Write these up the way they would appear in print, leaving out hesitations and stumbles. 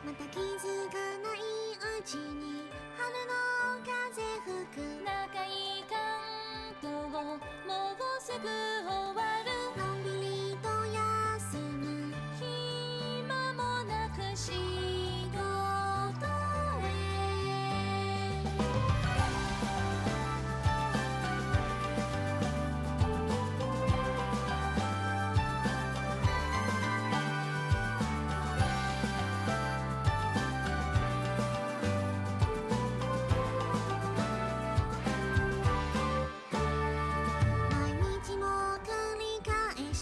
また気づかないうちに春の風吹く長い関東もうすぐ終わるのんびりと休む暇もなく仕事へ毎日も繰り返し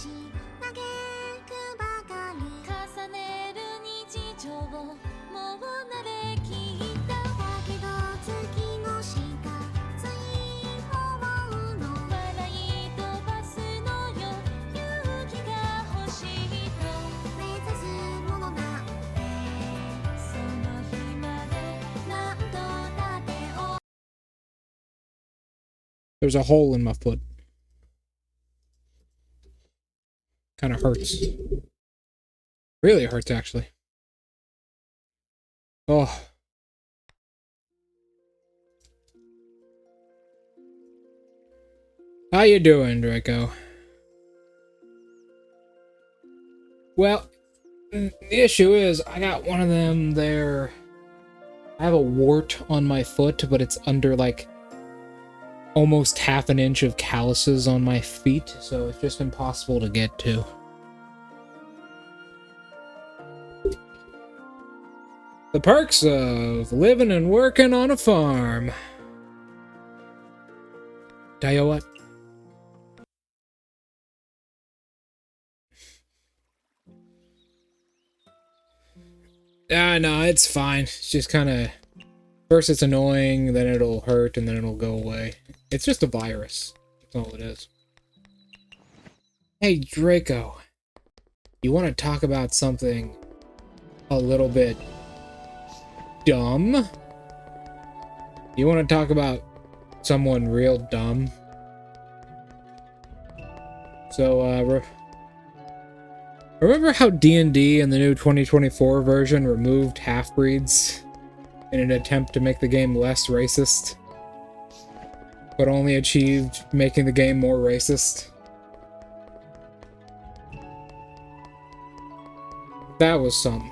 嘆くばかり重ねる日常もう慣れきっただけど月の下つい思うの笑い飛ばすのよ勇気が欲しいと目指すものなんてその日まで何度だって There's a hole in my foot. Kind of hurts. Really hurts, actually. Oh. How you doing, Draco? Well, the issue is, I got one of them there. I have a wart on my foot, but it's under, like, almost half an inch of calluses on my feet, so it's just impossible to get to. The perks of living and working on a farm. Tell you what. No, it's fine. It's just kind of... First it's annoying, then it'll hurt, and then it'll go away. It's just a virus. That's all it is. Hey, Draco. You want to talk about something a little bit dumb? You want to talk about someone real dumb? So, remember how D&D in the new 2024 version removed half-breeds in an attempt to make the game less racist, but only achieved making the game more racist? That was something.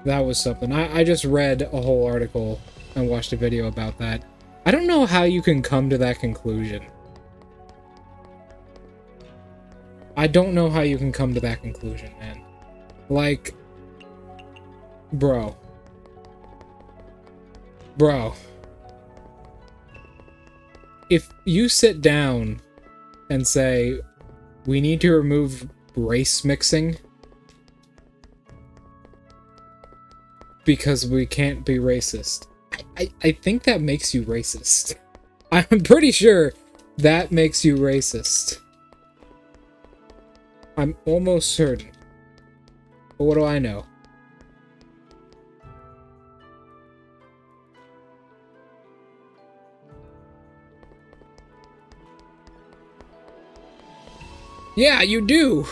That was something. I just read a whole article and watched a video about that. I don't know how you can come to that conclusion. I don't know how you can come to that conclusion, man. Like, bro. If you sit down and say, we need to remove race mixing because we can't be racist, I think that makes you racist. I'm pretty sure that makes you racist. I'm almost certain. But what do I know? Yeah, you do!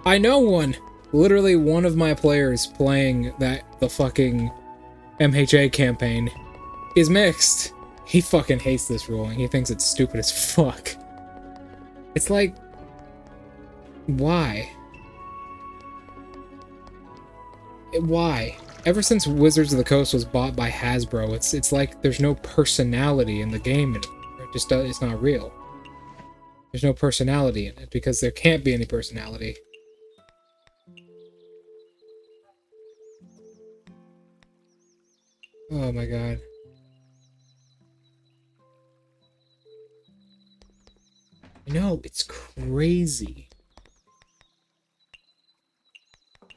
I know one. Literally one of my players playing the fucking MHA campaign is mixed. He fucking hates this ruling. He thinks it's stupid as fuck. It's like, why? Why? Ever since Wizards of the Coast was bought by Hasbro, it's like there's no personality in the game anymore. It just it's not real. There's no personality in it because there can't be any personality. Oh my god. I know, it's crazy.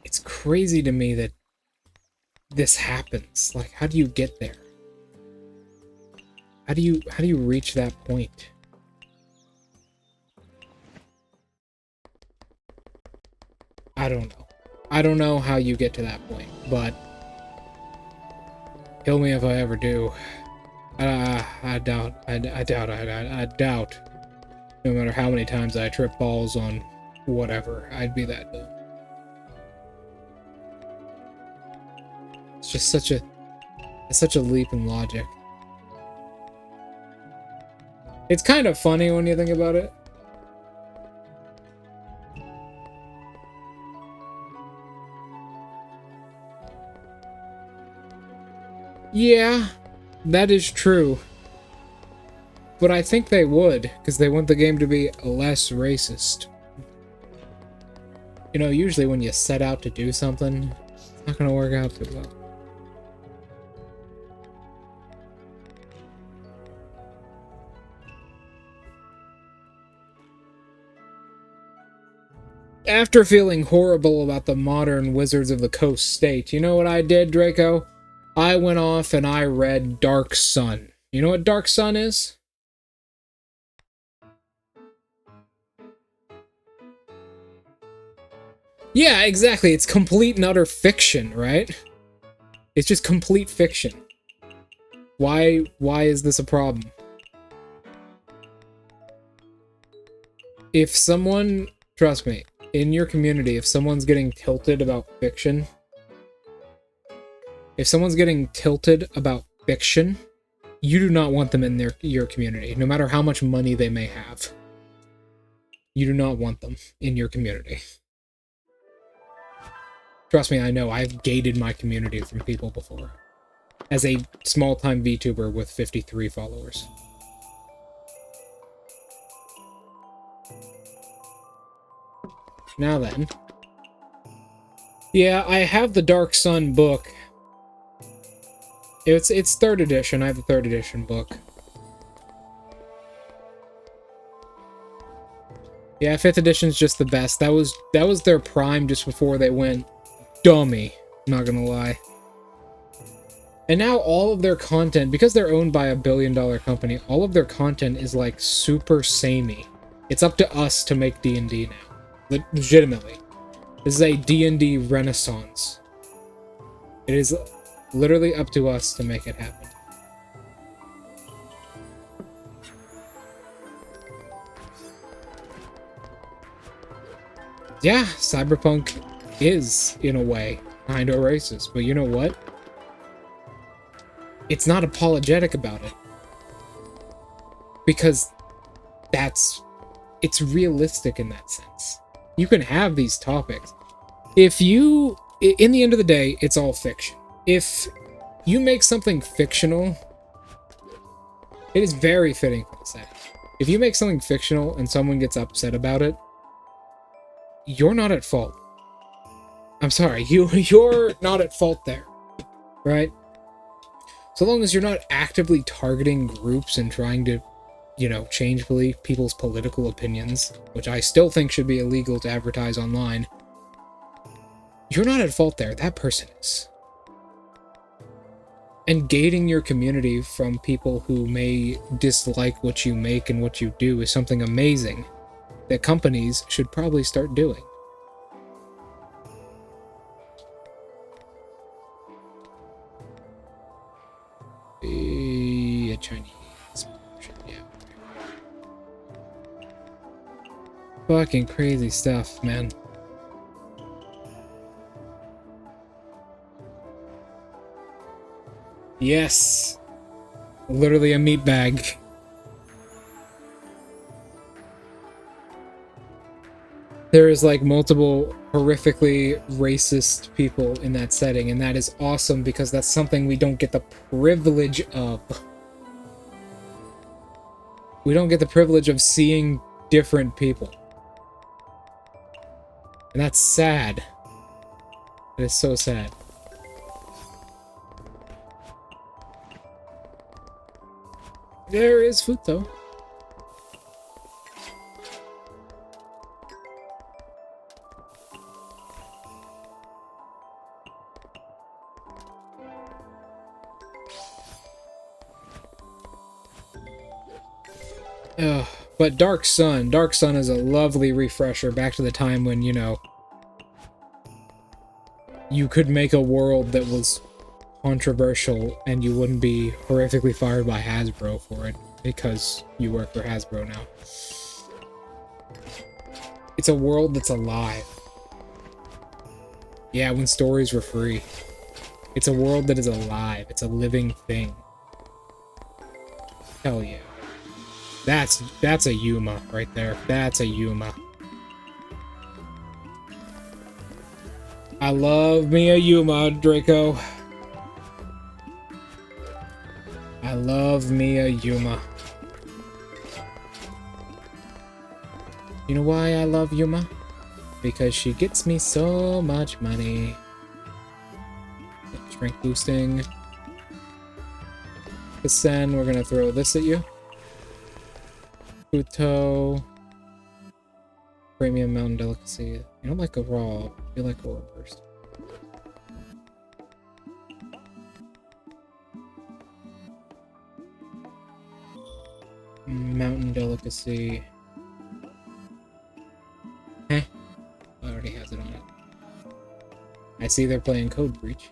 It's crazy to me that this happens. Like, how do you get there? How do you reach that point? I don't know. I don't know how you get to that point, but kill me if I ever do. I doubt. No matter how many times I trip balls on whatever, I'd be that dumb. It's just such a leap in logic. It's kind of funny when you think about it. Yeah, that is true. But I think they would, because they want the game to be less racist. You know, usually when you set out to do something, it's not going to work out too well. After feeling horrible about the modern Wizards of the Coast state, you know what I did, Draco? I went off and I read Dark Sun. You know what Dark Sun is? Yeah, exactly. It's complete and utter fiction, right? It's just complete fiction. Why is this a problem? If someone, trust me, in your community, if someone's getting tilted about fiction, you do not want them in your community, no matter how much money they may have. You do not want them in your community. Trust me, I know. I've gated my community from people before. As a small-time VTuber with 53 followers. Now then. Yeah, I have the Dark Sun book. It's 3rd edition. I have the 3rd edition book. Yeah, 5th edition's just the best. That was their prime just before they went dummy. I'm not gonna lie. And now all of their content, because they're owned by $1 billion company, all of their content is like super samey. It's up to us to make D&D now. Legitimately. This is a D&D renaissance. It is literally up to us to make it happen. Yeah, cyberpunk is, in a way, kinda racist, but you know what? It's not apologetic about it. Because it's realistic in that sense. You can have these topics. In the end of the day, it's all fiction. If you make something fictional, it is very fitting for the setting. If you make something fictional and someone gets upset about it, you're not at fault. I'm sorry, you're not at fault there, right? So long as you're not actively targeting groups and trying to, change people's political opinions, which I still think should be illegal to advertise online, you're not at fault there. That person is. And gating your community from people who may dislike what you make and what you do is something amazing that companies should probably start doing. A Chinese version, yeah. Fucking crazy stuff, man. Yes! Literally a meat bag. There is like multiple horrifically racist people in that setting, and that is awesome because that's something we don't get the privilege of. We don't get the privilege of seeing different people. And that's sad. It is so sad. There is food though. Ugh, but Dark Sun is a lovely refresher back to the time when, you could make a world that was controversial and you wouldn't be horrifically fired by Hasbro for it because you work for Hasbro now. It's a world that's alive. Yeah, when stories were free. It's a world that is alive. It's a living thing. Hell yeah. That's a Yuma right there. That's a Yuma. I love me a Yuma, Draco. I love me a Yuma. You know why I love Yuma? Because she gets me so much money. Strength boosting. Sen, we're gonna throw this at you. Puto. Premium Mountain Delicacy. You don't like a raw. You like a raw first. Mountain Delicacy. Heh. Already has it on it. I see they're playing Code Breach.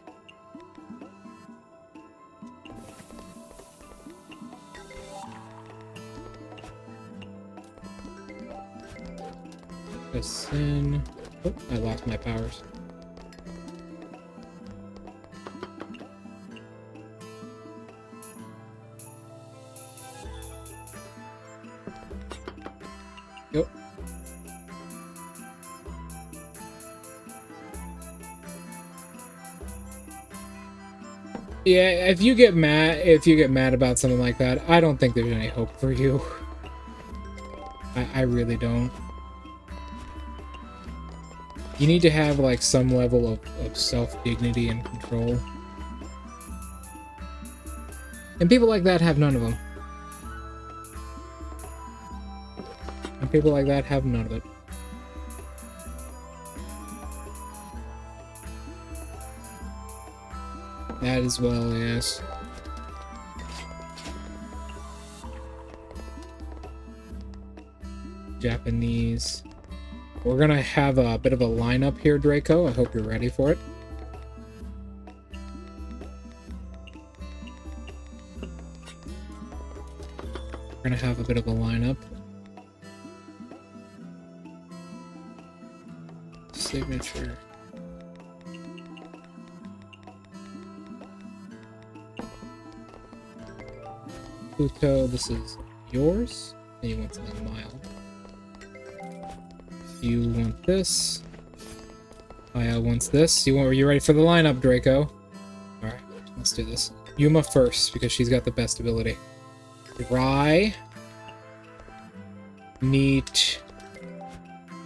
In. Oh, I lost my powers. Yep. Yeah, if you get mad about something like that, I don't think there's any hope for you. I really don't. You need to have, like, some level of self-dignity and control. And people like that have none of them. And people like that have none of it. That as well, yes. Japanese. We're gonna have a bit of a lineup here, Draco. I hope you're ready for it. We're gonna have a bit of a lineup. Signature. Pluto, this is yours. And you want something mild. You want this. Aya wants this. Are you ready for the lineup, Draco? Alright, let's do this. Yuma first, because she's got the best ability. Dry. Neat.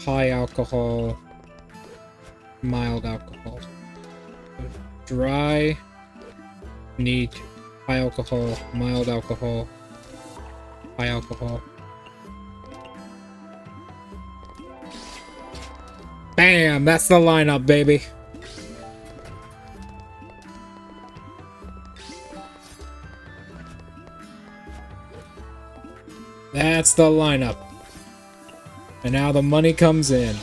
High alcohol. Mild alcohol. Dry. Neat. High alcohol. Mild alcohol. High alcohol. Bam! That's the lineup, baby. That's the lineup. And now the money comes in.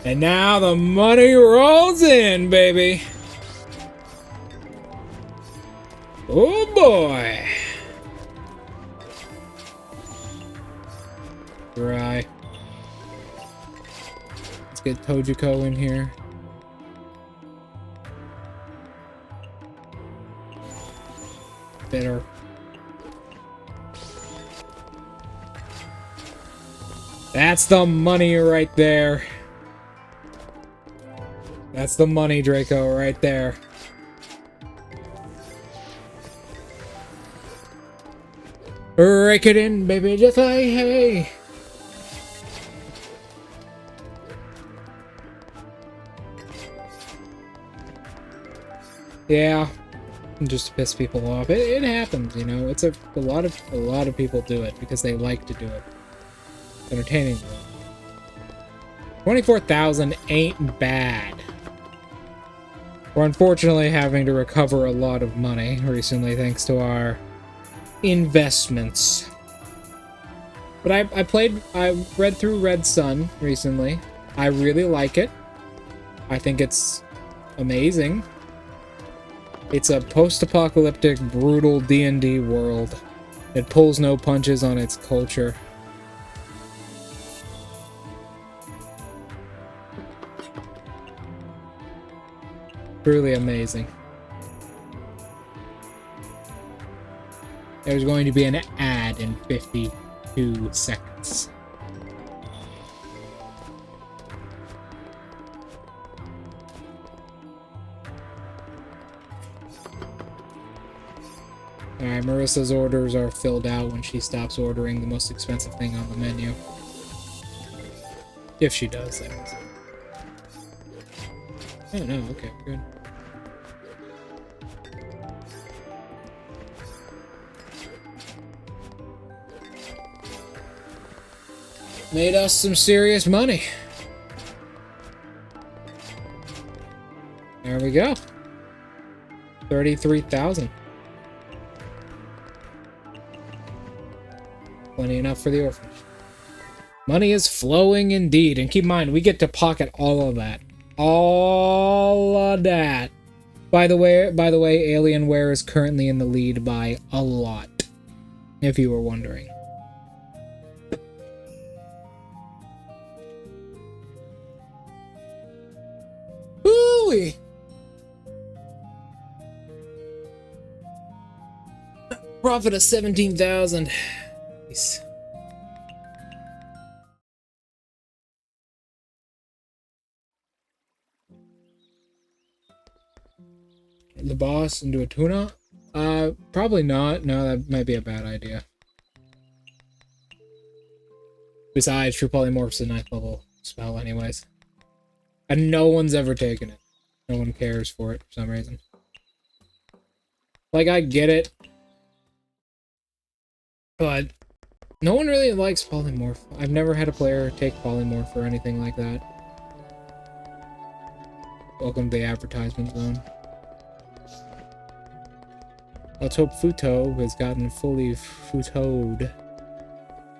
And now the money rolls in, baby. Oh boy. Dry. Let's get Tojuko in here. Bitter. That's the money right there. That's the money, Draco, right there. Rake it in, baby, just like hey. Yeah, just to piss people off. It happens, you know. It's a lot of people do it because they like to do it. It's entertaining. 24,000 ain't bad. We're unfortunately having to recover a lot of money recently thanks to our investments. But I read through Red Sun recently. I really like it. I think it's amazing. It's a post-apocalyptic, brutal D&D world. It pulls no punches on its culture. Truly amazing. There's going to be an ad in 52 seconds. Alright, Marissa's orders are filled out when she stops ordering the most expensive thing on the menu. If she does, that is. Oh no, okay, good. Made us some serious money. There we go. 33,000. Plenty enough for the orphanage. Money is flowing indeed, and keep in mind, we get to pocket all of that. All of that. By the way, Alienware is currently in the lead by a lot, if you were wondering. Ooh-wee. Profit of 17,000. Nice. The boss into a tuna? Probably not. No, that might be a bad idea. Besides, True Polymorph's a 9th level spell anyways. And no one's ever taken it. No one cares for it for some reason. Like, I get it. But no one really likes Polymorph. I've never had a player take Polymorph or anything like that. Welcome to the advertisement zone. Let's hope Futo has gotten fully futoed.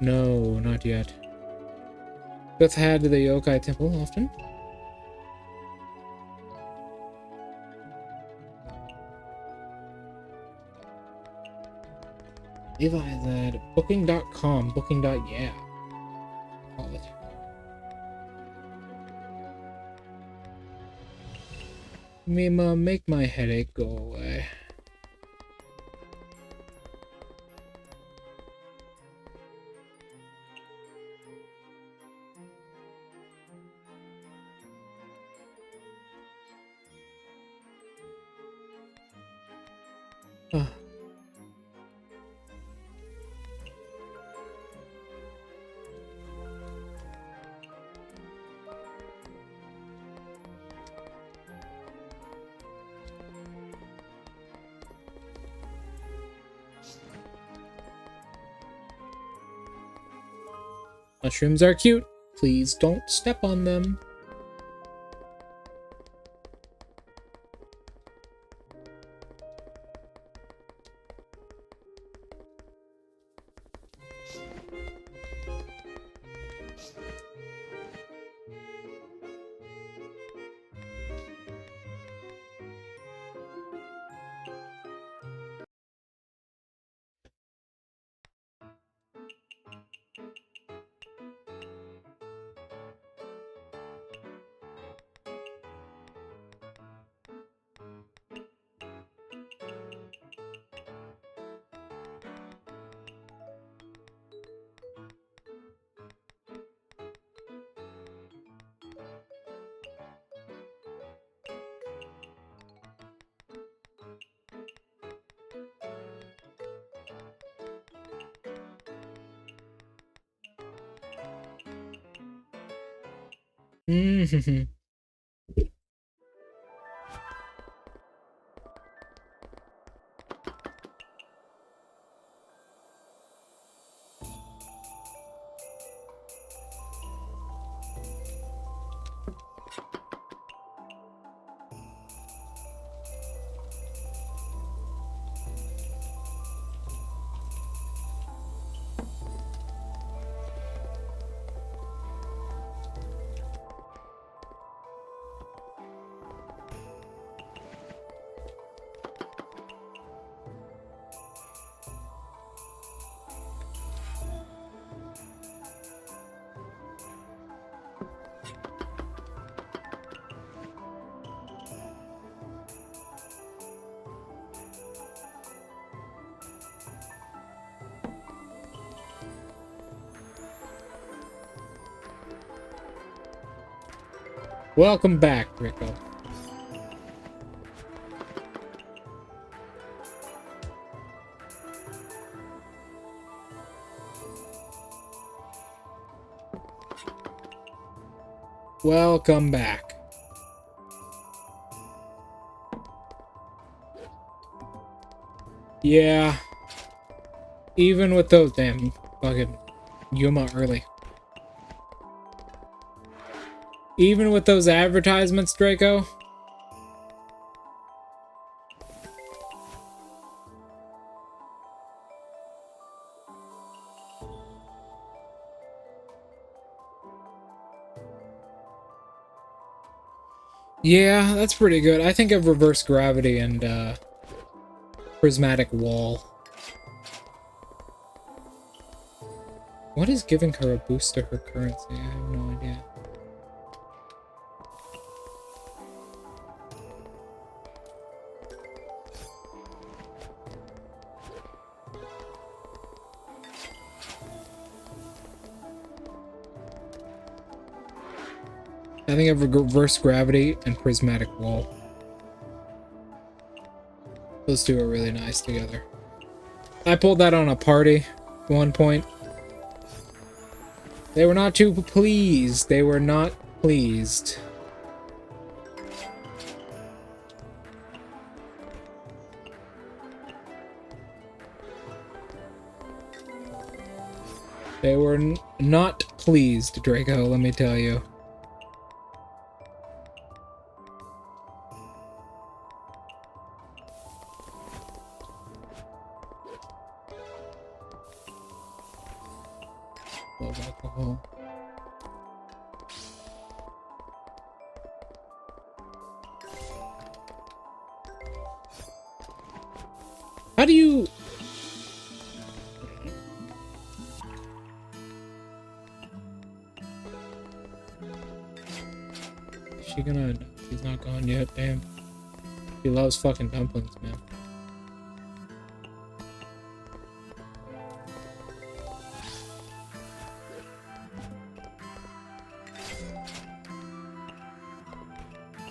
No, not yet. Beth had to the Yokai Temple often. Levi's at booking.com, booking.yeah. Call it. Mima, make my headache go away. Mushrooms are cute. Please don't step on them. Mm-hmm. Welcome back, Rico. Welcome back. Yeah. Even with those damn fucking Yuma early. Even with those advertisements, Draco. Yeah, that's pretty good. I think of reverse gravity and prismatic wall. What is giving her a boost to her currency? I have no idea. I think of reverse gravity and prismatic wall. Those two are really nice together. I pulled that on a party at one point. They were not too pleased. They were not pleased. They were not pleased, Draco, let me tell you. Love alcohol. How do you... Is she gonna... She's not gone yet, damn. She loves fucking dumplings, man.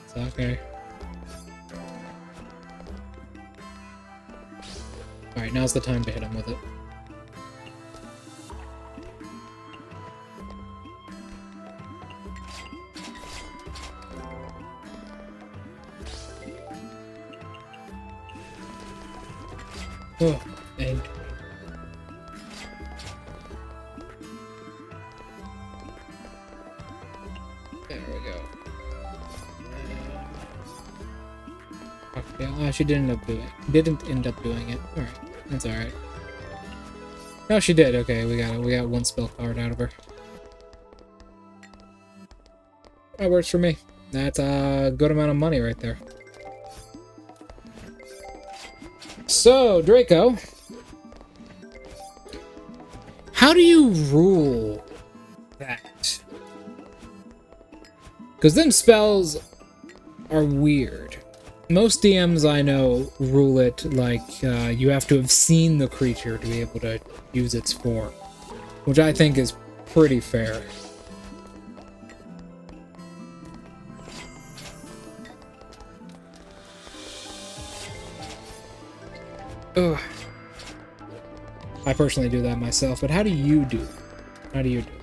It's okay. Alright, now's the time to hit him with it. Oh, and there we go. Yeah, she didn't end up doing it. All right, that's all right. No, she did. Okay, we got it. We got one spell card out of her. That works for me. That's a good amount of money right there. So, Draco, how do you rule that? Because them spells are weird. Most DMs I know rule it like you have to have seen the creature to be able to use its form, which I think is pretty fair. Ugh. I personally do that myself, but how do you do it? How do you do it?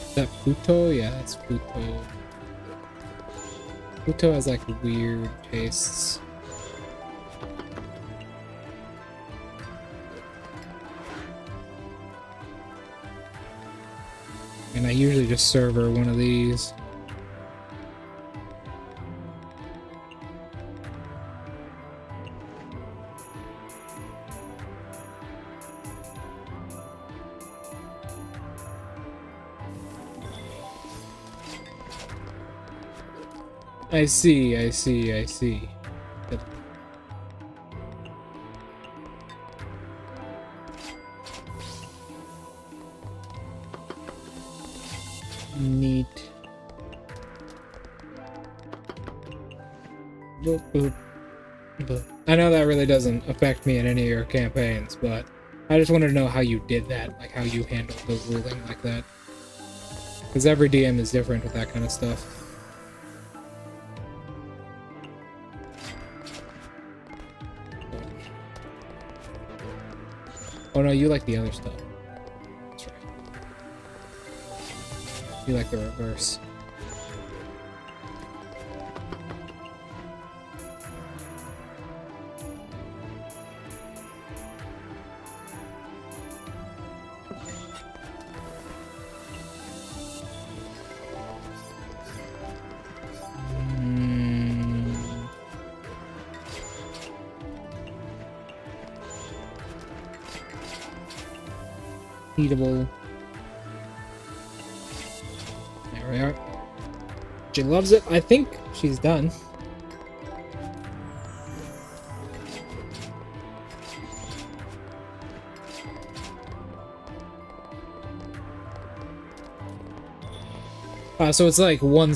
Is that Pluto? Yeah, that's Pluto. Pluto has like weird tastes. And I usually just serve her one of these. I see, I see, I see. Neat. Boop, boop, boop. I know that really doesn't affect me in any of your campaigns, but I just wanted to know how you did that, like how you handled the ruling like that. Because every DM is different with that kind of stuff. Oh no, you like the other stuff. That's right. You like the reverse. Eatable. There we are. She loves it. I think she's done. So it's like one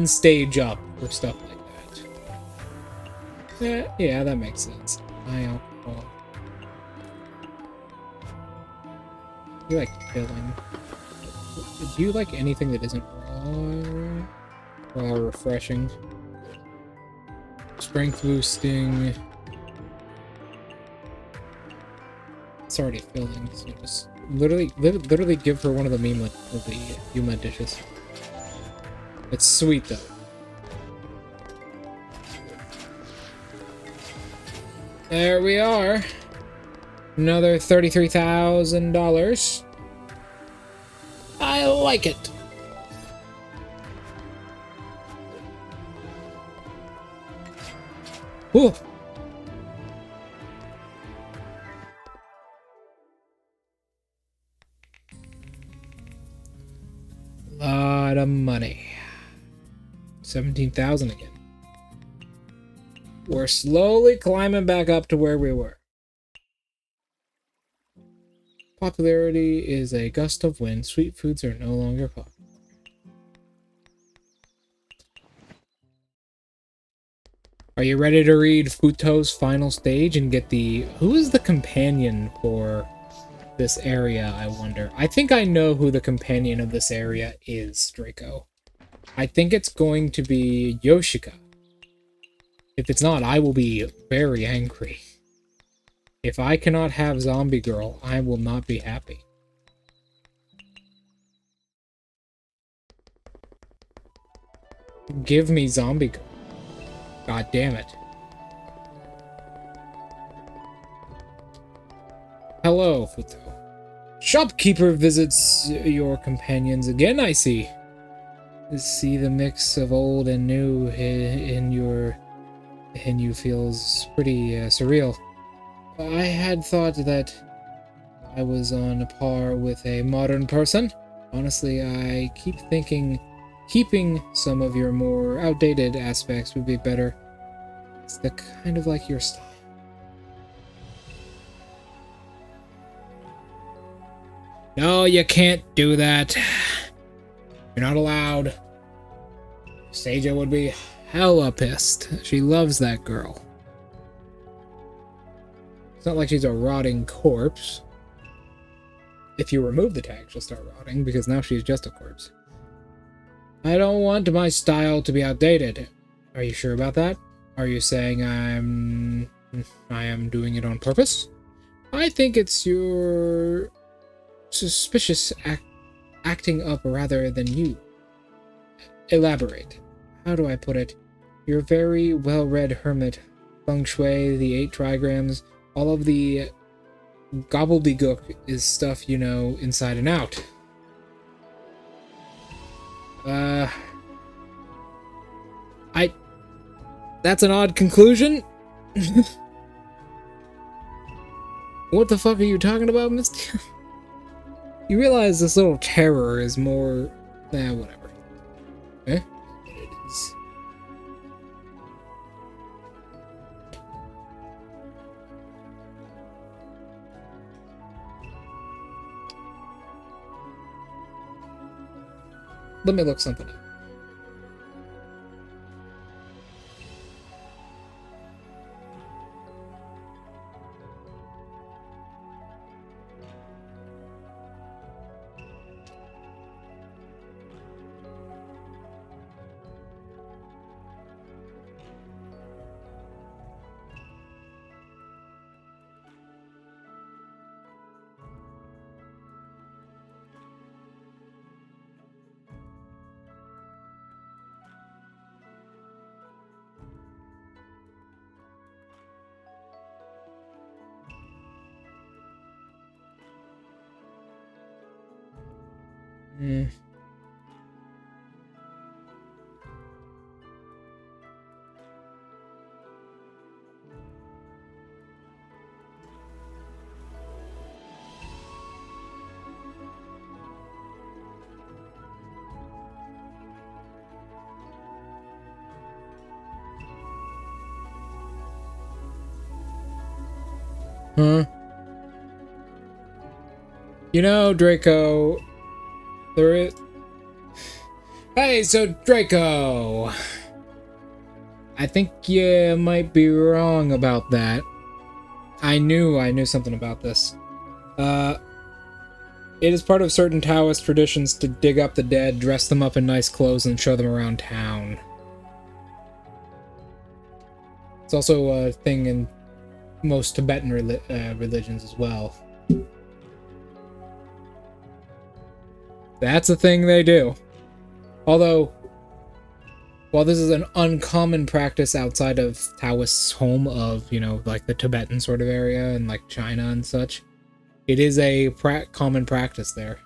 stage up or stuff like that. Yeah, that makes sense. High alcohol. You like filling. Do you like anything that isn't raw? Raw refreshing. Strength boosting. It's already filling, so just literally give her one of the Yuma dishes. It's sweet though. There we are. Another $33,000. I like it. Ooh. Lot of money. 17,000 again. We're slowly climbing back up to where we were. Popularity is a gust of wind. Sweet foods are no longer popular. Are you ready to read Futo's final stage and get the... Who is the companion for this area, I wonder? I think I know who the companion of this area is, Draco. I think it's going to be Yoshika. If it's not, I will be very angry. If I cannot have Zombie Girl, I will not be happy. Give me Zombie Girl. God damn it. Hello, Futo. Shopkeeper visits your companions again, I see. See the mix of old and new in you feels pretty surreal. I had thought that I was on par with a modern person. Honestly, I keep thinking keeping some of your more outdated aspects would be better. It's the kind of like your style. No, you can't do that. You're not allowed. Seija would be hella pissed. She loves that girl. It's not like she's a rotting corpse. If you remove the tag, she'll start rotting, because now she's just a corpse. I don't want my style to be outdated. Are you sure about that? Are you saying I am doing it on purpose? I think it's your suspicious acting up rather than you. Elaborate. How do I put it? You're a very well-read hermit. Feng Shui, the 8 trigrams, all of the gobbledygook is stuff you know inside and out. That's an odd conclusion. What the fuck are you talking about, Mystia? You realize this little terror is more... whatever. Eh? It is. let me look something up. Huh? You know, Draco, there is... Hey, so Draco! I think you might be wrong about that. I knew something about this. It is part of certain Taoist traditions to dig up the dead, dress them up in nice clothes, and show them around town. It's also a thing in most Tibetan religions as well. That's a thing they do. Although, while this is an uncommon practice outside of Taoist's home of, you know, like the Tibetan sort of area and like China and such, it is a common practice there.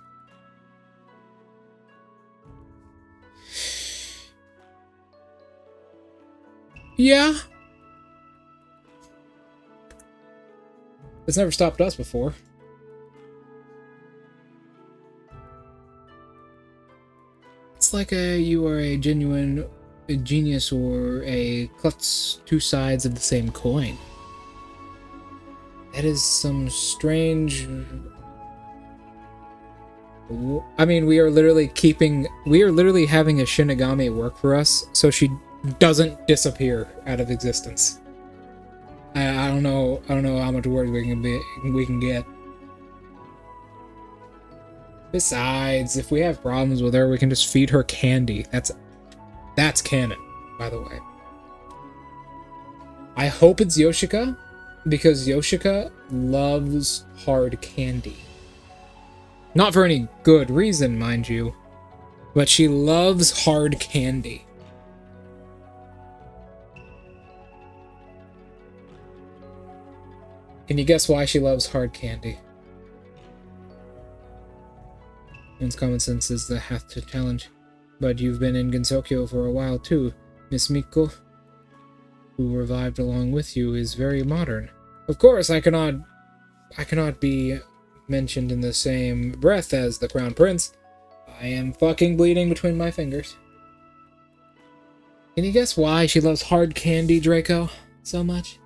Yeah. It's never stopped us before. It's like you are a genuine genius or a klutz, two sides of the same coin. That is some strange... I mean, we are literally having a Shinigami work for us, so she doesn't disappear out of existence. I don't know how much worse we can get. Besides, if we have problems with her, we can just feed her candy. That's canon, by the way. I hope it's Yoshika, because Yoshika loves hard candy. Not for any good reason, mind you, but she loves hard candy. Can you guess why she loves hard candy? One's common sense is the hath to challenge. But you've been in Gensokyo for a while too. Miss Miko, who revived along with you, is very modern. Of course, I cannot be mentioned in the same breath as the Crown Prince. I am fucking bleeding between my fingers. Can you guess why she loves hard candy, Draco, so much?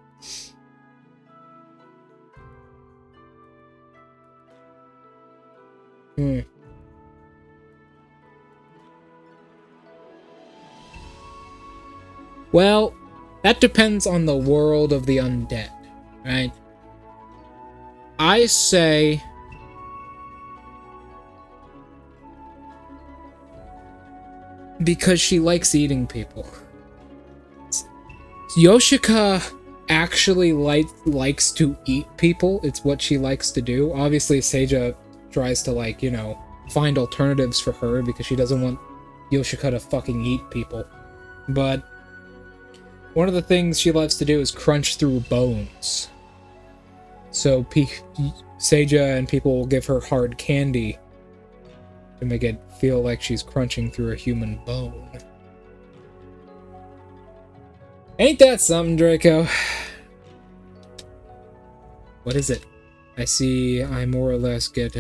Well, that depends on the world of the undead, right? I say... because she likes eating people. Yoshika actually likes to eat people. It's what she likes to do. Obviously, Seija tries to, like, you know, find alternatives for her because she doesn't want Yoshika to fucking eat people. But one of the things she loves to do is crunch through bones. So Seija and people will give her hard candy to make it feel like she's crunching through a human bone. Ain't that something, Draco? What is it? I see I more or less get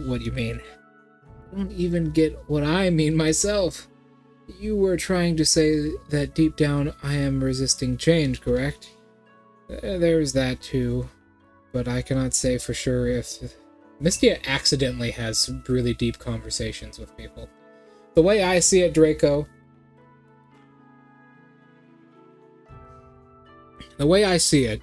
what you mean. I don't even get what I mean myself. You were trying to say that deep down I am resisting change, correct? There's that too, but I cannot say for sure if... Mystia accidentally has really deep conversations with people. The way I see it, Draco, the way I see it,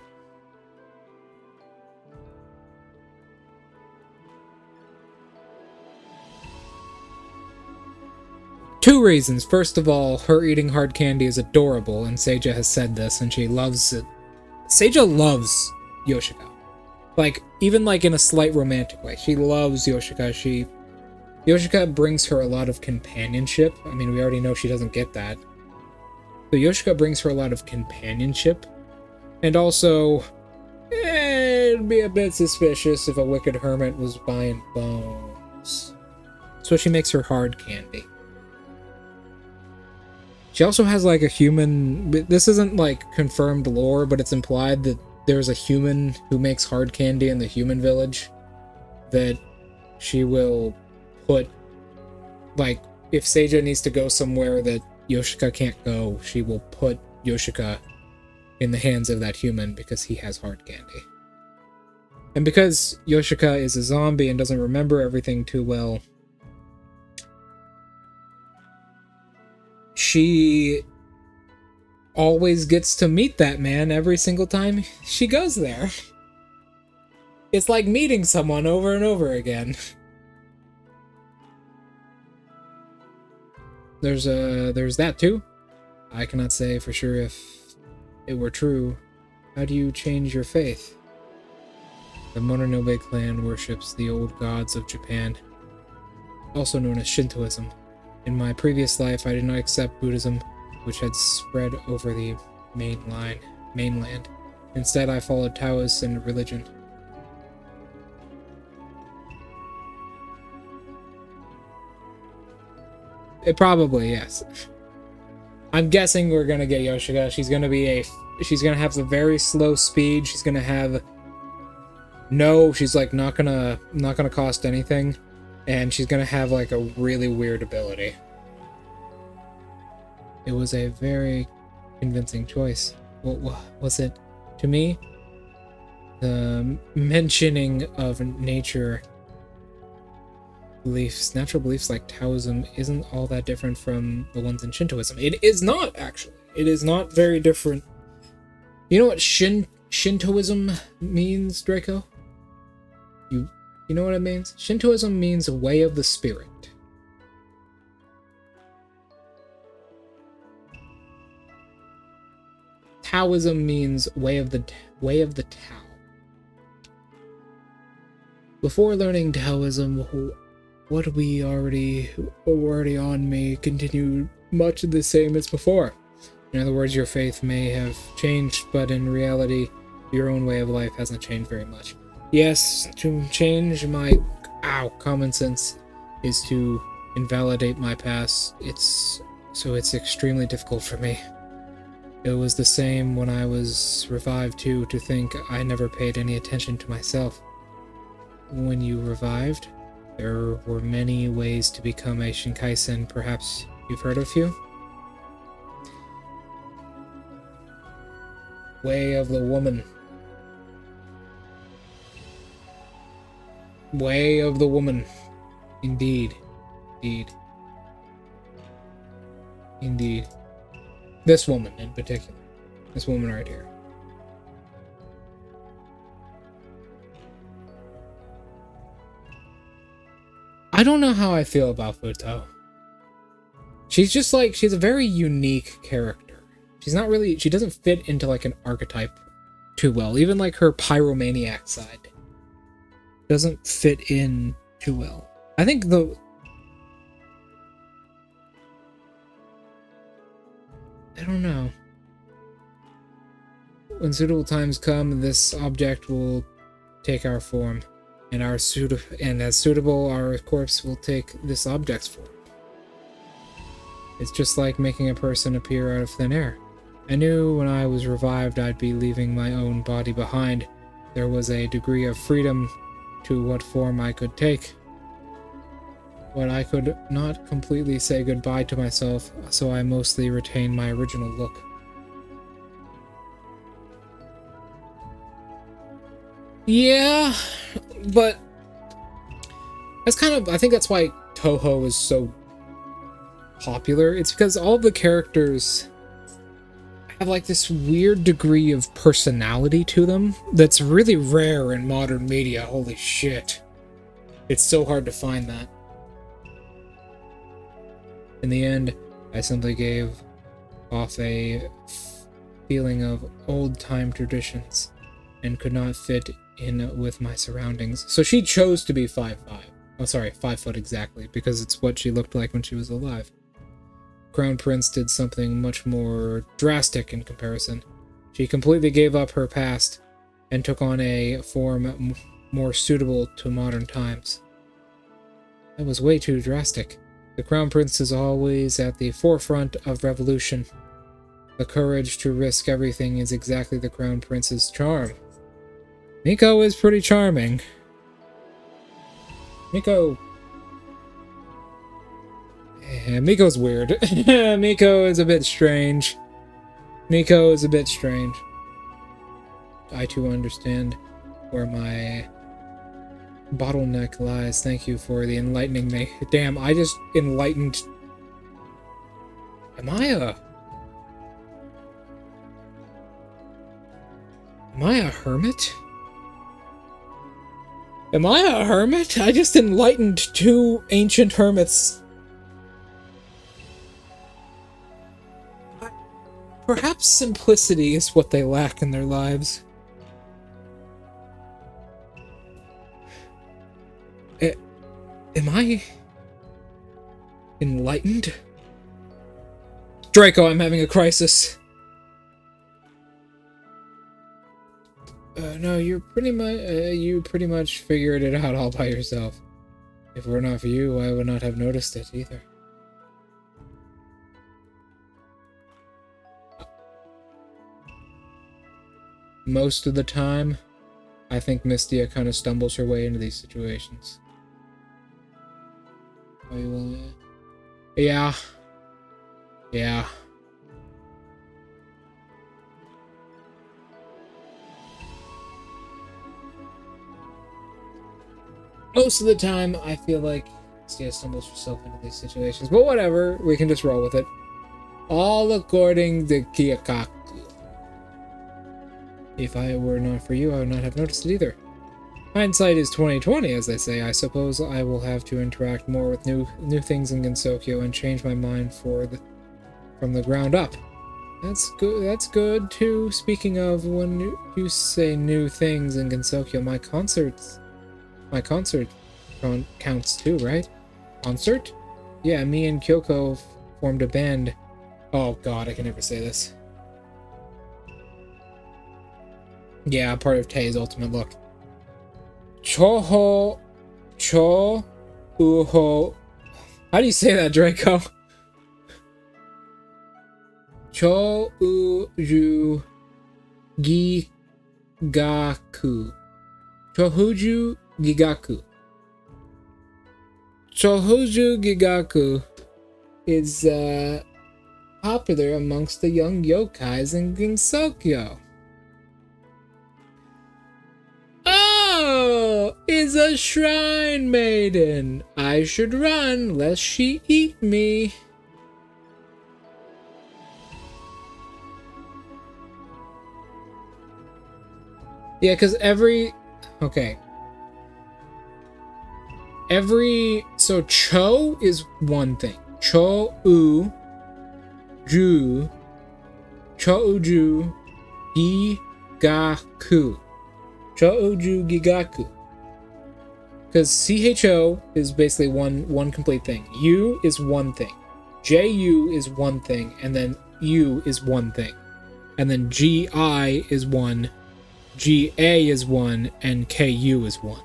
two reasons. First of all, her eating hard candy is adorable, and Seija has said this, and she loves it. Seija loves Yoshika. Like, even like in a slight romantic way. She loves Yoshika. Yoshika brings her a lot of companionship. I mean, we already know she doesn't get that. So Yoshika brings her a lot of companionship. And also, it'd be a bit suspicious if a wicked hermit was buying bones. So she makes her hard candy. She also has like a human, this isn't like confirmed lore, but it's implied that there's a human who makes hard candy in the human village that she will put, like, if Seija needs to go somewhere that Yoshika can't go, she will put Yoshika in the hands of that human because he has hard candy. And because Yoshika is a zombie and doesn't remember everything too well, she always gets to meet that man every single time she goes there. It's like meeting someone over and over again. There's that too. I cannot say for sure if it were true. How do you change your faith? The Mononobe clan worships the old gods of Japan, also known as Shintoism. In my previous life, I did not accept Buddhism, which had spread over the mainland. Instead, I followed Taoist and religion. It probably, yes. I'm guessing we're gonna get Yoshika. She's gonna have a very slow speed. She's gonna have she's like not gonna cost anything. And she's gonna have like a really weird ability. It was a very convincing choice. What was it? To me, the mentioning of natural beliefs like Taoism isn't all that different from the ones in Shintoism. It is not, actually. It is not very different. You know what Shintoism means, Draco? You know what it means? Shintoism means a way of the spirit. Taoism means way of the Tao. Before learning Taoism, what we already on may continue much the same as before. In other words, your faith may have changed, but in reality, your own way of life hasn't changed very much. Yes, to change my common sense is to invalidate my past. It's extremely difficult for me. It was the same when I was revived too, to think I never paid any attention to myself. When you revived, there were many ways to become a Shinkaisen. Perhaps you've heard of a few? Way of the woman. Way of the woman. Indeed. This woman in particular. This woman right here. I don't know how I feel about Futo. She's a very unique character. She doesn't fit into like an archetype too well. Even like her pyromaniac side doesn't fit in too well. I think I don't know. When suitable times come, this object will take our form, and as suitable, our corpse will take this object's form. It's just like making a person appear out of thin air. I knew when I was revived I'd be leaving my own body behind. There was a degree of freedom to what form I could take. But I could not completely say goodbye to myself, so I mostly retained my original look. Yeah, but that's I think that's why touhou is so popular, it's because all the characters have like this weird degree of personality to them that's really rare in modern media. Holy shit. It's so hard to find that. In the end, I simply gave off a feeling of old-time traditions and could not fit in with my surroundings. So she chose to be 5'5". Oh, sorry, 5 foot exactly, because it's what she looked like when she was alive. Crown Prince did something much more drastic in comparison. She completely gave up her past and took on a form more suitable to modern times. That was way too drastic. The Crown Prince is always at the forefront of revolution. The courage to risk everything is exactly the Crown Prince's charm. Miko is pretty charming. Miko's weird. Miko is a bit strange. I too understand where my bottleneck lies. Thank you for the enlightening me. Damn, I just enlightened... Am I a hermit? Am I a hermit? I just enlightened 2 ancient hermits. Perhaps simplicity is what they lack in their lives. Am I enlightened? Draco, I'm having a crisis. No, you pretty much figured it out all by yourself. If it were not for you, I would not have noticed it either. Most of the time, I think Mystia kind of stumbles her way into these situations. Oh, you will? Yeah. Yeah. Most of the time, I feel like Mystia stumbles herself into these situations, but whatever, we can just roll with it. All according to Kiyakaku. If I were not for you, I would not have noticed it either. Hindsight is 20/20, as they say. I suppose I will have to interact more with new things in Gensokyo and change my mind from the ground up. That's good. That's good too. Speaking of, when you say new things in Gensokyo, my concert counts too, right? Concert? Yeah, me and Kyoko formed a band. Oh god, I can never say this. Yeah, part of Tei's ultimate look. Cho uho. How do you say that, Draco? Cho uju gigaku. Chohuju gigaku. Chohuju gigaku is popular amongst the young yokais in Gensokyo. Oh, is a shrine maiden. I should run lest she eat me. Yeah, because so cho is one thing. Cho-u-ju, gigaku. Cho-uju gigaku. Because CHO is basically one complete thing. U is one thing. JU is one thing, and then U is one thing. And then GI is one, GA is one, and KU is one.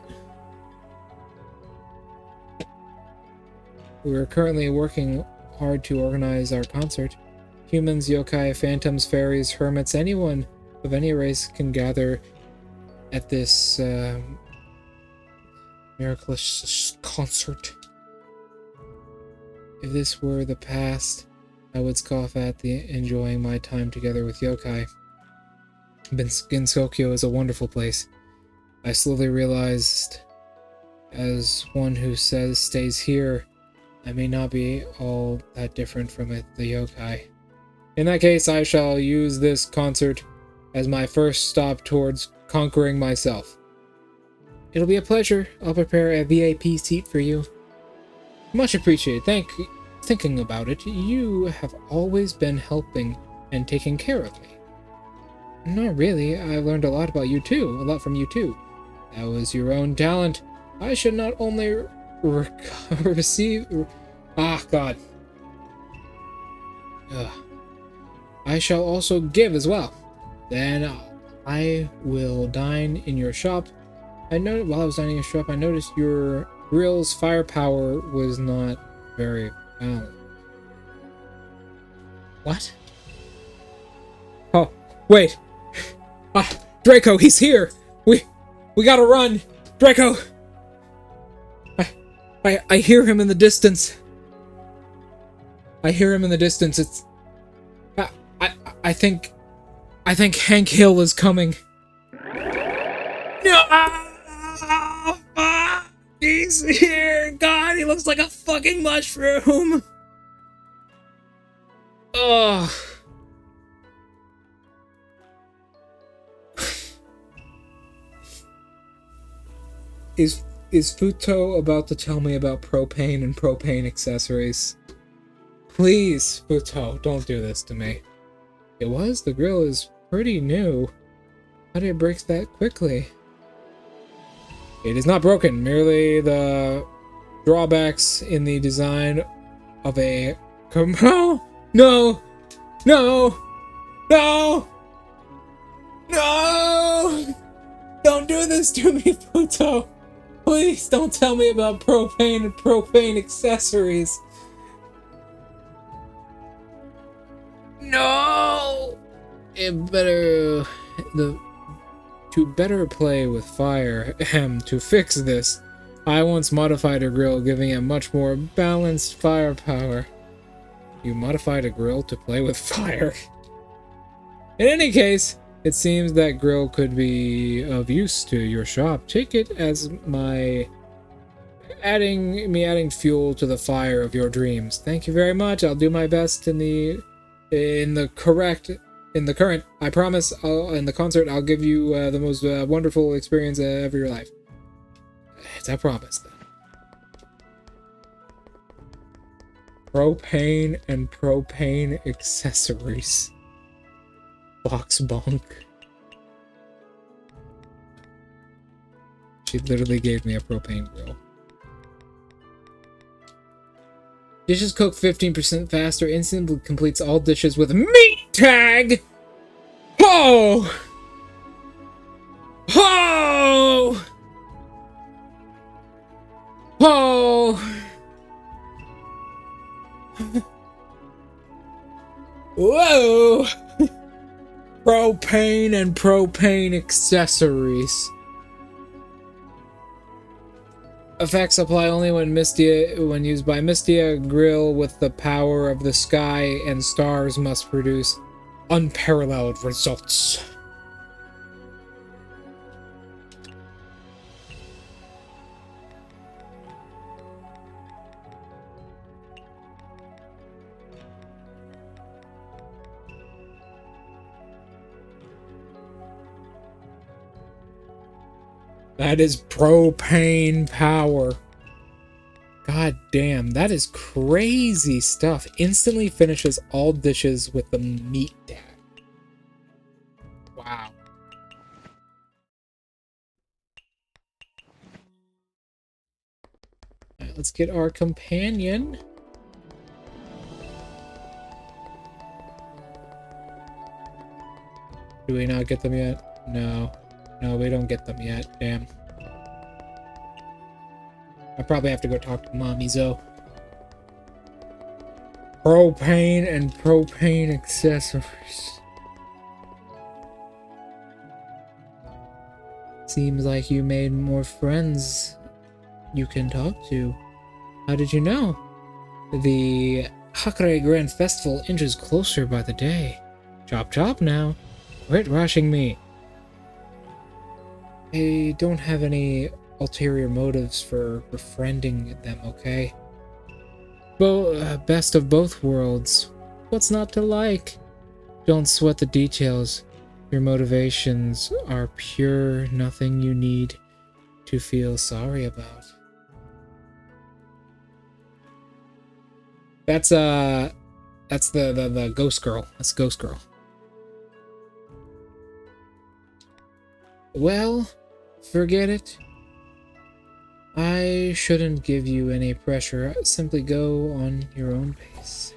We are currently working hard to organize our concert. Humans, yokai, phantoms, fairies, hermits, anyone of any race can gather at this miraculous concert. If this were the past, I would scoff at the enjoying my time together with yokai. Gensokyo is a wonderful place. I slowly realized, as one who stays here I may not be all that different from the yokai. In that case, I shall use this concert as my first stop towards conquering myself. It'll be a pleasure. I'll prepare a VIP seat for you. Much appreciated. Thinking about it, you have always been helping and taking care of me. Not really. I've learned a lot about you too. A lot from you too. That was your own talent. I should not only receive... Ah, God. Ugh. I shall also give as well. Then I will dine in your shop. While I was dining in your shop, I noticed your grill's firepower was not very balanced. What? Oh, wait. Ah, Draco, he's here. We gotta run. Draco. I hear him in the distance. I hear him in the distance. It's... I think Hank Hill is coming. No! He's here! God, he looks like a fucking mushroom! Ugh. Is Futo about to tell me about propane and propane accessories? Please, Futo, don't do this to me. The grill is pretty new. How did it break that quickly? It is not broken, merely the drawbacks in the design of a... No! No! No! No! No! Don't do this to me, Futo! Please don't tell me about propane and propane accessories! No! To better play with fire, to fix this, I once modified a grill, giving it much more balanced firepower. You modified a grill to play with fire? In any case, it seems that grill could be of use to your shop. Take it as me adding fuel to the fire of your dreams. Thank you very much. I'll do my best in the current. I promise. In the concert, I'll give you the most wonderful experience of your life. It's a promise, then. Propane and propane accessories. Box bonk. She literally gave me a propane grill. Dishes cook 15% faster. Instantly completes all dishes with meat tag. Oh! Oh! Oh! Whoa! Propane and propane accessories. Effects apply only when used by Mystia. Grill with the power of the sky and stars must produce unparalleled results. That is propane power. God damn, that is crazy stuff. Instantly finishes all dishes with the meat tag. Wow. Alright, let's get our companion. Do we not get them yet? No. No, we don't get them yet. Damn. I probably have to go talk to Mommy Zoe. Propane and propane accessories. Seems like you made more friends you can talk to. How did you know? The Hakare Grand Festival inches closer by the day. Chop chop now. Quit rushing me. I don't have any ulterior motives for befriending them, okay? Best of both worlds. What's not to like? Don't sweat the details. Your motivations are pure, nothing you need to feel sorry about. That's the ghost girl. That's Ghost Girl. Well, forget it. I shouldn't give you any pressure. Simply go on your own pace.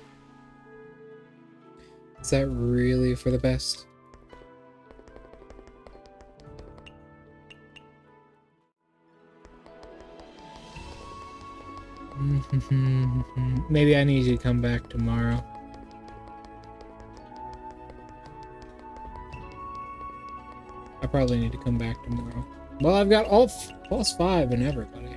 Is that really for the best? Maybe I need you to come back tomorrow. I probably need to come back tomorrow. Well, I've got all +5 and everybody.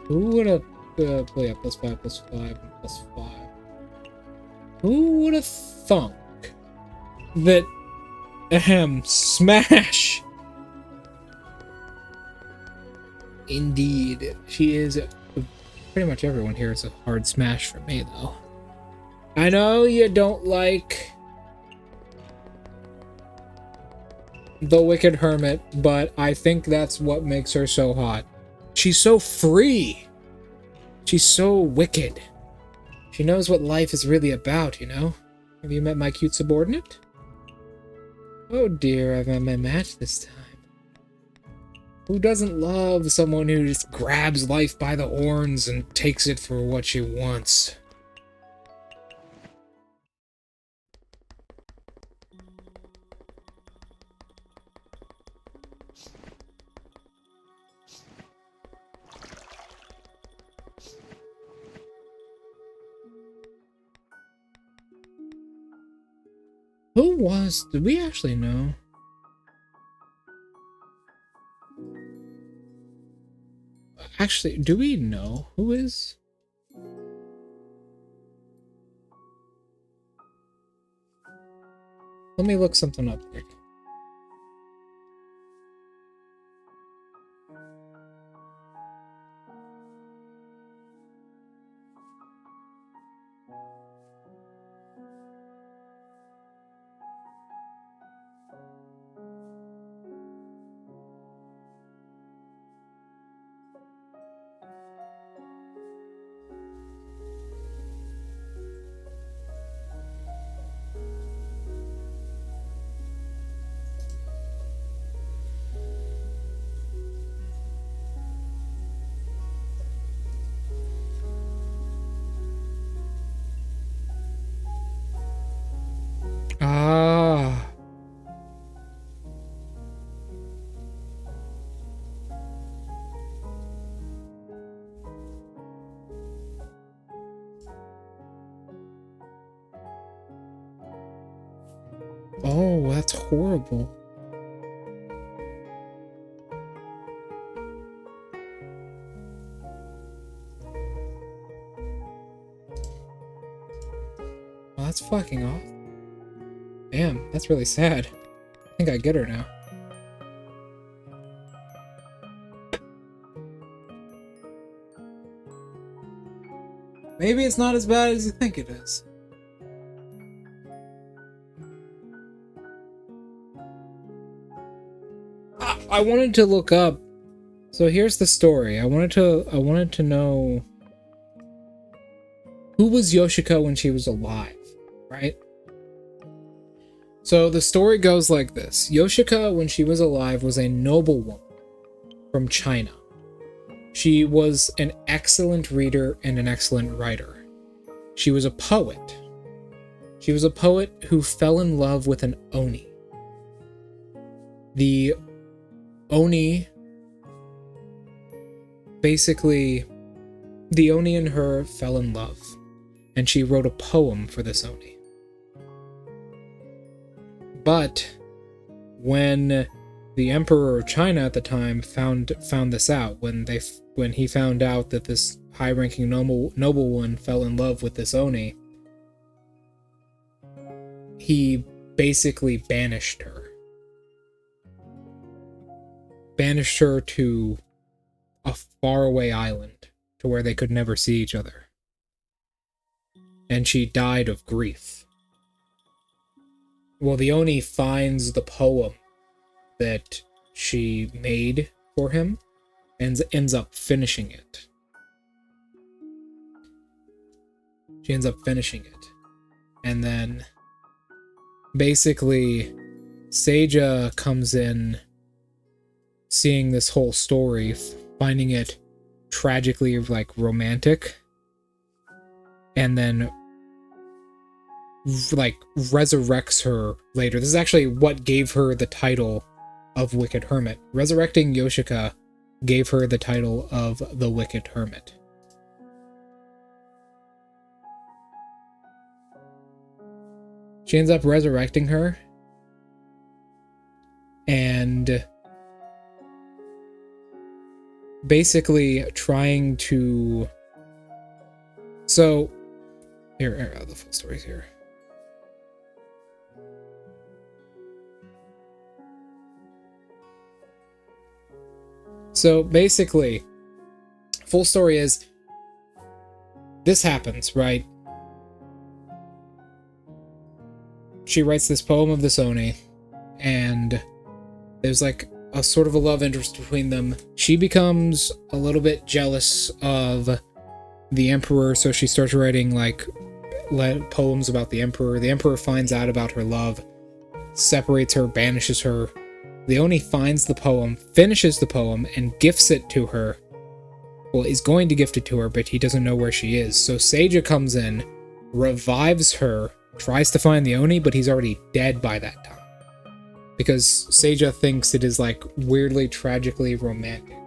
Who would have play up +5, +5, and +5? Who would have thunk that Smash? Indeed, she is. Pretty much everyone here is a hard Smash for me, though. I know you don't like the Wicked Hermit, but I think that's what makes her so hot. She's so free. She's so wicked. She knows what life is really about, you know? Have you met my cute subordinate? Oh dear, I've met my match this time. Who doesn't love someone who just grabs life by the horns and takes it for what she wants? Who was? Did we actually know? Actually, do we know who is? Let me look something up quick. Ah. Oh, that's horrible. Well, that's fucking awful. Damn, that's really sad. I think I get her now. Maybe it's not as bad as you think it is. I wanted to look up. So here's the story. I wanted to know who was Yoshika when she was alive, right? So the story goes like this. Yoshika, when she was alive, was a noblewoman from China. She was an excellent reader and an excellent writer. She was a poet. She was a poet who fell in love with an oni. The oni, basically, the oni and her fell in love, and she wrote a poem for this oni. But when the emperor of China at the time found this out, when he found out that this high-ranking nobleman fell in love with this oni, he basically banished her. Banished her to a faraway island to where they could never see each other. And she died of grief. Well, the Oni finds the poem that she made for him and ends up finishing it. She ends up finishing it. And then basically Seija comes in, seeing this whole story, finding it tragically like romantic, and then like resurrects her later. This is actually what gave her the title of Wicked Hermit. Resurrecting Yoshika gave her the title of the Wicked Hermit. She ends up resurrecting her and basically trying to... So, here, the full story's here. So basically, full story is, this happens, right? She writes this poem of this Oni, and there's like a sort of a love interest between them. She becomes a little bit jealous of the Emperor, so she starts writing like poems about the Emperor. The Emperor finds out about her love, separates her, banishes her. The Oni finds the poem, finishes the poem, and gifts it to her. Well, is going to gift it to her, but he doesn't know where she is. So Seija comes in, revives her, tries to find the Oni, but he's already dead by that time. Because Seija thinks it is like weirdly, tragically romantic.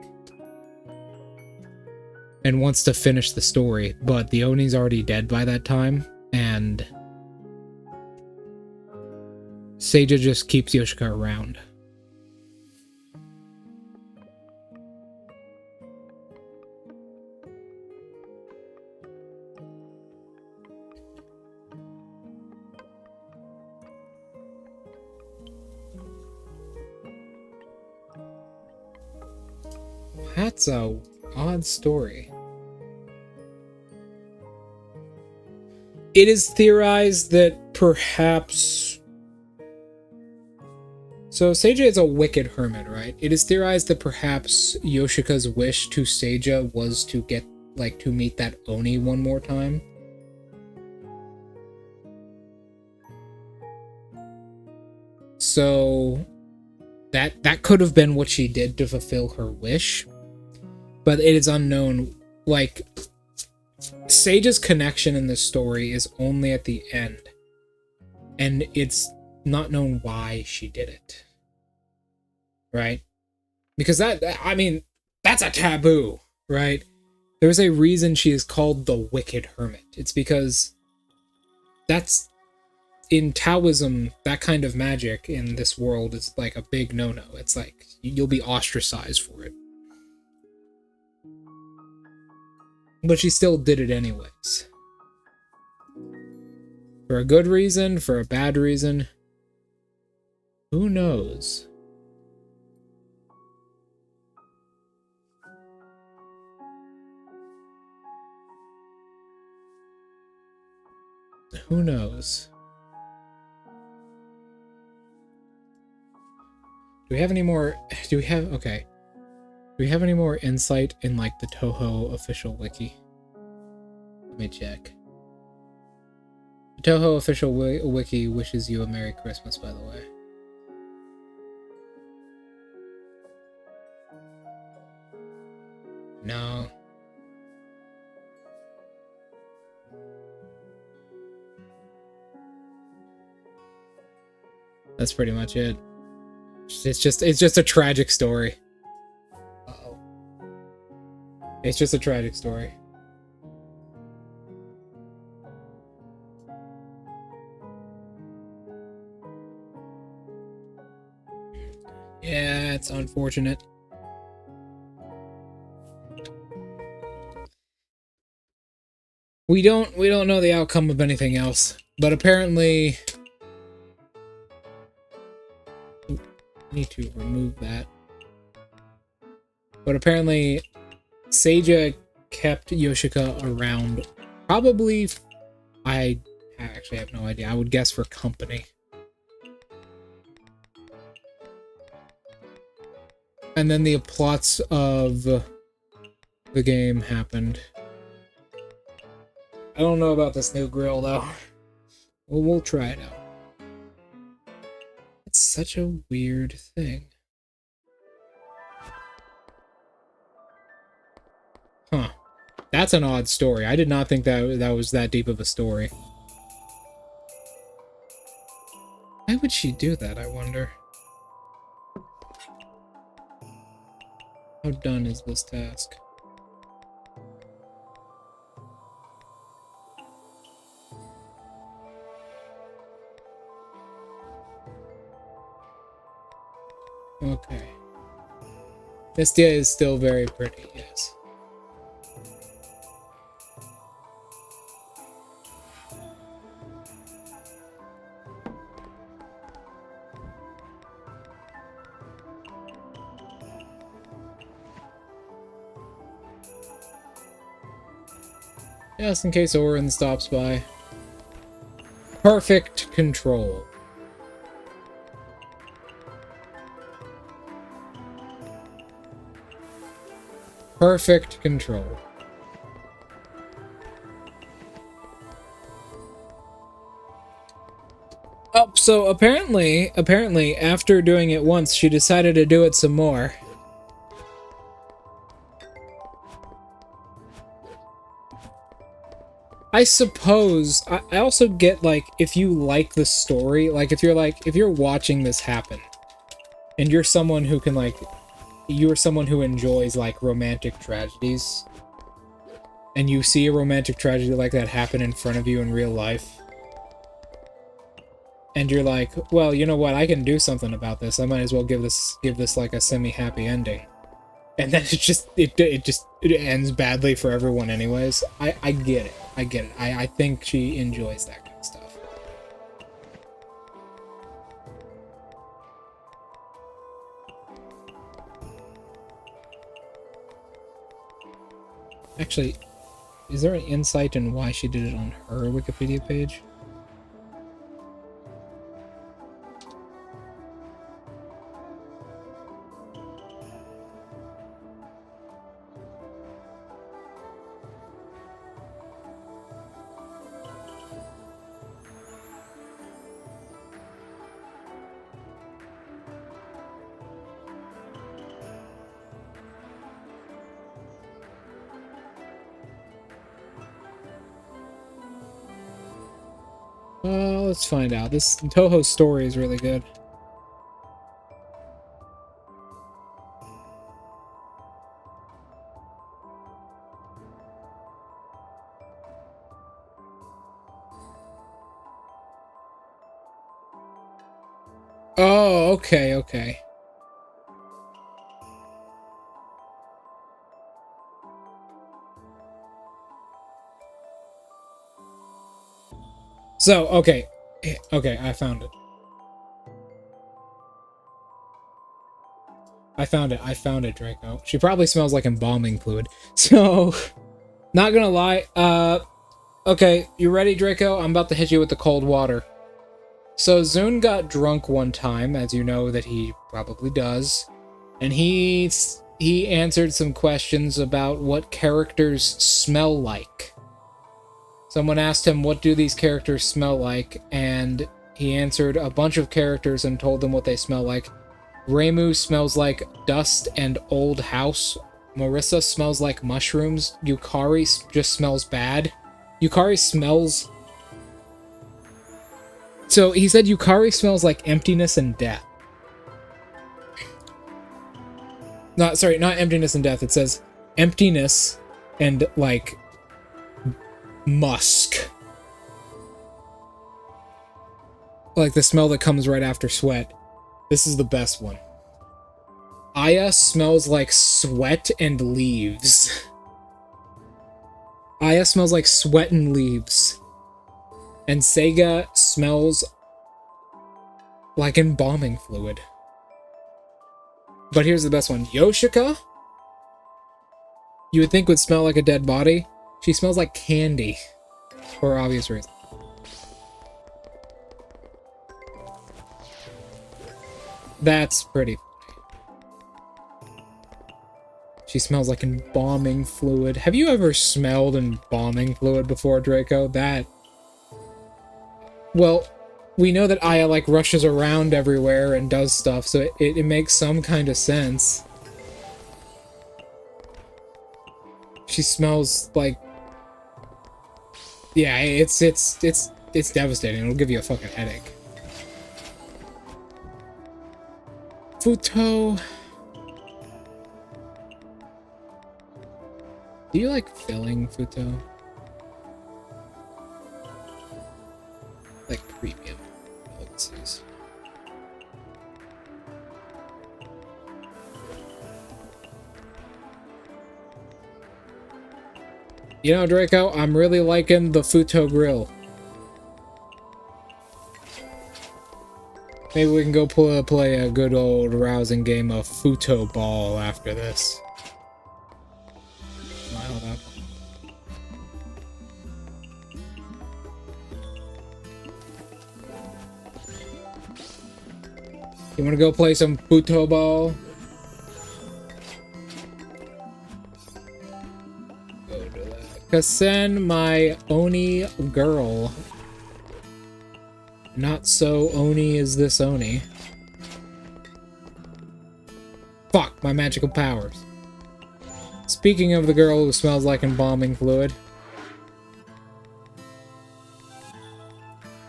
And wants to finish the story, but the Oni's already dead by that time, and Seija just keeps Yoshika around. That's a odd story. It is theorized that perhaps... So Seija is a wicked hermit, right? It is theorized that perhaps Yoshika's wish to Seija was to get, like, to meet that Oni one more time. So that could have been what she did to fulfill her wish. But it is unknown, like, Seija's connection in this story is only at the end. And it's not known why she did it. Right? Because I mean, that's a taboo, right? There's a reason she is called the Wicked Hermit. It's because that's... In Taoism, that kind of magic in this world is like a big no-no. It's like, you'll be ostracized for it. But she still did it anyways. For a good reason, for a bad reason. Who knows? Who knows? Do we have any more... Okay. Do we have any more insight in, like, the Touhou official wiki? Let me check. The Touhou official wiki wishes you a Merry Christmas, by the way. No. That's pretty much it. It's just a tragic story. Uh-oh. It's just a tragic story. Yeah, it's unfortunate. We don't know the outcome of anything else, but apparently need to remove that. But apparently Seiya kept Yoshika around. Probably, I actually have no idea. I would guess for company. And then the plots of the game happened. I don't know about this new grill, though. Well, we'll try it out. It's such a weird thing. Huh. That's an odd story. I did not think that was that deep of a story. Why would she do that, I wonder? How done is this task? Okay. Mystia is still very pretty, yes. Just in case Orin stops by. Perfect control. Perfect control. Oh, so apparently, after doing it once, she decided to do it some more. I suppose, I also get, like, if you like the story, like, if you're watching this happen, and you're someone who can, like, you're someone who enjoys, like, romantic tragedies, and you see a romantic tragedy like that happen in front of you in real life, and you're like, well, you know what, I can do something about this, I might as well give this like, a semi-happy ending. And then it ends badly for everyone anyways. I get it. I think she enjoys that kind of stuff. Actually, is there an insight in why she did it on her Wikipedia page? Let's find out. This Touhou's story is really good. Oh, okay. So, okay, I found it. I found it, Draco. She probably smells like embalming fluid. So, not gonna lie, okay, you ready, Draco? I'm about to hit you with the cold water. So, Zune got drunk one time, as you know that he probably does, and he answered some questions about what characters smell like. Someone asked him, what do these characters smell like? And he answered a bunch of characters and told them what they smell like. Reimu smells like dust and old house. Marissa smells like mushrooms. Yukari just smells bad. Yukari smells... So he said Yukari smells like emptiness and death. Not emptiness and death. It says emptiness and, like, musk. Like the smell that comes right after sweat. This is the best one. Aya smells like sweat and leaves. Aya smells like sweat and leaves. And Seiya smells like embalming fluid. But here's the best one. Yoshika you would think would smell like a dead body. She smells like candy. For obvious reasons. That's pretty. She smells like embalming fluid. Have you ever smelled embalming fluid before, Draco? That... Well, we know that Aya, like, rushes around everywhere and does stuff, so it makes some kind of sense. She smells like... Yeah, it's devastating. It'll give you a fucking headache. Futo... Do you like filling, Futo? Like premium elixirs. You know, Draco, I'm really liking the Futo grill. Maybe we can go play a good old rousing game of Futo Ball after this. Hold up. You wanna go play some Futo Ball? Go to that. Kasen, my Oni girl. Not so Oni is this Oni. Fuck, my magical powers. Speaking of the girl who smells like embalming fluid.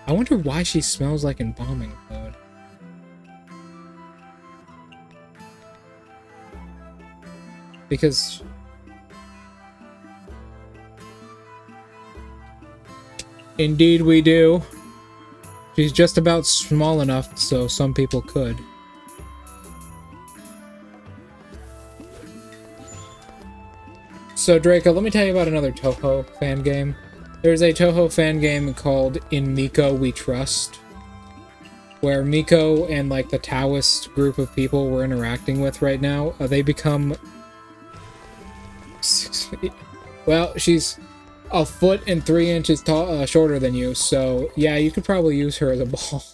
I wonder why she smells like embalming fluid. Because... Indeed we do. She's just about small enough so some people could. So Draco, let me tell you about another Touhou fan game. There's a Touhou fan game called In Miko We Trust, where Miko and like the Taoist group of people we're interacting with right now, they become 6 feet. Well, she's a foot and 3 inches tall, shorter than you, so yeah, you could probably use her as a ball.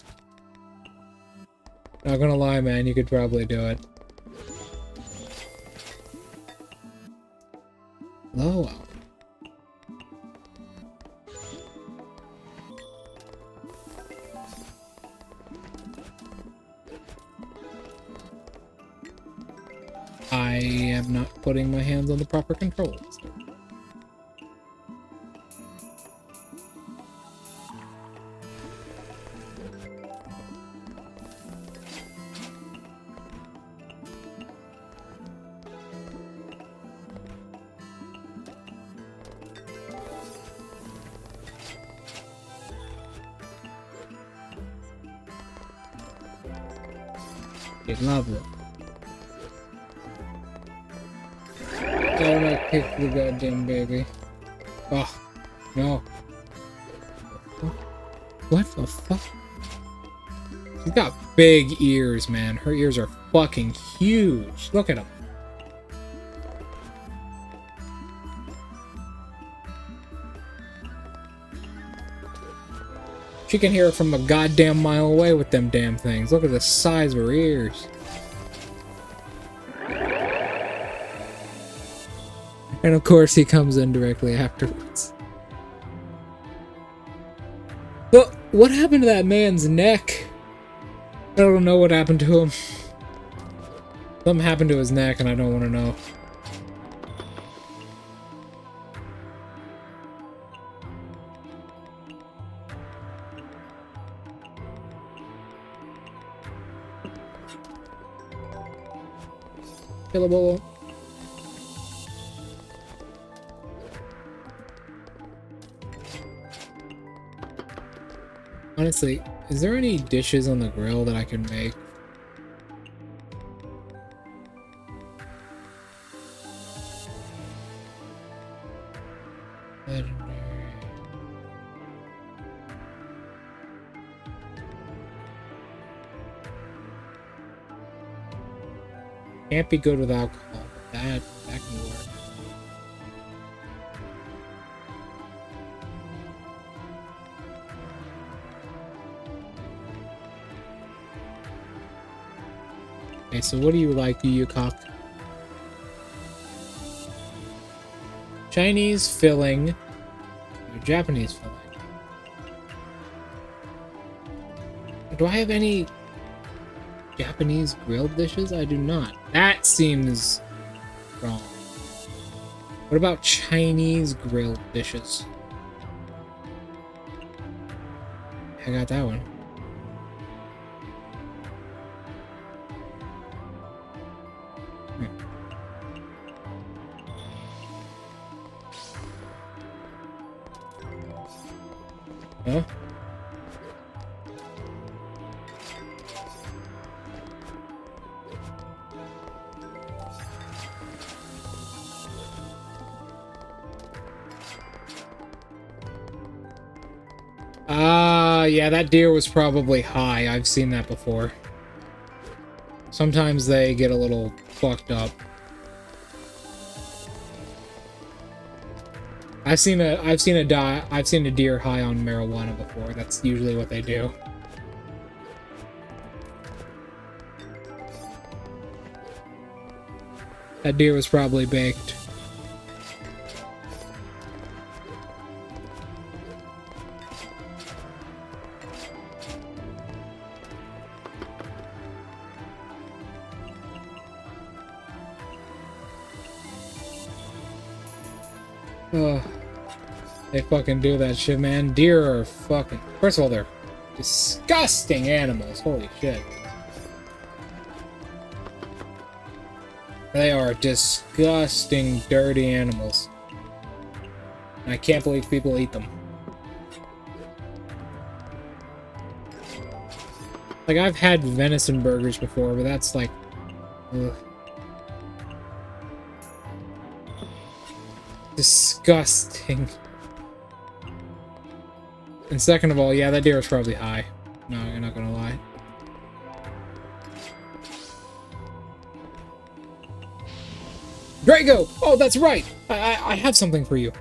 Not gonna lie, man, you could probably do it. Oh, I am not putting my hands on the proper controls. It's lovely. Don't I kick the goddamn baby. Oh, no. What the fuck? She's got big ears, man. Her ears are fucking huge. Look at them. She can hear it from a goddamn mile away with them damn things. Look at the size of her ears. And of course he comes in directly afterwards. But what happened to that man's neck? I don't know what happened to him. Something happened to his neck and I don't want to know. Killable. Honestly, is there any dishes on the grill that I can make? Legendary. Can't be good with alcohol. That can work. Okay, so what do you like, you cock? Chinese filling or Japanese filling? Do I have any Japanese grilled dishes? I do not. That seems wrong. What about Chinese grilled dishes? I got that one. Huh? Yeah, that deer was probably high. I've seen that before. Sometimes they get a little fucked up. I've seen a deer high on marijuana before. That's usually what they do. That deer was probably baked. Ugh. They fucking do that shit, man. Deer are fucking... First of all, they're disgusting animals. Holy shit. They are disgusting, dirty animals. And I can't believe people eat them. Like, I've had venison burgers before, but that's like... Ugh. Disgusting. And second of all, yeah, that deer is probably high. No, you're not gonna lie. Drago! Oh, that's right! I have something for you.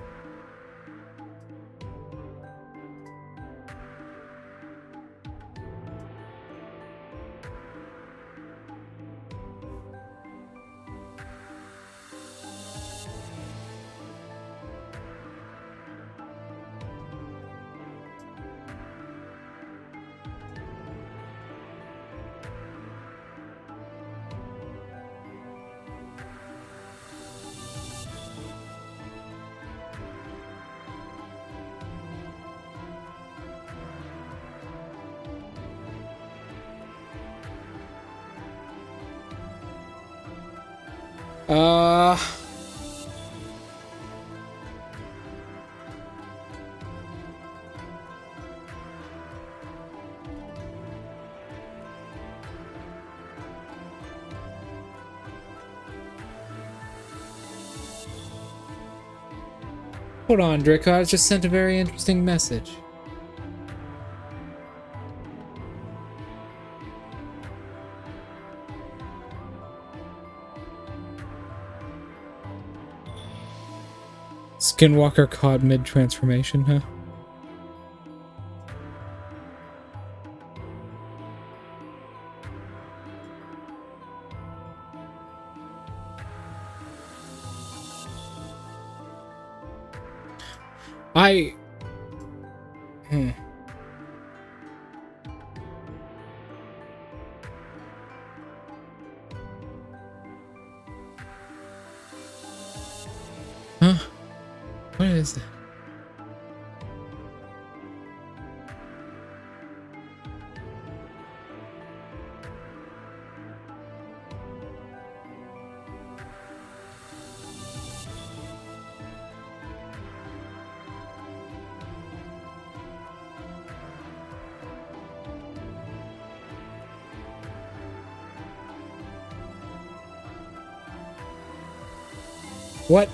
Hold on, Draco, I just sent a very interesting message. Skinwalker caught mid-transformation, huh? Huh? What is that? What?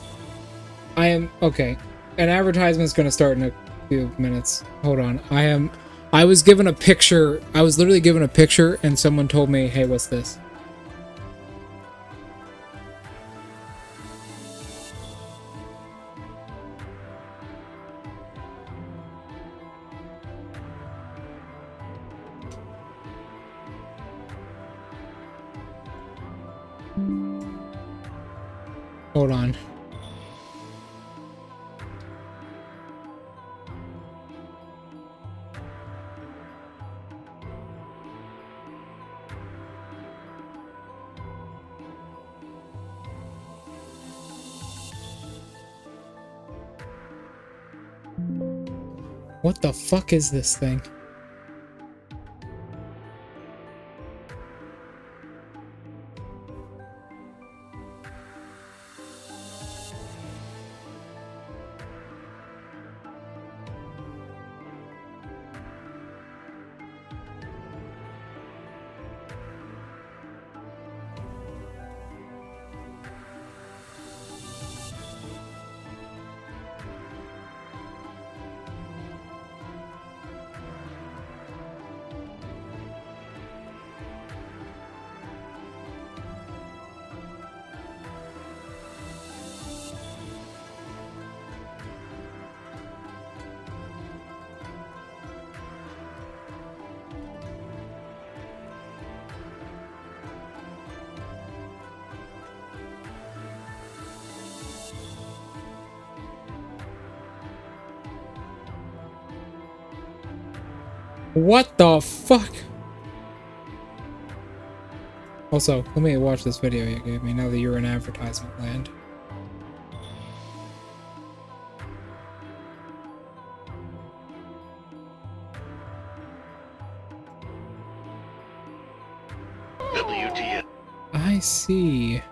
I am... Okay. An advertisement's gonna start in a few minutes. Hold on. I was given a picture. I was literally given a picture and someone told me, hey, what's this? Hold on. What the fuck is this thing? What the fuck? Also, let me watch this video you gave me now that you're in advertisement land. WTF. I see.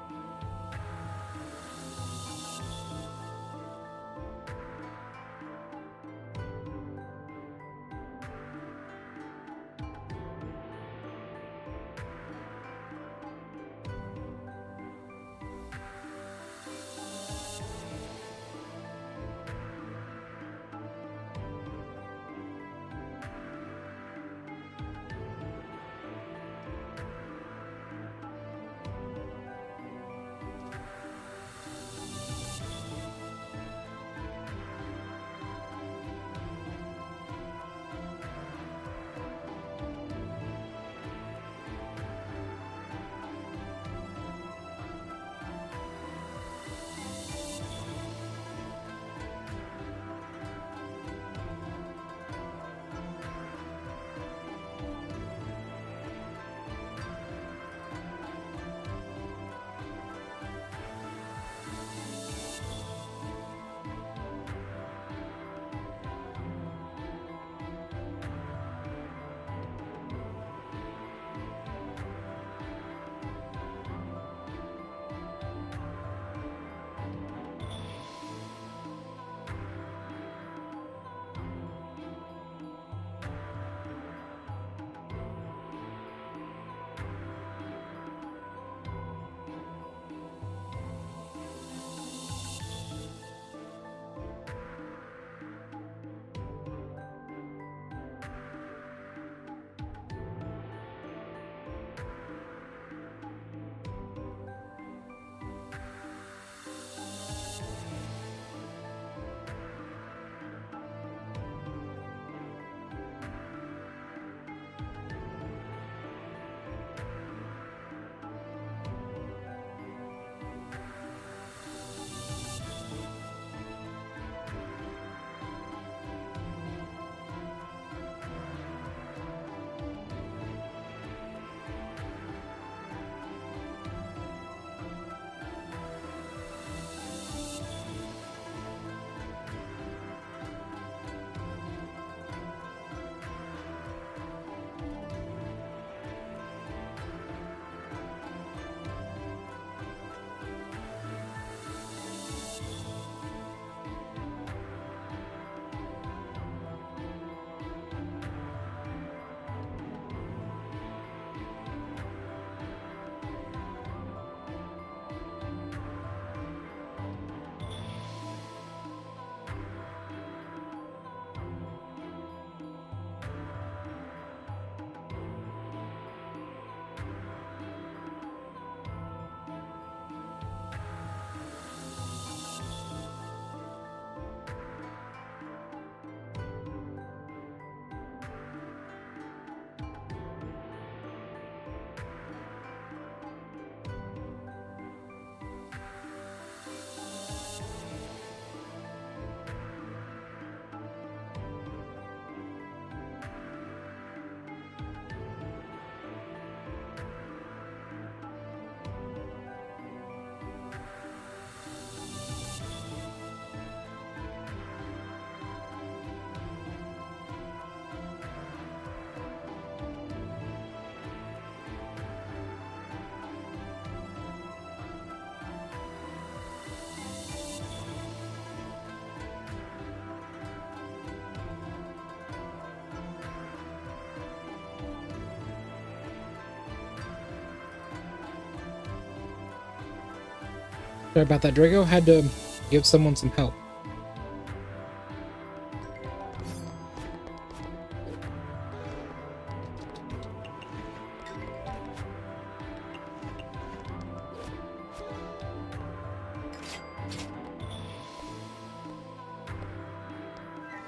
Sorry about that. Draco had to give someone some help.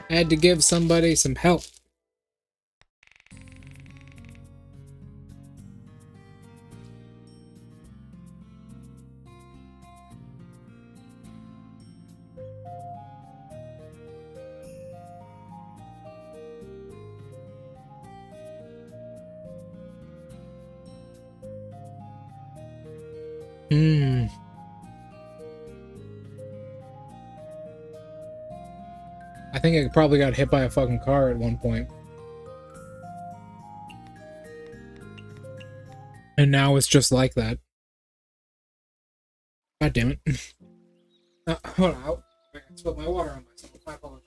I had to give somebody some help. I think I probably got hit by a fucking car at one point. And now it's just like that. God damn it. Hold on. I spilled my water on myself. My apologies.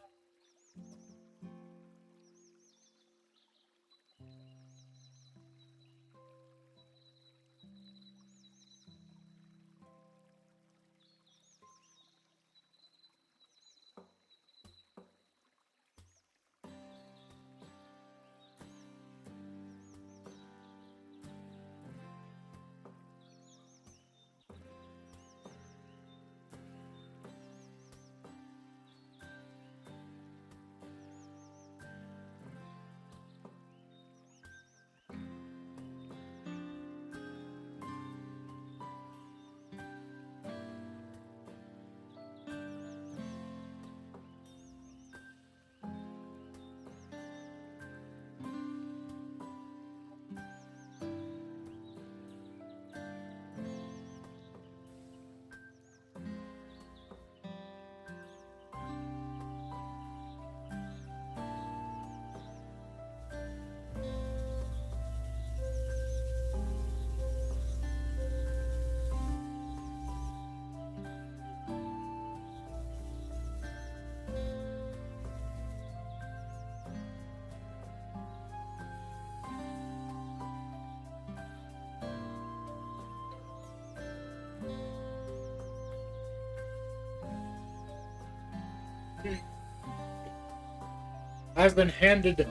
I've been handed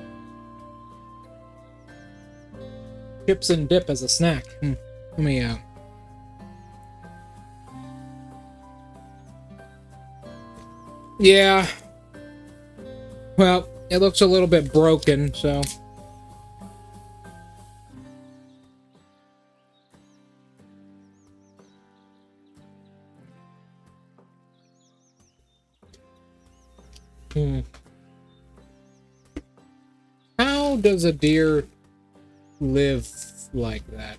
chips and dip as a snack. Let me Yeah. Well, it looks a little bit broken, so. How does a deer live like that?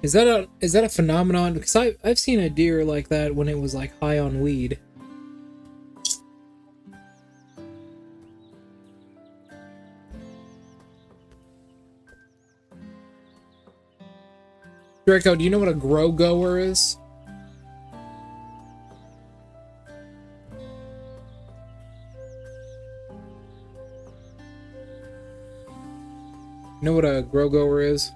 Is that a phenomenon? Because I've seen a deer like that when it was like high on weed. Draco, do you know what a grow goer is? You know what a grow goer is?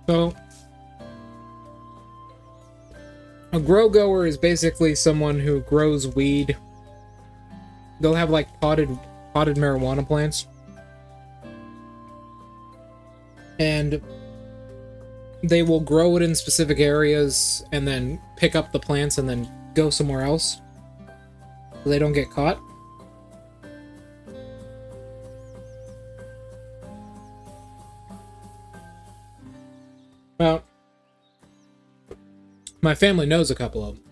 So, a grow goer is basically someone who grows weed. They'll have like potted marijuana plants. And they will grow it in specific areas and then pick up the plants and then go somewhere else so they don't get caught. Well, my family knows a couple of them.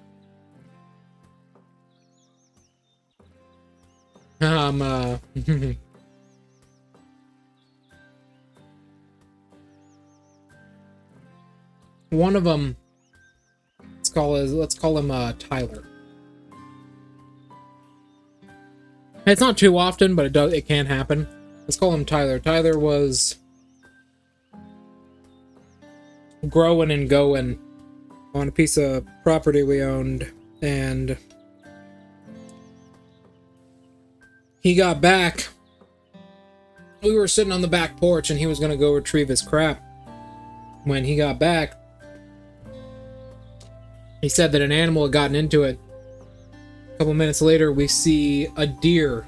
One of them, let's call him Tyler. It's not too often, but it can happen. Let's call him Tyler. Tyler was growing and going on a piece of property we owned, and he got back. We were sitting on the back porch, and he was gonna go retrieve his crap. When he got back, he said that an animal had gotten into it. A couple minutes later, we see a deer.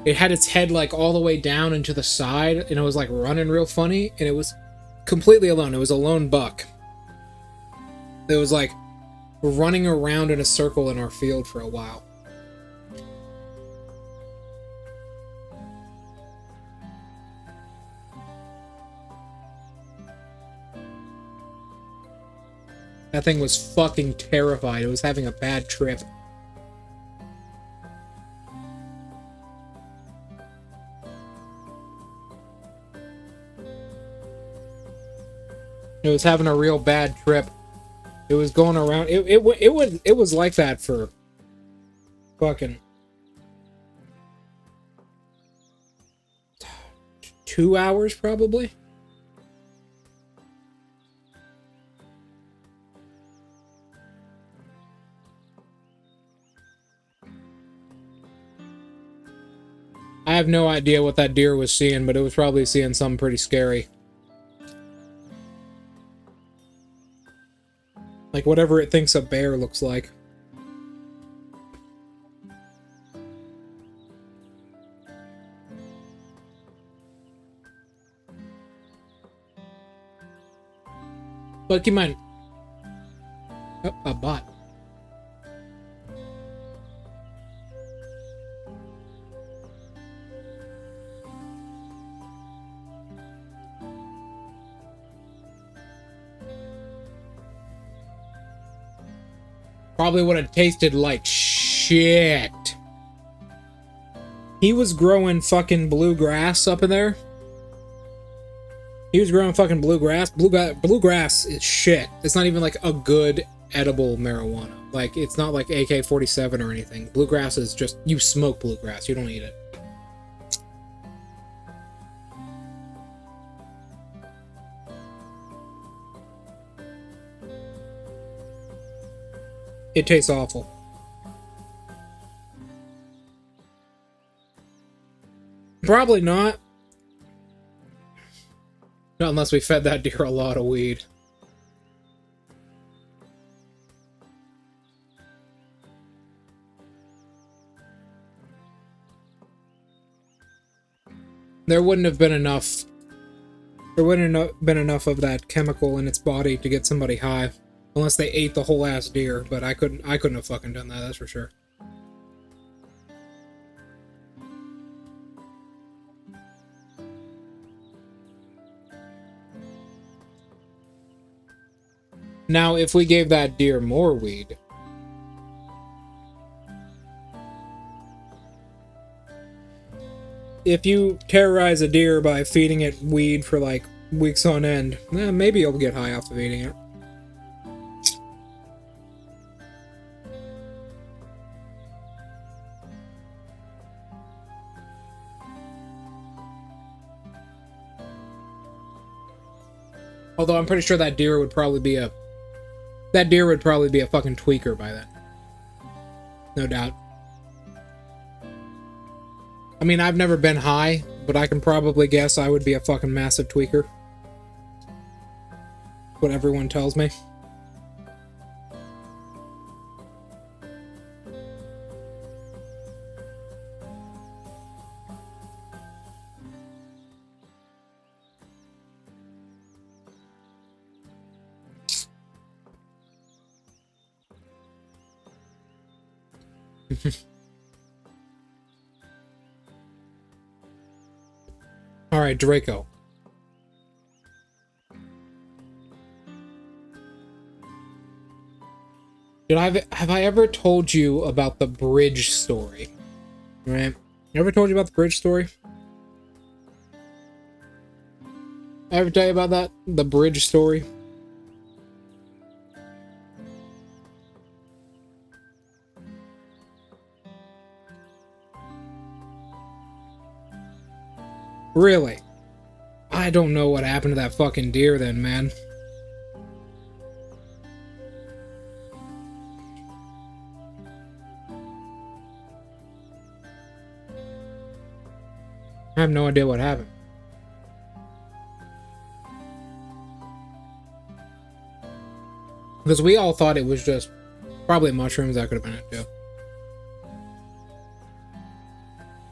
It had its head like all the way down and to the side, and it was like running real funny, and it was completely alone. It was a lone buck. It was like running around in a circle in our field for a while. That thing was fucking terrified. It was having a bad trip. It was having a real bad trip. It was going around. It was like that for fucking 2 hours probably. I have no idea what that deer was seeing, but it was probably seeing something pretty scary. Like whatever it thinks a bear looks like. But keep in mind. Oh, a bot. Probably would have tasted like shit. He was growing fucking bluegrass up in there. He was growing fucking bluegrass. Bluegrass is shit. It's not even like a good edible marijuana. Like, it's not like AK-47 or anything. Bluegrass is just, you smoke bluegrass, you don't eat it. It tastes awful. Probably not. Not unless we fed that deer a lot of weed. There wouldn't have been enough. There wouldn't have been enough of that chemical in its body to get somebody high. Unless they ate the whole ass deer, but I couldn't have fucking done that, that's for sure. Now, if we gave that deer more weed, if you terrorize a deer by feeding it weed for like weeks on end, maybe you'll get high off of eating it. Although I'm pretty sure that deer would probably be a fucking tweaker by then. No doubt. I mean, I've never been high, but I can probably guess I would be a fucking massive tweaker. What everyone tells me. All right, Draco. Have I ever told you about the bridge story? Right? Ever told you about the bridge story? I ever tell you about that? The bridge story? Really? I don't know what happened to that fucking deer then, man. have no idea what happened. Because we all thought it was just probably mushrooms. That could have been it too.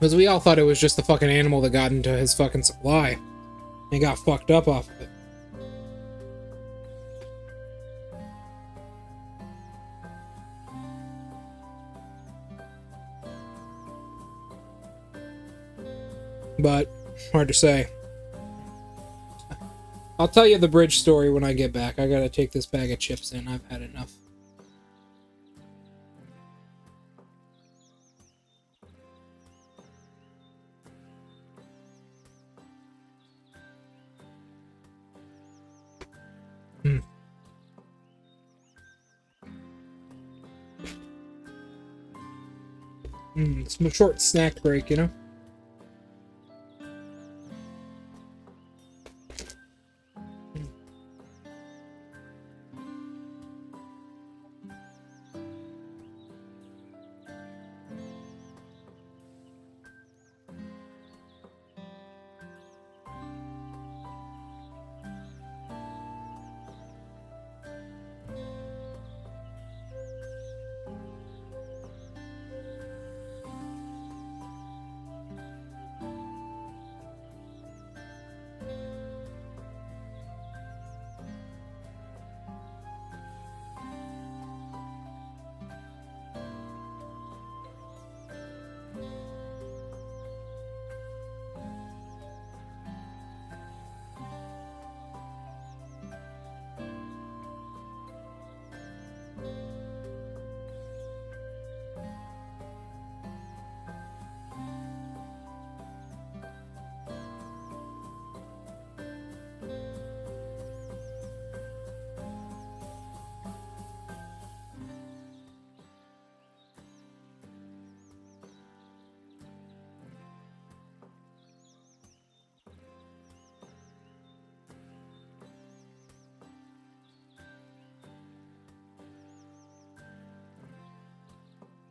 Because we all thought it was just the fucking animal that got into his fucking supply and got fucked up off of it. But hard to say. I'll tell you the bridge story when I get back. I gotta take this bag of chips in. I've had enough. It's a short snack break, you know?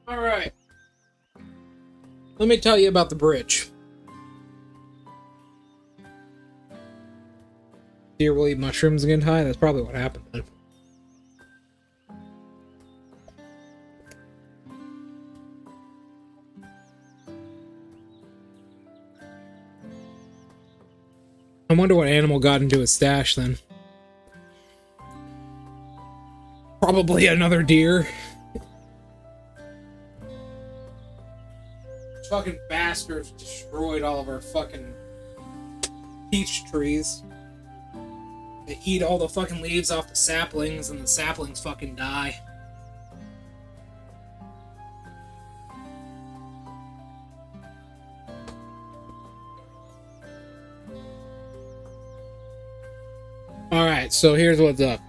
Alright. Let me tell you about the bridge. Deer will eat mushrooms again, Ty? That's probably what happened then. I wonder what animal got into his stash then. Probably another deer. Fucking bastards destroyed all of our fucking peach trees. They eat all the fucking leaves off the saplings and the saplings fucking die. Alright, so here's what's up.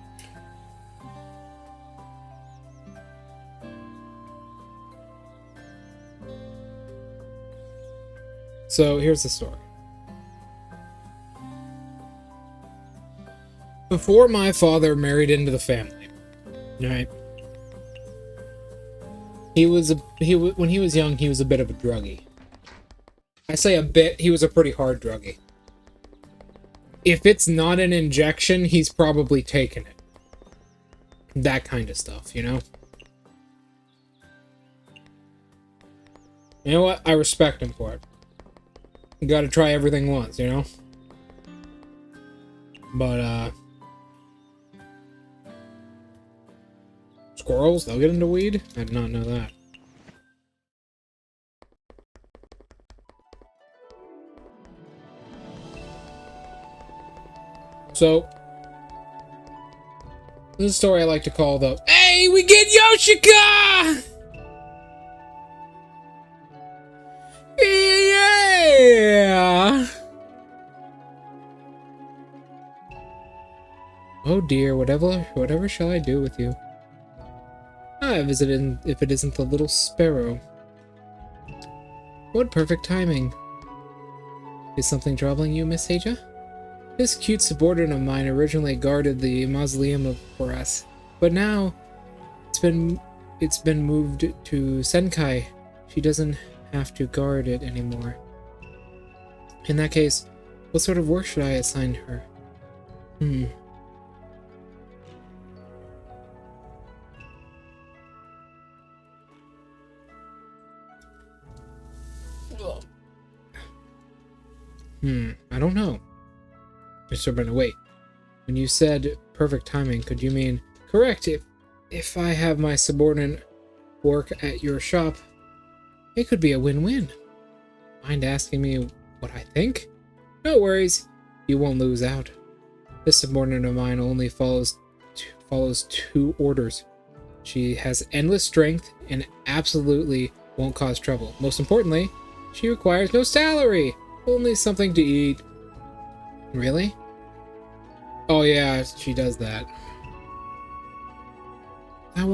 So here's the story. Before my father married into the family, right? When he was young, he was a bit of a druggie. I say a bit, he was a pretty hard druggie. If it's not an injection, he's probably taken it. That kind of stuff, you know? You know what? I respect him for it. You gotta try everything once, you know? But, squirrels, they'll get into weed? I did not know that. So, this is a story I like to call the Hey, we get Yoshika! Yeah! Oh dear, whatever shall I do with you? I visited if it isn't the little sparrow. What perfect timing. Is something troubling you, Miss Seija? This cute subordinate of mine originally guarded the mausoleum of Horace, but now it's been moved to Senkai. She doesn't have to guard it anymore. In that case, what sort of work should I assign her? I don't know. Mr. Brenner, wait. When you said perfect timing, could you mean correct? If I have my subordinate work at your shop, it could be a win-win. Mind asking me what I think? No worries, you won't lose out. This subordinate of mine only follows two orders. She has endless strength and absolutely won't cause trouble. Most importantly, she requires no salary, only something to eat. Really? Oh yeah, she does that. You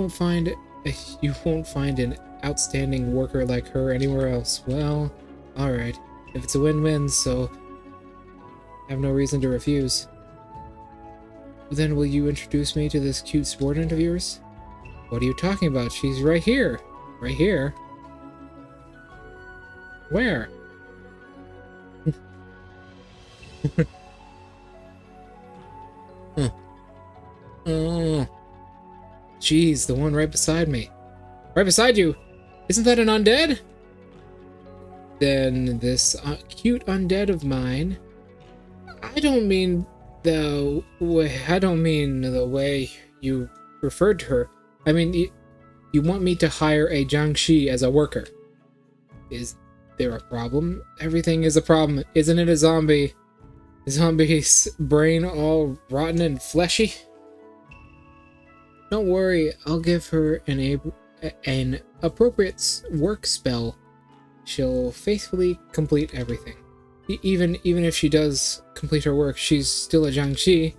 won't find an outstanding worker like her anywhere else. Well, alright. If it's a win-win, so I have no reason to refuse. Then will you introduce me to this cute subordinate of yours? What are you talking about? She's right here. Right here? Where? Jeez, the one right beside me. Right beside you! Isn't that an undead? Then this cute undead of mine... I don't mean the way you referred to her. I mean, you want me to hire a Jiangshi as a worker. Is there a problem? Everything is a problem. Isn't it a zombie? Zombie's brain all rotten and fleshy? Don't worry, I'll give her an appropriate work spell. She'll faithfully complete everything. Even if she does complete her work, she's still a Jiangshi.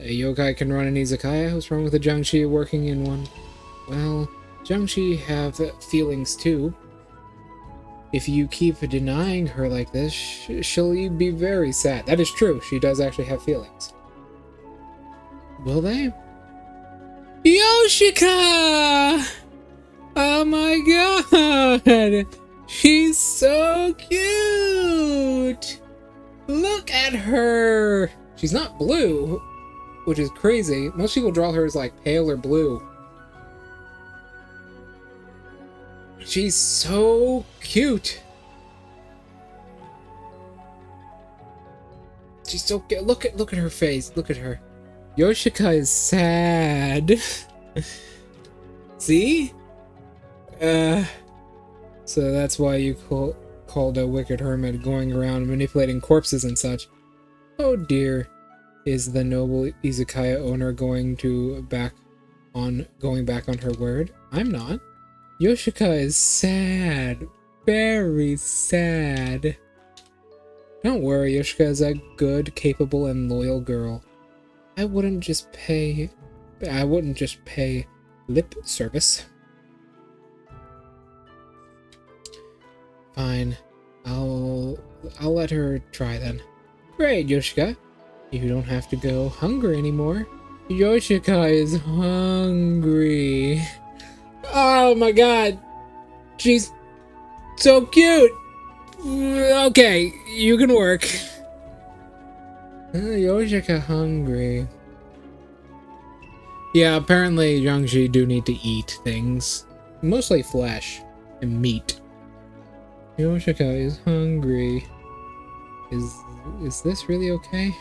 A yokai can run an izakaya. What's wrong with a Jiangshi working in one? Well, Jiangshi have feelings too. If you keep denying her like this, she'll be very sad. That is true. She does actually have feelings. Will they? Yoshika! Oh my god! She's so cute! Look at her! She's not blue, which is crazy. Most people draw her as like pale or blue. She's so cute. She's so cute. Look at her face. Look at her. Yoshika is sad. See? So that's why you called a wicked hermit going around manipulating corpses and such. Oh dear. Is the noble izakaya owner going back on her word? I'm not. Yoshika is sad. Very sad. Don't worry, Yoshika is a good, capable, and loyal girl. I wouldn't just pay lip service. Fine. I'll let her try then. Great, Yoshika. You don't have to go hungry anymore. Yoshika is hungry. Oh my god. She's so cute. Okay, you can work. Yoshika hungry. Yeah, apparently Jiangshi do need to eat things. Mostly flesh and meat. Yoshika is hungry. Is this really okay?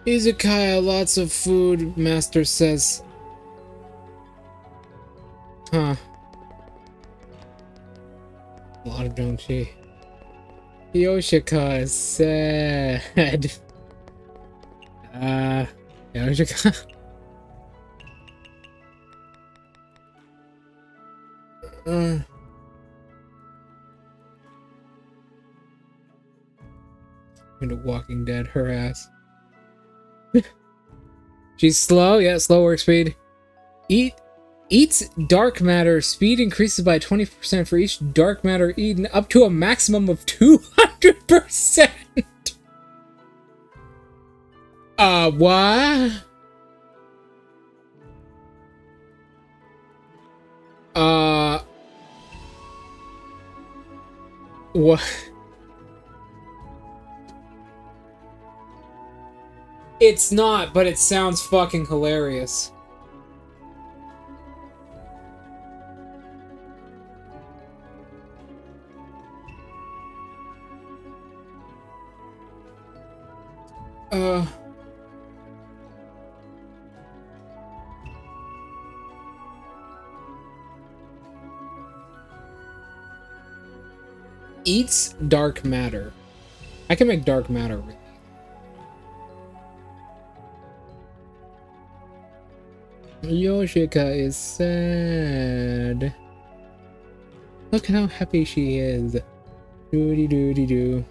Izakaya, lots of food, master says. Huh. A lot of Jiangshi. Yoshika is sad. Yoshika. Into Walking Dead, her ass. She's slow, yeah, slow work speed. Eats dark matter. Speed increases by 20% for each dark matter eaten, up to a maximum of 200%. What? What? It's not, but it sounds fucking hilarious. Eats dark matter. I can make dark matter really. Yoshika is sad. Look at how happy she is. Doody doody doo.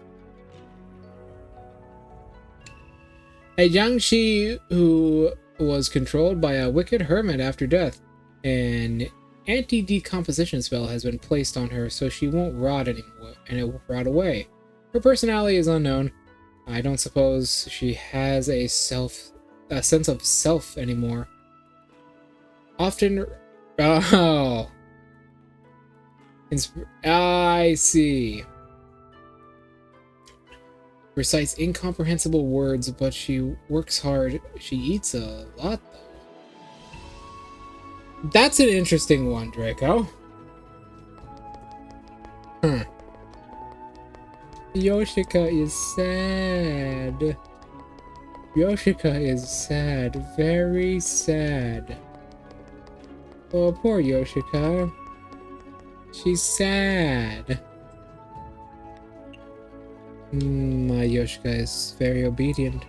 A Jiangshi who was controlled by a wicked hermit after death. An anti-decomposition spell has been placed on her so she won't rot anymore, and it will rot away. Her personality is unknown. I don't suppose she has a sense of self anymore. Often... Oh. I see. Recites incomprehensible words, but she works hard. She eats a lot, though. That's an interesting one, Draco. Huh. Yoshika is sad. Yoshika is sad. Very sad. Oh, poor Yoshika. She's sad. My Yoshika is very obedient.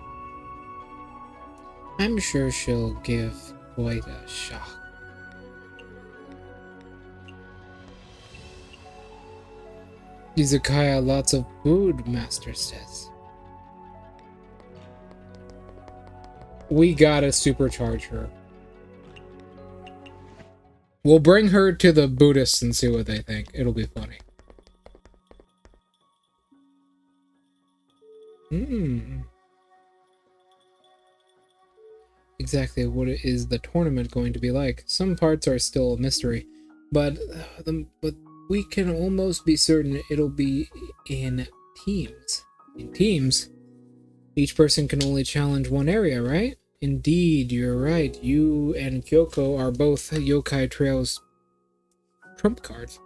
I'm sure she'll give quite a shock. Izakaya, lots of food, Master says. We gotta supercharge her. We'll bring her to the Buddhists and see what they think. It'll be funny. Exactly what is the tournament going to be like? Some parts are still a mystery, but we can almost be certain it'll be in teams. In teams? Each person can only challenge one area, right? Indeed, you're right. You and Kyoko are both Yokai Trail's trump cards.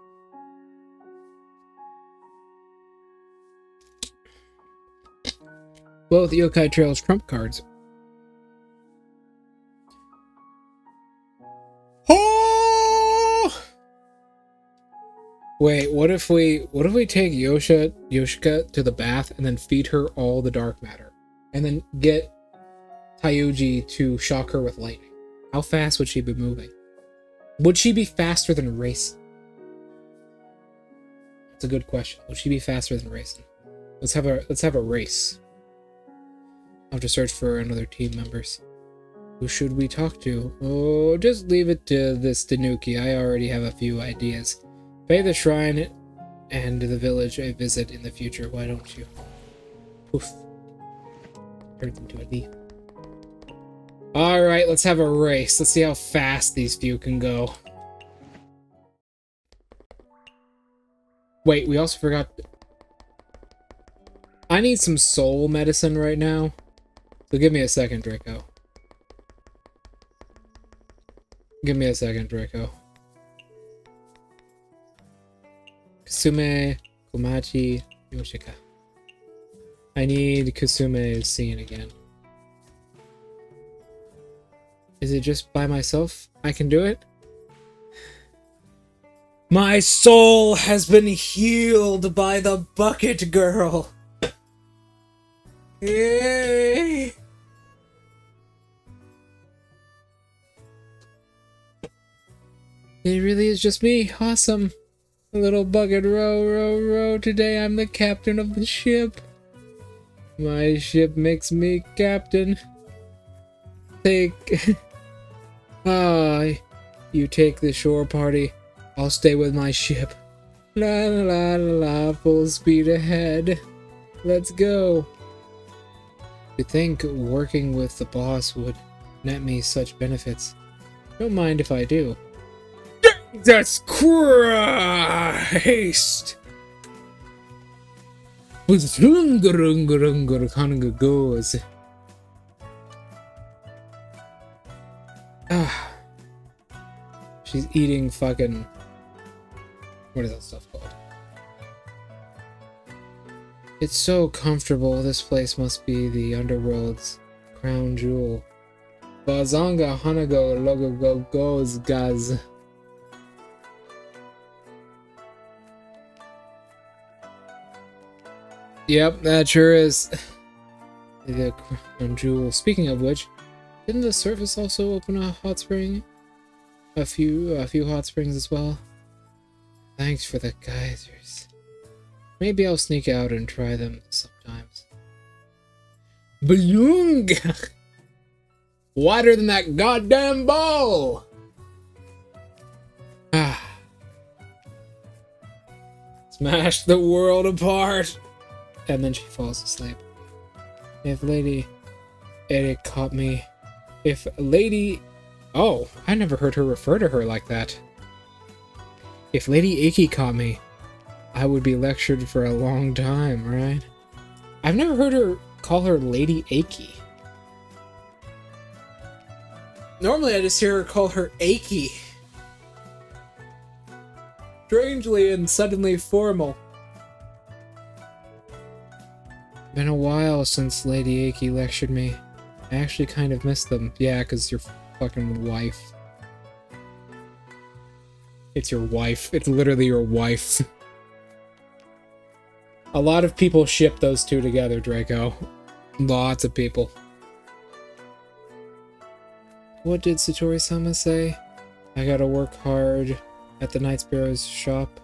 Both Yokai Trail's trump cards. Oh! Wait, what if we take Yoshika to the bath and then feed her all the dark matter? And then get Tyuji to shock her with lightning? How fast would she be moving? Would she be faster than Racing? That's a good question. Would she be faster than Racing? Let's have a race. I'll have to search for another team members. Who should we talk to? Oh, just leave it to this Tanuki. I already have a few ideas. Pay the shrine and the village a visit in the future. Why don't you? Poof. Turned into a leaf. Alright, let's have a race. Let's see how fast these few can go. Wait, we also forgot... I need some soul medicine right now. So give me a second, Draco. Give me a second, Draco. Kusume, Komachi, Yoshika. I need Kusume's scene again. Is it just by myself I can do it? My soul has been healed by the bucket girl. Yay! It really is just me. Awesome. A little bucket row, row, row. Today I'm the captain of the ship. My ship makes me captain. Take... you take the shore party. I'll stay with my ship. La la la la la, full speed ahead. Let's go. To think working with the boss would net me such benefits. Don't mind if I do. That's Christ! goes. Ah. She's eating fucking... What is that stuff called? It's so comfortable. This place must be the underworld's crown jewel. Bazanga Hanago Logo Go Goes Gaz. Yep, that sure is. The crown jewel. Speaking of which, didn't the surface also open a hot spring? A few hot springs as well. Thanks for the geysers. Maybe I'll sneak out and try them sometimes. Bloong! Wider than that goddamn ball! Ah. Smash the world apart! And then she falls asleep. If Lady Eric caught me... If Lady... Oh, I never heard her refer to her like that. If Lady Aki caught me, I would be lectured for a long time, right? I've never heard her call her Lady Aki. Normally I just hear her call her Aki. Strangely and suddenly formal. Been a while since Lady Aki lectured me. I actually kind of miss them. Yeah, because your fucking wife. It's your wife. It's literally your wife. A lot of people ship those two together, Draco. Lots of people. What did Satori-sama say? I gotta work hard at the Night Sparrow's shop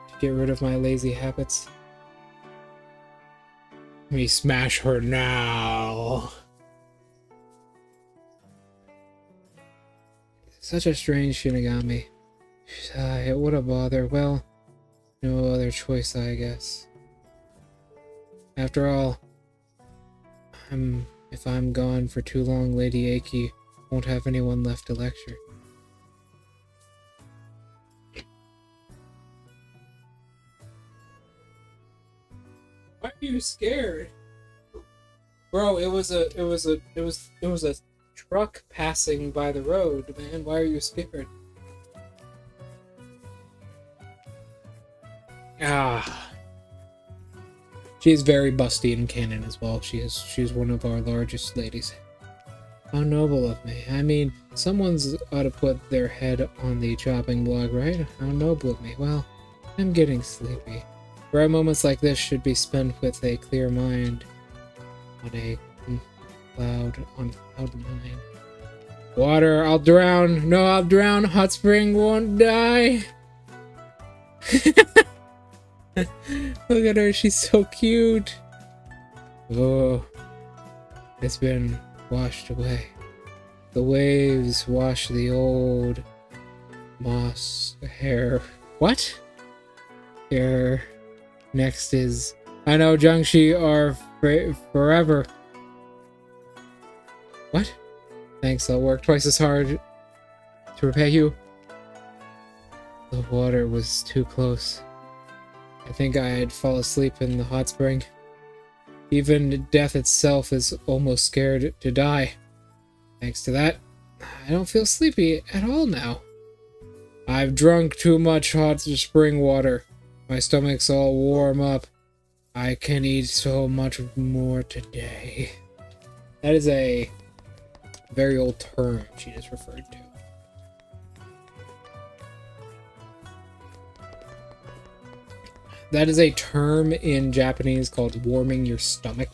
to get rid of my lazy habits. Let me smash her now. Such a strange Shinigami. What a bother. Well, no other choice, I guess. After all, if I'm gone for too long, Lady Aki won't have anyone left to lecture. Why are you scared? Bro, it was a truck passing by the road, man. Why are you scared? Ah. She is very busty in canon as well. She's one of our largest ladies. How noble of me. I mean, someone's ought to put their head on the chopping block, right? How noble of me. Well, I'm getting sleepy. Rare moments like this should be spent with a clear mind. On cloud nine. Water, I'll drown. No, I'll drown. Hot spring won't die. Look at her, she's so cute. Oh, it's been washed away. The waves wash the old moss hair. What? Here. Next is... I know, Jiangxi are forever. What? Thanks, I'll work twice as hard to repay you. The water was too close. I think I'd fall asleep in the hot spring. Even death itself is almost scared to die. Thanks to that, I don't feel sleepy at all now. I've drunk too much hot spring water. My stomach's all warm up. I can eat so much more today. That is a very old term she just referred to. That is a term in Japanese called warming your stomach.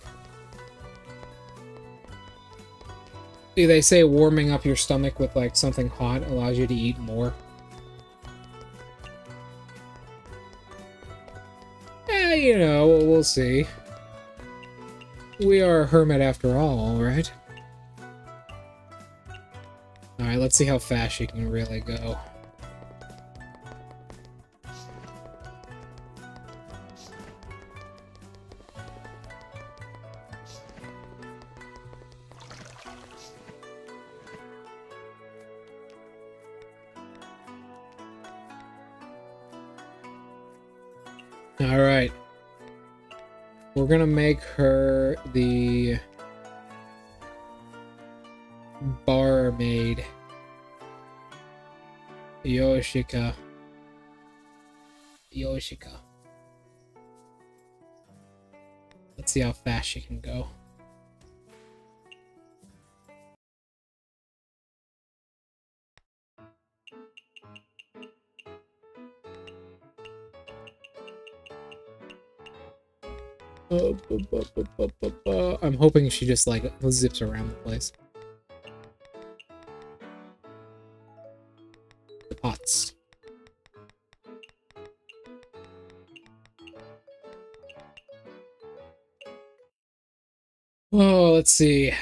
They say warming up your stomach with like something hot allows you to eat more. You know, we'll see. We are a hermit after all, right? Alright, let's see how fast she can really go. Alright. We're gonna make her the barmaid. Yoshika. Let's see how fast she can go. I'm hoping she just like zips around the place. The pots. Oh, let's see.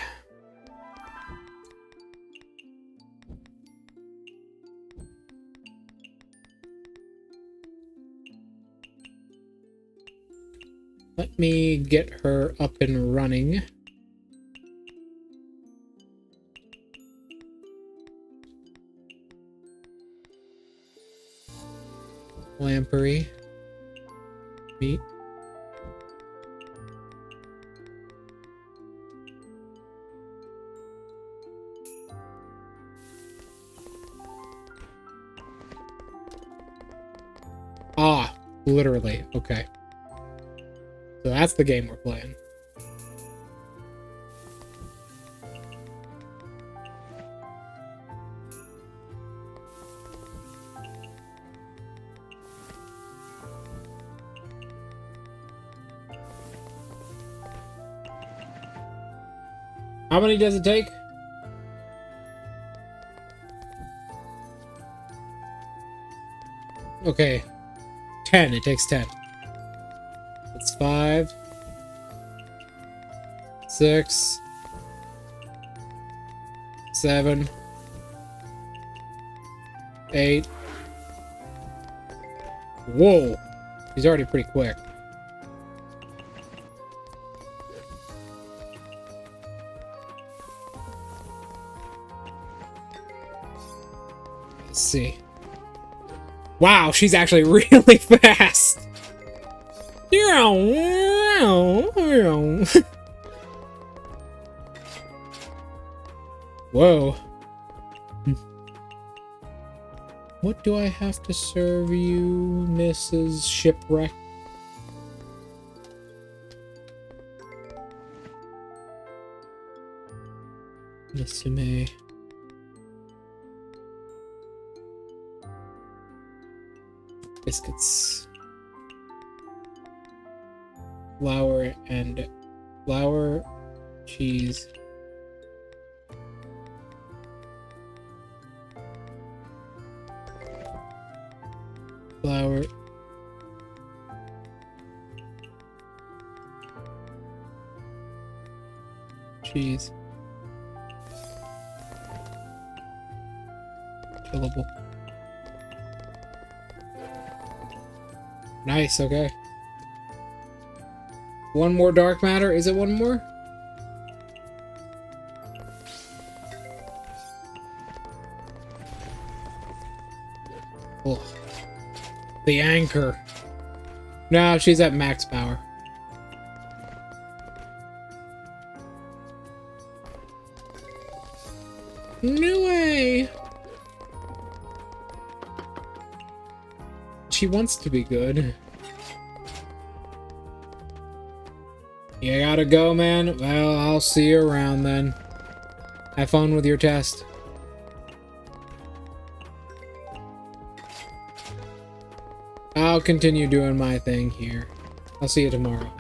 Let me get her up and running. Lamprey. Meat. Ah, literally. Okay. So that's the game we're playing. How many does it take? Okay. 10. It takes 10. It's 5, 6, 7, 8. Whoa! He's already pretty quick. Let's see. Wow, she's actually really fast! Whoa. What do I have to serve you, Mrs. Shipwreck? Misume. Biscuits. Flour, cheese. Flour. Cheese. Killable. Nice, okay. One more dark matter. Is it one more? Oh. The anchor. No, she's at max power. No way! She wants to be good. You gotta go, man? Well, I'll see you around then. Have fun with your test. I'll continue doing my thing here. I'll see you tomorrow.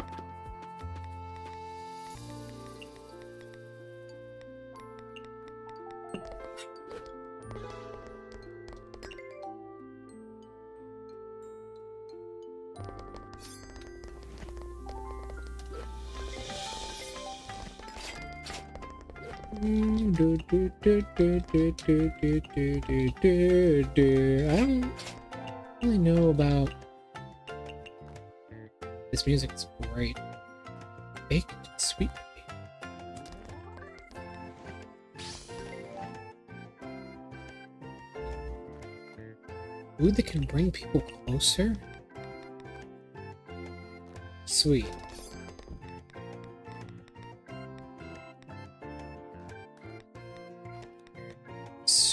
I don't really know about this music. It's great. Baked sweet. Food that can bring people closer? Sweet.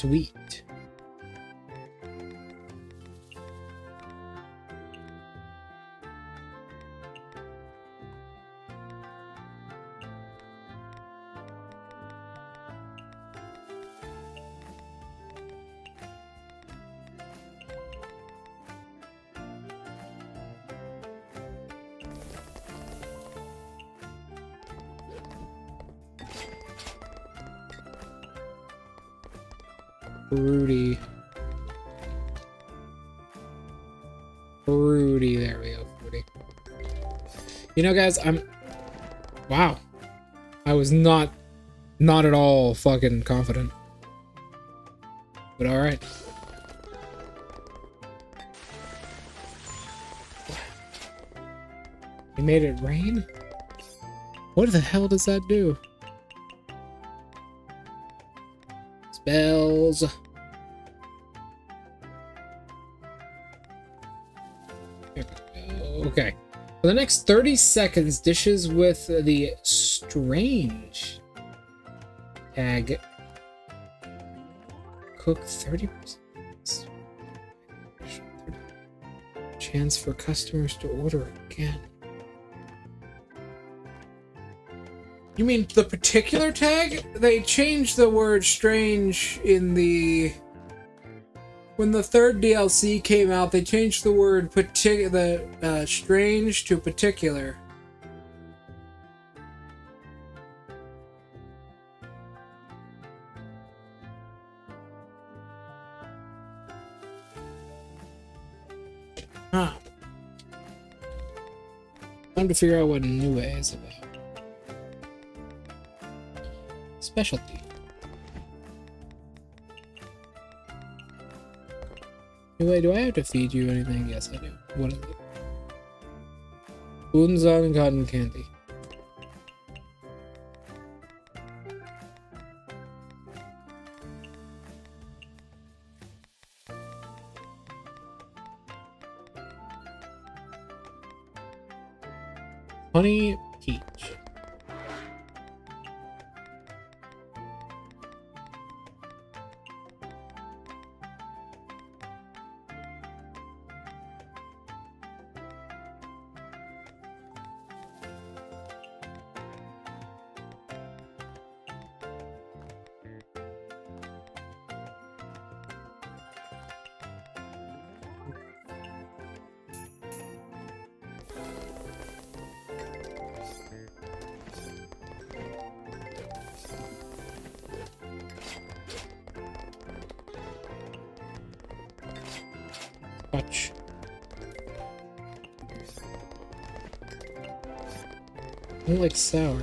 Sweet. Fruity. Fruity, there we go, fruity. You know, guys, wow. I was not at all fucking confident. But alright. He made it rain? What the hell does that do? Spells. There we go. Okay. For the next 30 seconds, dishes with the strange tag cook 30%. Chance for customers to order again. You mean the particular tag? They changed the word strange in the... When the third DLC came out, they changed the word strange to particular. Huh. Time to figure out what Nue is about. Specialty. Anyway, do I have to feed you anything? Yes, I do. What is it? Unzon cotton candy. Honey peach. Touch. I don't like sour.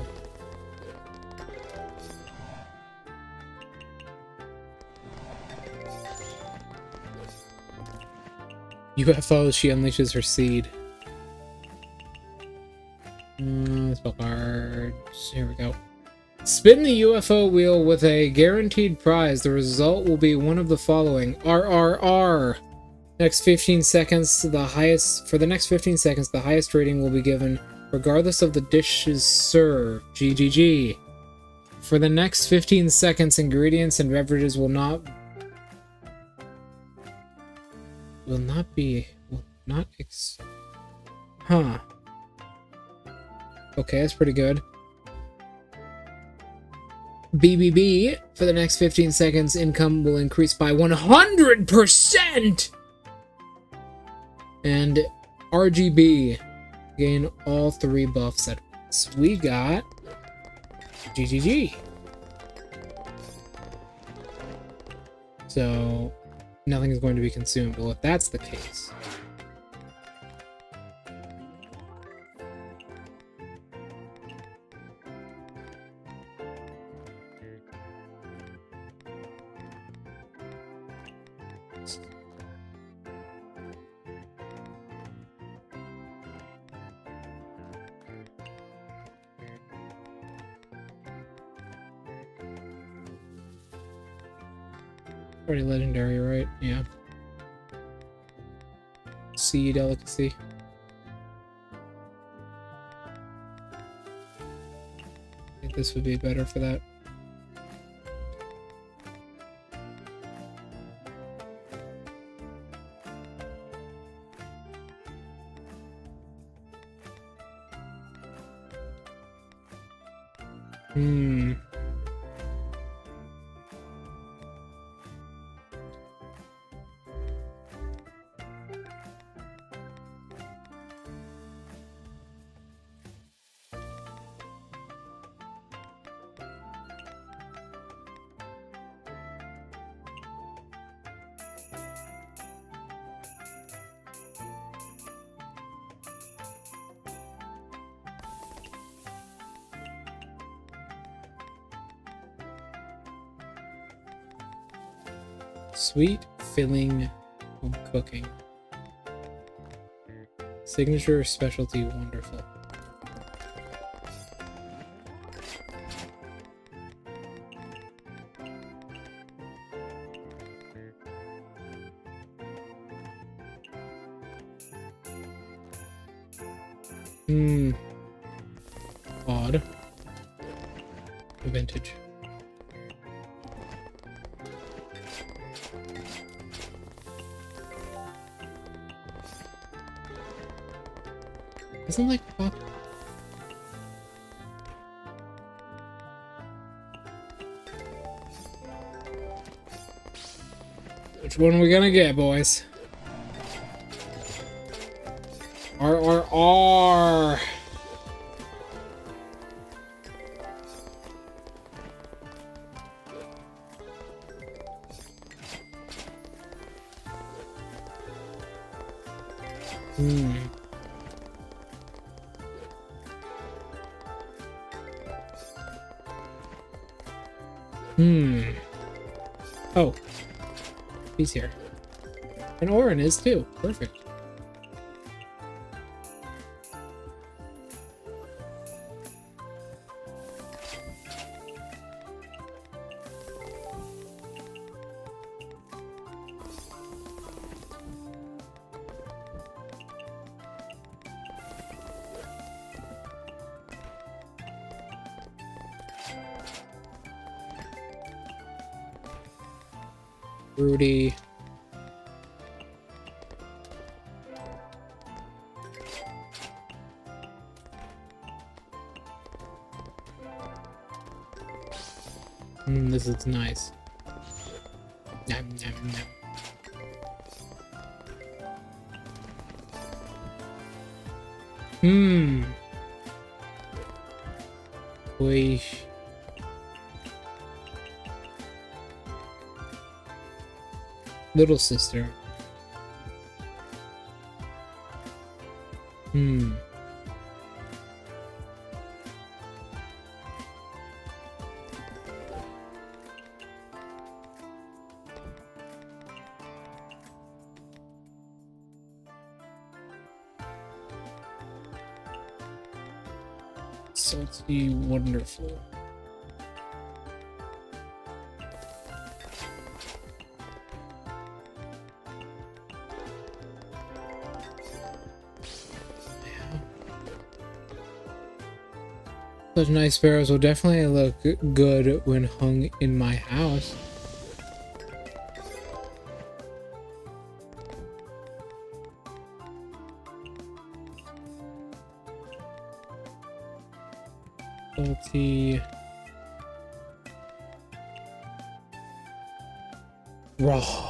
UFO, she unleashes her seed. Spell cards. Here we go. Spin the UFO wheel with a guaranteed prize. The result will be one of the following. RRR. Next 15 seconds, the highest the highest rating will be given, regardless of the dishes served. GGG. For the next 15 seconds, ingredients and beverages will not huh. Okay, that's pretty good. BBB. For the next 15 seconds, income will increase by 100%! And RGB, gain all 3 buffs at once. We got GGG. So nothing is going to be consumed. Well, if that's the case, already legendary, right? Yeah. Sea delicacy. I think this would be better for that. Hmm. Sweet filling home cooking. Signature specialty wonderful. Hmm. Odd. Vintage. Isn't like pop. Which one are we gonna get, boys? R. Hmm. Hmm. Oh. He's here. And Orin is too. Perfect. Rudy. This looks nice. Nom, nom, nom. Boy. Little sister. Salty wonderful. Such nice sparrows will definitely look good when hung in my house. Salty. Raw.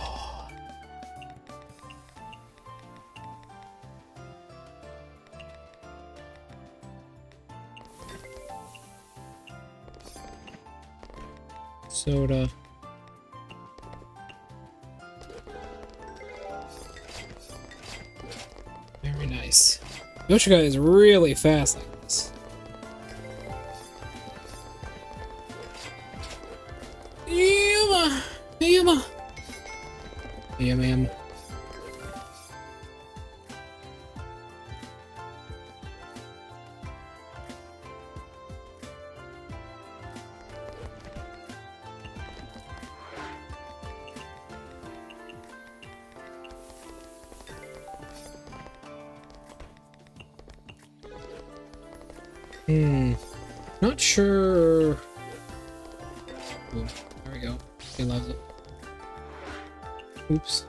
Soda. Very nice. Yoshika is really fast like this. Yuma! Yuma! Yum. Not sure. Ooh, there we go. He loves it. Oops.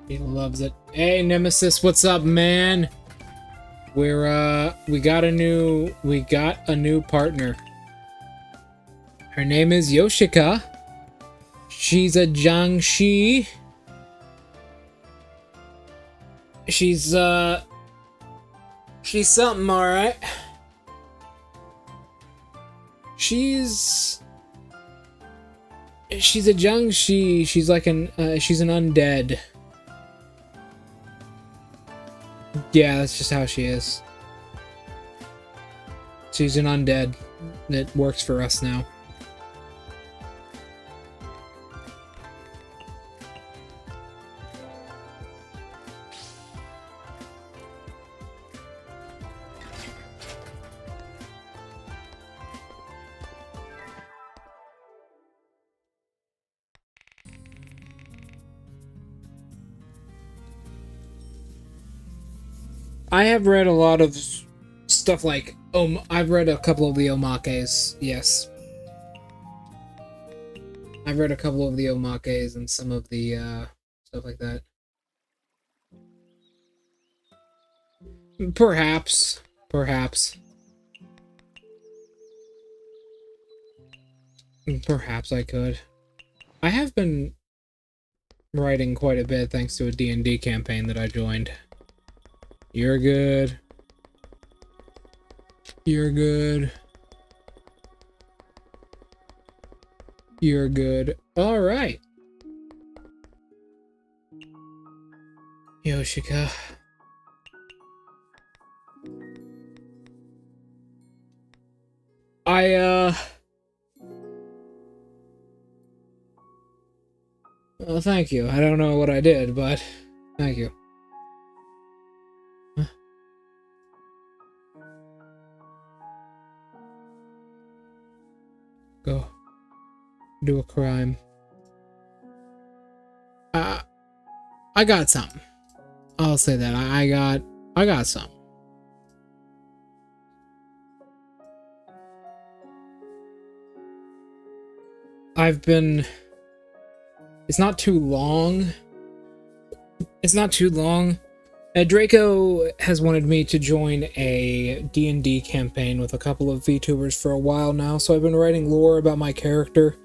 He loves it. Hey, Nemesis, what's up, man? We got a new partner. Her name is Yoshika. She's a Jiangxi. She's something, alright. She's a Jiangxi. She's like she's an undead. Yeah, that's just how she is. She's an undead that works for us now. I have read a lot of stuff like, I've read a couple of the omakes, yes. I've read a couple of the omakes and some of the, stuff like that. Perhaps. Perhaps I could. I have been writing quite a bit thanks to a D&D campaign that I joined. You're good. You're good. You're good. All right. Yoshika. Well, thank you. I don't know what I did, but thank you. Go. Do a crime. I got something. I'll say that. I got something. It's not too long. It's not too long. Draco has wanted me to join a D&D campaign with a couple of VTubers for a while now, so I've been writing lore about my character.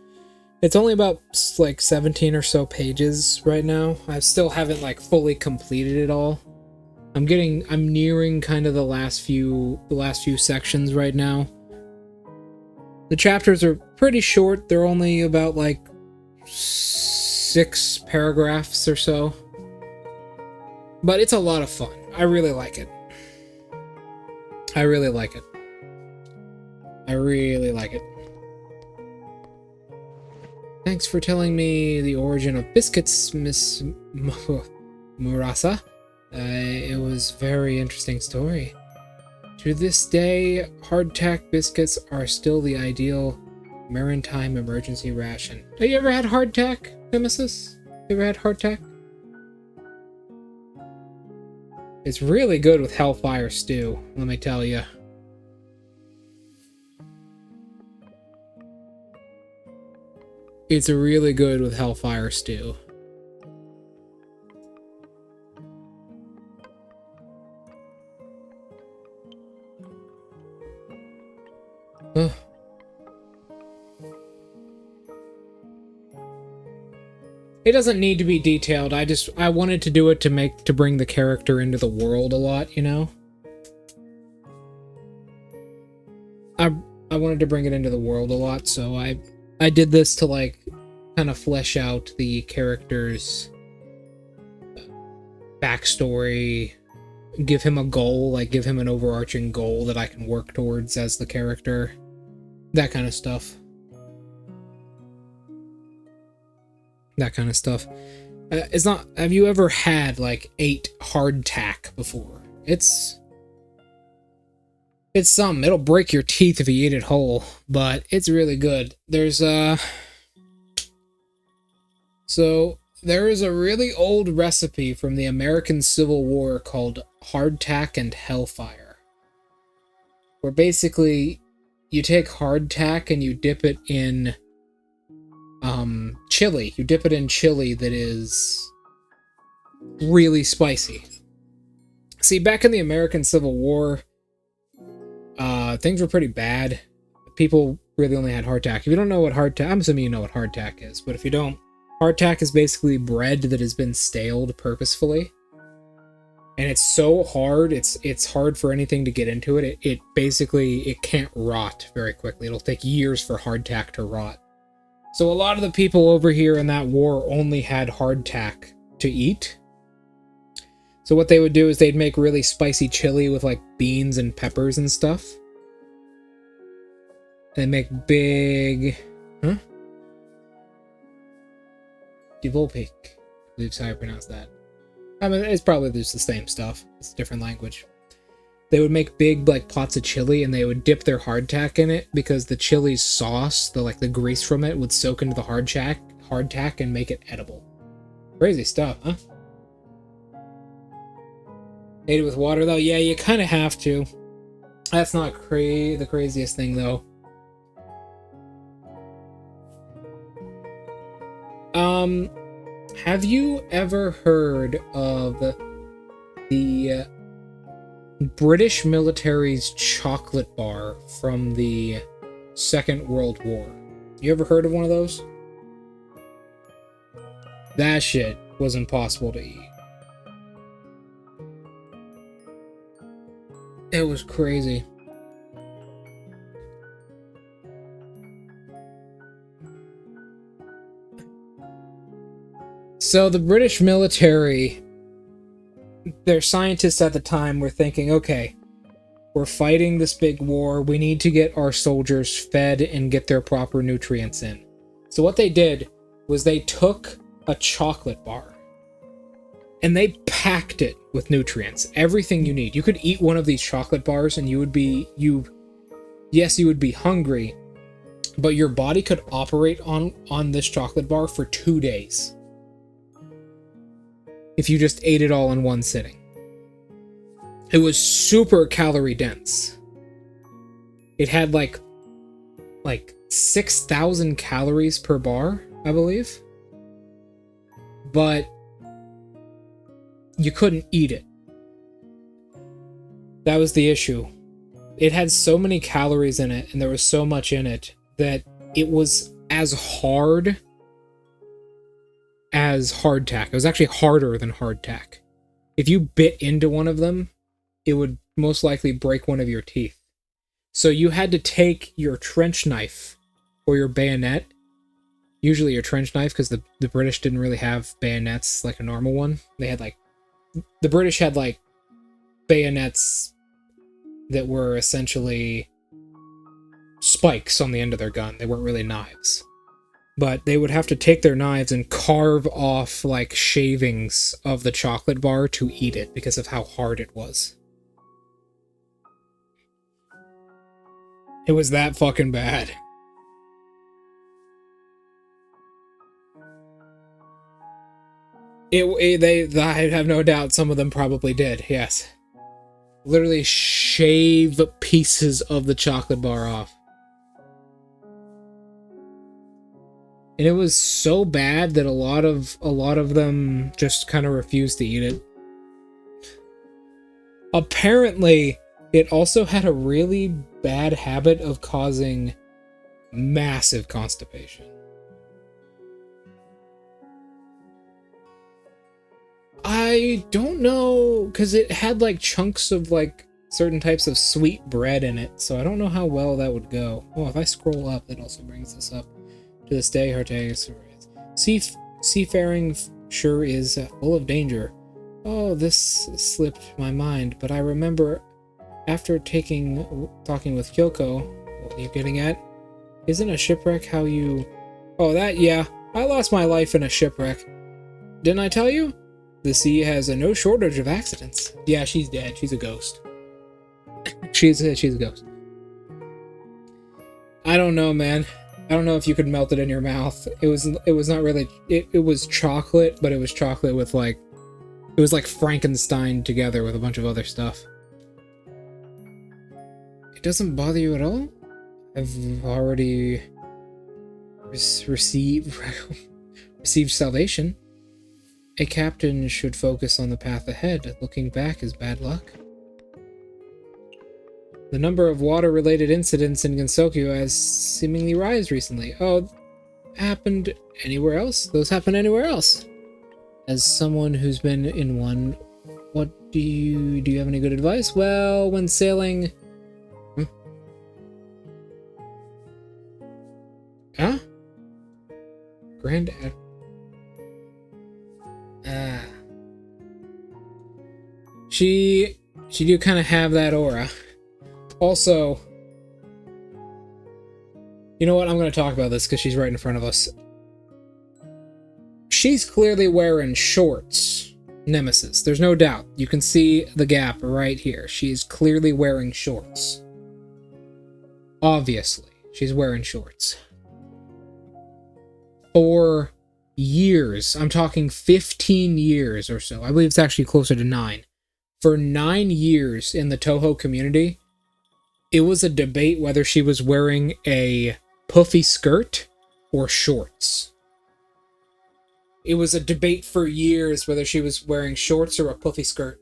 It's only about, like, 17 or so pages right now. I still haven't, like, fully completed it all. I'm nearing kind of the last few sections right now. The chapters are pretty short. They're only about, like, 6 paragraphs or so. But it's a lot of fun. I really like it. I really like it. I really like it. Thanks for telling me the origin of biscuits, Miss Murasa. It was a very interesting story. To this day, hardtack biscuits are still the ideal maritime emergency ration. Have you ever had hardtack, Nemesis? You ever had hardtack? It's really good with Hellfire Stew, let me tell you. It's really good with Hellfire Stew. Ugh. It doesn't need to be detailed. I wanted to do it to bring the character into the world a lot, you know? I wanted to bring it into the world a lot, so I did this to, like, kind of flesh out the character's backstory, give him a goal, like give him an overarching goal that I can work towards as the character. That kind of stuff. That kind of stuff. It's not... Have you ever had, like, 8 hardtack before? It's something. It'll break your teeth if you eat it whole, but it's really good. There's, So, there is a really old recipe from the American Civil War called hardtack and hellfire. Where basically, you take hardtack and you dip it in... chili. You dip it in chili that is really spicy. See, back in the American Civil War, things were pretty bad. People really only had hardtack. If you don't know what hardtack, I'm assuming you know what hardtack is, but if you don't, hardtack is basically bread that has been staled purposefully. And it's so hard, it's hard for anything to get into it. It basically can't rot very quickly. It'll take years for hardtack to rot. So a lot of the people over here in that war only had hardtack to eat. So what they would do is they'd make really spicy chili with like beans and peppers and stuff. They make big... Huh? Divolpik, I believe is how I pronounce that. I mean, it's probably just the same stuff. It's a different language. They would make big, like, pots of chili, and they would dip their hardtack in it, because the chili's sauce, the grease from it, would soak into the hardtack and make it edible. Crazy stuff, huh? Ate it with water, though? Yeah, you kind of have to. That's not the craziest thing, though. Have you ever heard of the British military's chocolate bar from the Second World War? You ever heard of one of those? That shit was impossible to eat. It was crazy. So the British military, their scientists at the time were thinking, okay, we're fighting this big war. We need to get our soldiers fed and get their proper nutrients in. So what they did was they took a chocolate bar and they packed it with nutrients, everything you need. You could eat one of these chocolate bars and you would be hungry, but your body could operate on this chocolate bar for 2 days. If you just ate it all in one sitting. It was super calorie dense. It had like 6,000 calories per bar, I believe. But you couldn't eat it. That was the issue. It had so many calories in it, and there was so much in it, that it was as hard as hardtack. It was actually harder than hardtack. If you bit into one of them, it would most likely break one of your teeth. So you had to take your trench knife or your bayonet, usually your trench knife, because the British didn't really have bayonets like a normal one. They had the British had bayonets that were essentially spikes on the end of their gun. They weren't really knives. But they would have to take their knives and carve off shavings of the chocolate bar to eat it because of how hard it was. It was that fucking bad. I have no doubt some of them probably did, yes. Literally shave pieces of the chocolate bar off. And it was so bad that a lot of them just kind of refused to eat it. Apparently, it also had a really bad habit of causing massive constipation. I don't know, because it had chunks of certain types of sweet bread in it, so I don't know how well that would go. Oh, if I scroll up, that also brings this up. To this day, seafaring sure is full of danger. Oh, this slipped my mind, but I remember after talking with Kyoko, what are you getting at? Isn't a shipwreck how you... Oh, that, yeah. I lost my life in a shipwreck. Didn't I tell you? The sea has no shortage of accidents. Yeah, she's dead. She's a ghost. she's a ghost. I don't know, man. I don't know if you could melt it in your mouth. It was not really... It was chocolate, but it was chocolate with it was like Frankenstein together with a bunch of other stuff. It doesn't bother you at all? I've already received salvation. A captain should focus on the path ahead. Looking back is bad luck. The number of water-related incidents in Gensokyo has seemingly rise recently. Oh, happened anywhere else? Those happen anywhere else. As someone who's been in one, what do you have any good advice? Well, when sailing... Huh? Granddad. She do kind of have that aura. Also, you know what? I'm going to talk about this because she's right in front of us. She's clearly wearing shorts, Nemesis. There's no doubt. You can see the gap right here. She's clearly wearing shorts. Obviously, she's wearing shorts. For years, I'm talking 15 years or so. I believe it's actually closer to 9. For 9 years in the touhou community, it was a debate whether she was wearing a puffy skirt or shorts. It was a debate for years whether she was wearing shorts or a puffy skirt.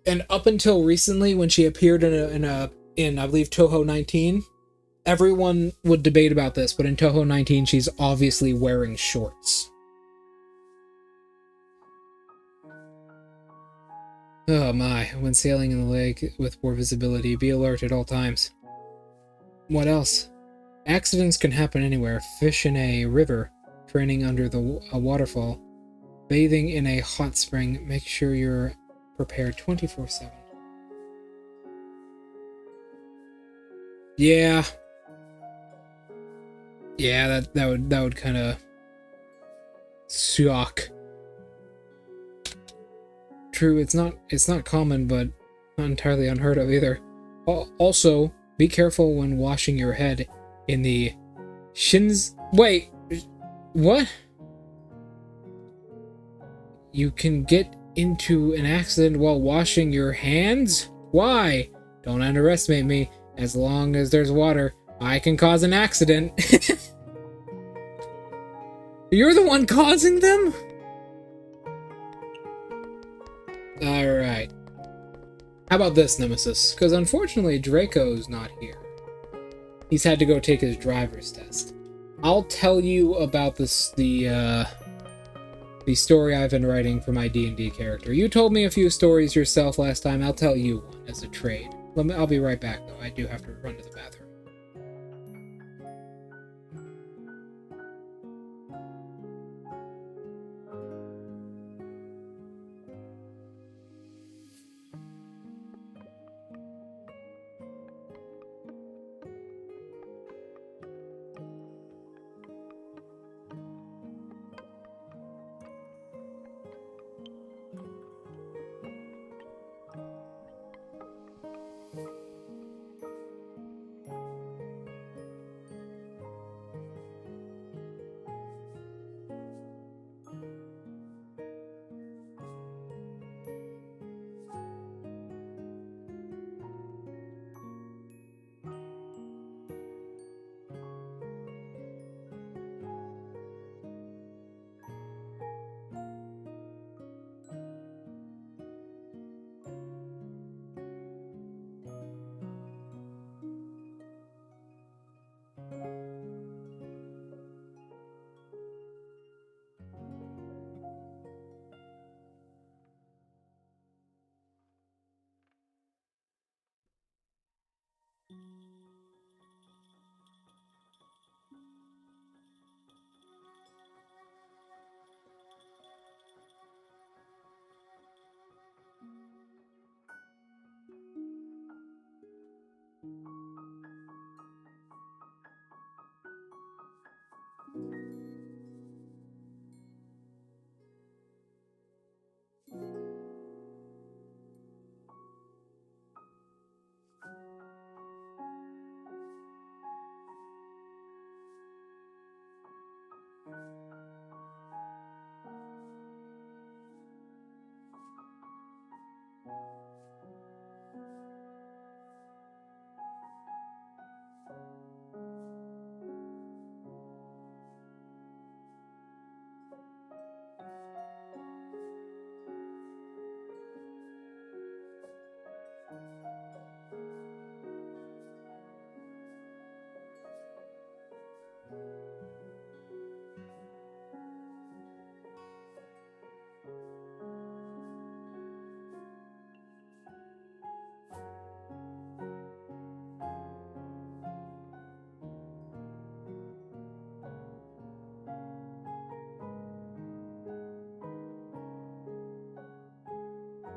And up until recently, when she appeared in I believe Touhou 19, everyone would debate about this, but in Touhou 19, she's obviously wearing shorts. Oh my, when sailing in the lake with poor visibility, be alert at all times. What else? Accidents can happen anywhere. Fish in a river, training under a waterfall, bathing in a hot spring. Make sure you're prepared 24/7. Yeah. Yeah, that would kind of suck. True, it's not common, but not entirely unheard of either. Also, be careful when washing your head in the Wait, what? You can get into an accident while washing your hands? Why? Don't underestimate me. As long as there's water, I can cause an accident. You're the one causing them? Alright. How about this, Nemesis? Because unfortunately, Draco's not here. He's had to go take his driver's test. I'll tell you about the story I've been writing for my D&D character. You told me a few stories yourself last time. I'll tell you one as a trade. I'll be right back, though. I do have to run to the bathroom.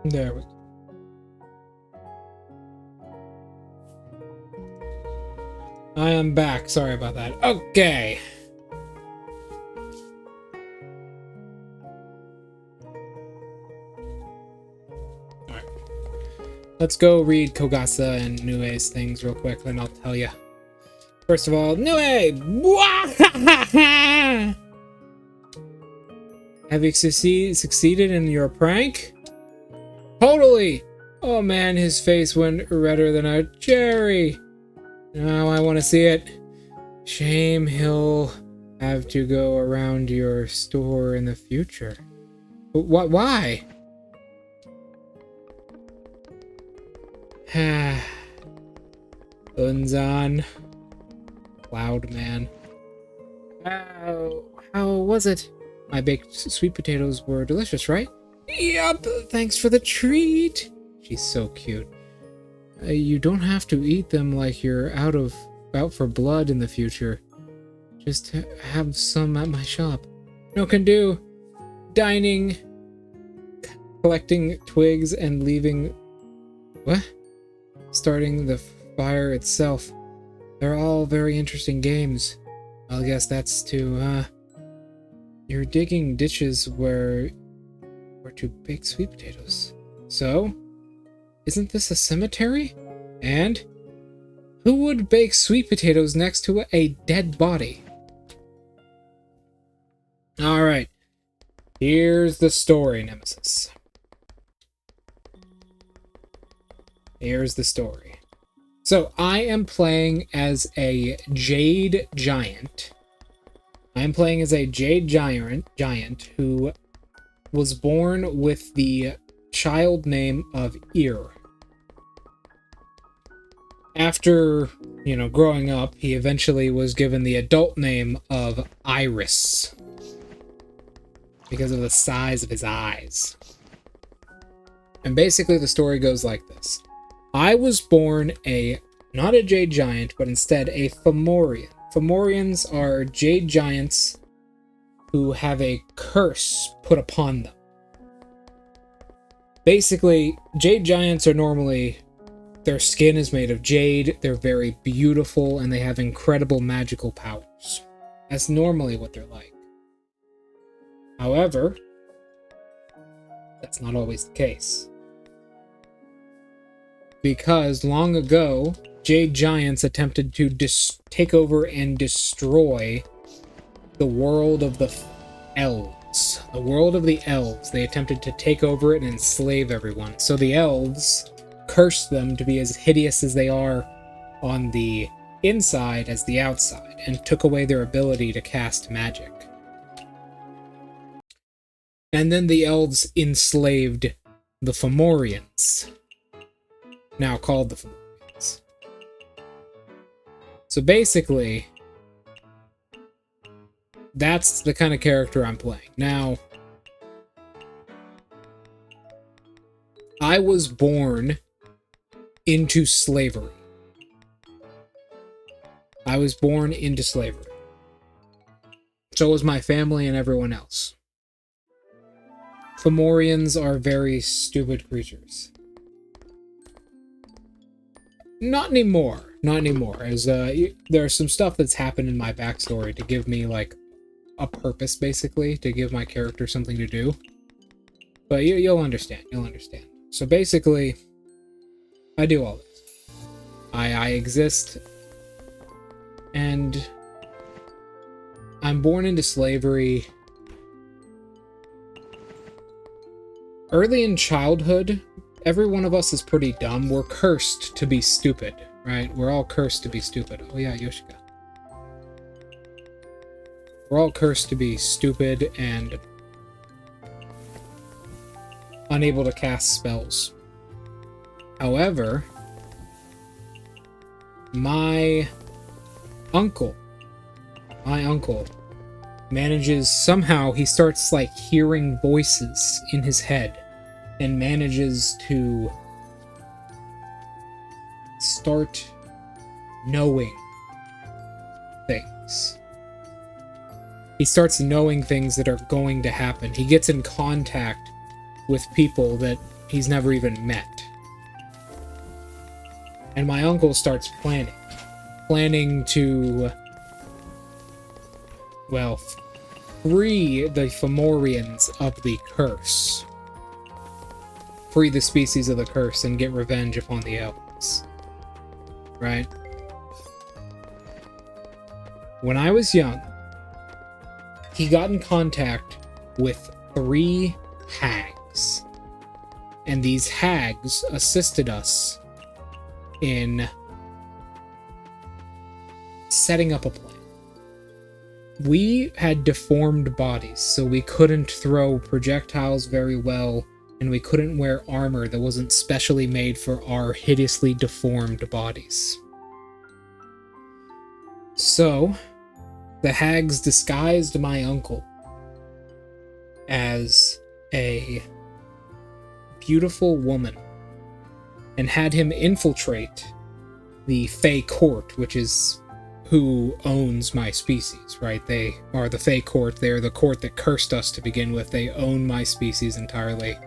There we go. I am back. Sorry about that. Okay. Alright. Let's go read Kogasa and Nue's things real quick, then I'll tell you. First of all, Nue! Have you succeeded in your prank? Totally! Oh man, his face went redder than a cherry. Now I want to see it. Shame he'll have to go around your store in the future. What? Why? Unzan. Cloud man. How was it? My baked sweet potatoes were delicious, right? Yup, thanks for the treat. She's so cute. You don't have to eat them like you're out for blood in the future. Just have some at my shop. No can do. Dining, collecting twigs and leaving... What? Starting the fire itself. They're all very interesting games. I guess that's to, You're digging ditches where to bake sweet potatoes. So? Isn't this a cemetery? And? Who would bake sweet potatoes next to a dead body? Alright. Here's the story, Nemesis. Here's the story. So, I am playing as a Jade Giant. I am playing as a Jade Giant who was born with the child name of Ear. After, growing up, he eventually was given the adult name of Iris because of the size of his eyes. And basically the story goes like this. I was born not a Jade Giant, but instead a Fomorian. Fomorians are Jade Giants who have a curse put upon them. Basically, Jade Giants are normally... Their skin is made of jade, they're very beautiful, and they have incredible magical powers. That's normally what they're like. However, that's not always the case. Because long ago, Jade Giants attempted to take over and destroy the world of the elves. The world of the elves. They attempted to take over it and enslave everyone. So the elves cursed them to be as hideous as they are on the inside as the outside, and took away their ability to cast magic. And then the elves enslaved the Fomorians, now called the Fomorians. So basically, that's the kind of character I'm playing. Now, I was born into slavery. I was born into slavery. So was my family and everyone else. Fomorians are very stupid creatures. Not anymore. Not anymore. As there's some stuff that's happened in my backstory to give me, like, a purpose, basically. To give my character something to do. But you'll understand. You'll understand. So basically, I do all this. I exist, and I'm born into slavery. Early in childhood, every one of us is pretty dumb. We're cursed to be stupid, right? We're all cursed to be stupid. Oh yeah, Yoshika. We're all cursed to be stupid and unable to cast spells. However, my uncle manages, somehow he starts like hearing voices in his head and manages to start knowing things. He starts knowing things that are going to happen. He gets in contact with people that he's never even met. And my uncle starts planning to, well, free the Fomorians of the curse. Free the species of the curse and get revenge upon the elves. Right? When I was young, he got in contact with 3 hags. And these hags assisted us in setting up a plan. We had deformed bodies, so we couldn't throw projectiles very well, and we couldn't wear armor that wasn't specially made for our hideously deformed bodies. So, the hags disguised my uncle as a beautiful woman and had him infiltrate the Fey Court, which is who owns my species, right? They are the Fey Court. They are the court that cursed us to begin with. They own my species entirely.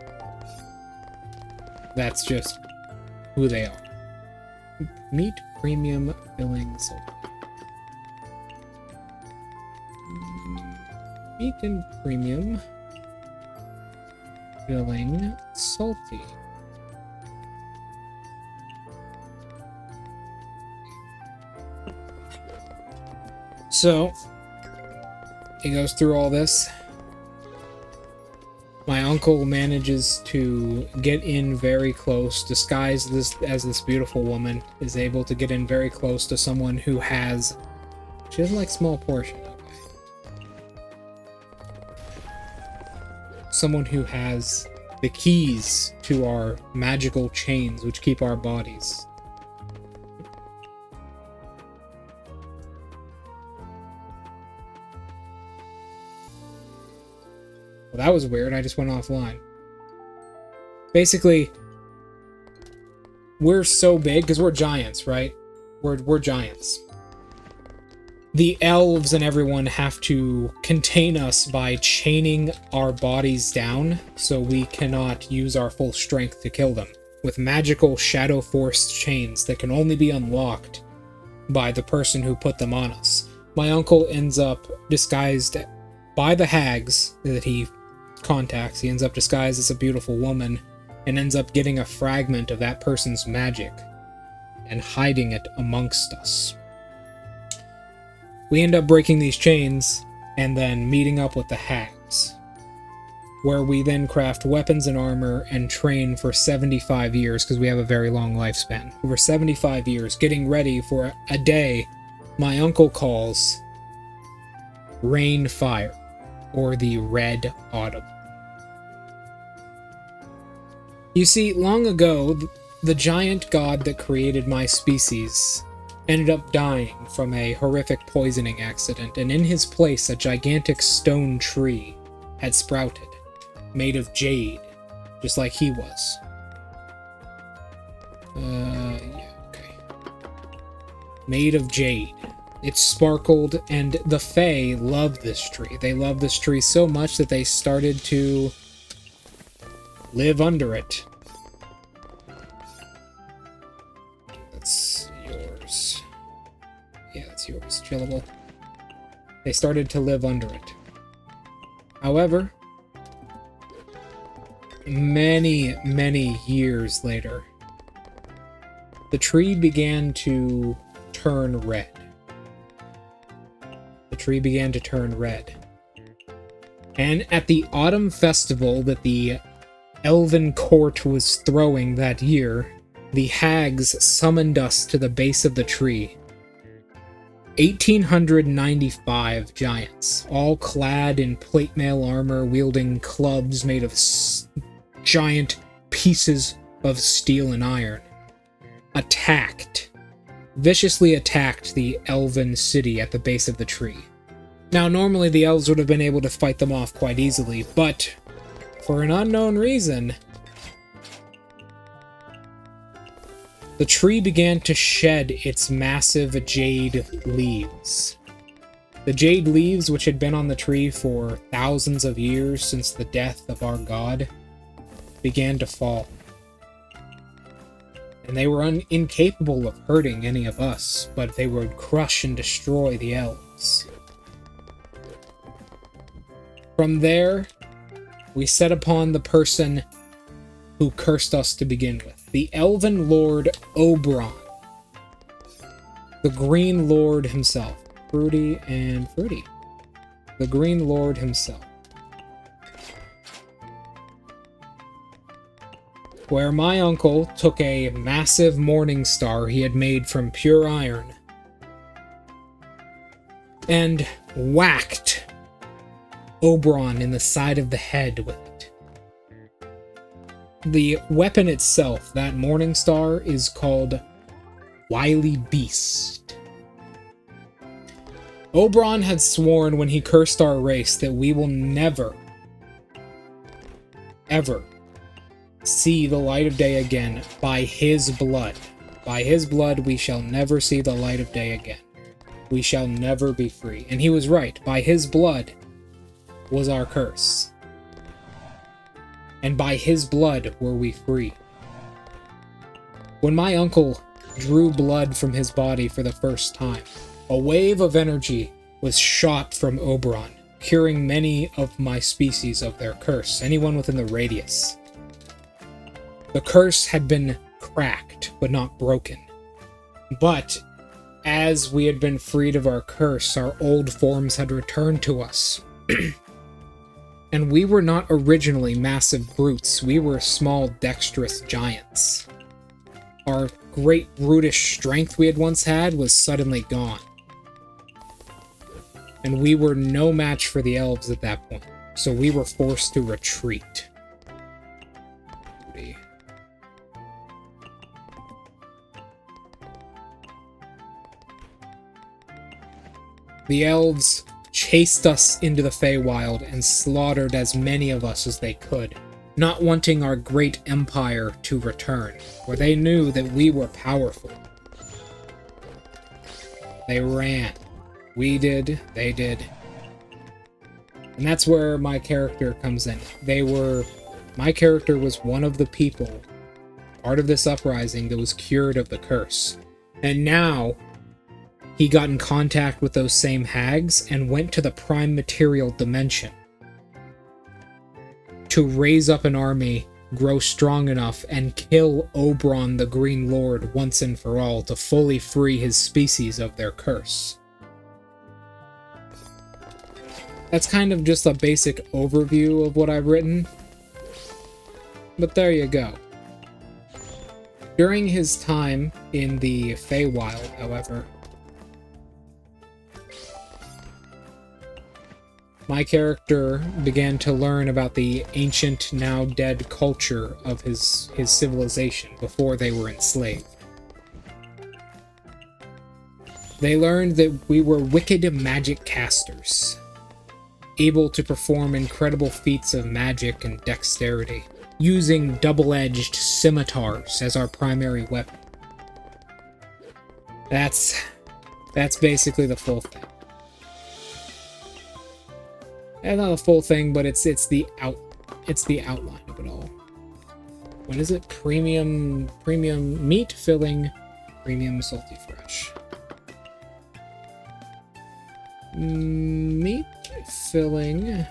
That's just who they are. Meat premium fillings. Meat and premium filling salty. So, he goes through all this. My uncle manages to get in very close, disguised as this beautiful woman, is able to get in very close to someone who has... She doesn't like small portion, okay. Someone who has the keys to our magical chains, which keep our bodies. Well, that was weird. I just went offline. Basically, we're so big because we're giants, right? We're giants. The elves and everyone have to contain us by chaining our bodies down so we cannot use our full strength to kill them with magical shadow force chains that can only be unlocked by the person who put them on us. My uncle ends up disguised by the hags that he contacts. He ends up disguised as a beautiful woman and ends up getting a fragment of that person's magic and hiding it amongst us. We end up breaking these chains and then meeting up with the hags, where we then craft weapons and armor and train for 75 years because we have a very long lifespan. Over 75 years, getting ready for a day my uncle calls Rain Fire, or the Red Autumn. You see, long ago, the giant god that created my species ended up dying from a horrific poisoning accident, and in his place, a gigantic stone tree had sprouted, made of jade, just like he was. Yeah, okay. Made of jade. It sparkled, and the Fae loved this tree. They loved this tree so much that they started to live under it. That's yours. Yeah, that's yours. Chillable. They started to live under it. However, many, many years later, the tree began to turn red. The tree began to turn red. And at the autumn festival that the Elven court was throwing that year, the hags summoned us to the base of the tree. 1,895 giants, all clad in plate mail armor, wielding clubs made of giant pieces of steel and iron, viciously attacked the elven city at the base of the tree. Now, normally the elves would have been able to fight them off quite easily, but for an unknown reason, the tree began to shed its massive jade leaves. The jade leaves, which had been on the tree for thousands of years since the death of our god, began to fall. And they were incapable of hurting any of us, but they would crush and destroy the elves. From there, we set upon the person who cursed us to begin with, the Elven Lord Oberon, the Green Lord himself. Fruity and Fruity. The Green Lord himself. Where my uncle took a massive morning star he had made from pure iron and whacked Oberon in the side of the head with it. The weapon itself, that morning star, is called Wily Beast. Oberon had sworn when he cursed our race that we will never, ever see the light of day again by his blood. By his blood we shall never see the light of day again. We shall never be free. And he was right. By his blood was our curse. And by his blood were we free. When my uncle drew blood from his body for the first time, a wave of energy was shot from Oberon, curing many of my species of their curse, anyone within the radius. The curse had been cracked, but not broken. But as we had been freed of our curse, our old forms had returned to us. And we were not originally massive brutes, we were small, dexterous giants. Our great brutish strength we had once had was suddenly gone. And we were no match for the elves at that point, so we were forced to retreat. The elves chased us into the Feywild and slaughtered as many of us as they could, not wanting our great empire to return, for they knew that we were powerful. They ran. We did, they did. And that's where my character comes in. My character was one of the people, part of this uprising, that was cured of the curse. And now he got in contact with those same hags and went to the prime material dimension to raise up an army, grow strong enough, and kill Oberon the Green Lord once and for all to fully free his species of their curse. That's kind of just a basic overview of what I've written, but there you go. During his time in the Feywild, however, my character began to learn about the ancient, now dead culture of his civilization before they were enslaved. They learned that we were wicked magic casters, able to perform incredible feats of magic and dexterity, using double-edged scimitars as our primary weapon. That's basically the full thing. And not the full thing, but it's the outline of it all. What is it? Premium meat filling, premium salty fresh. Meat filling,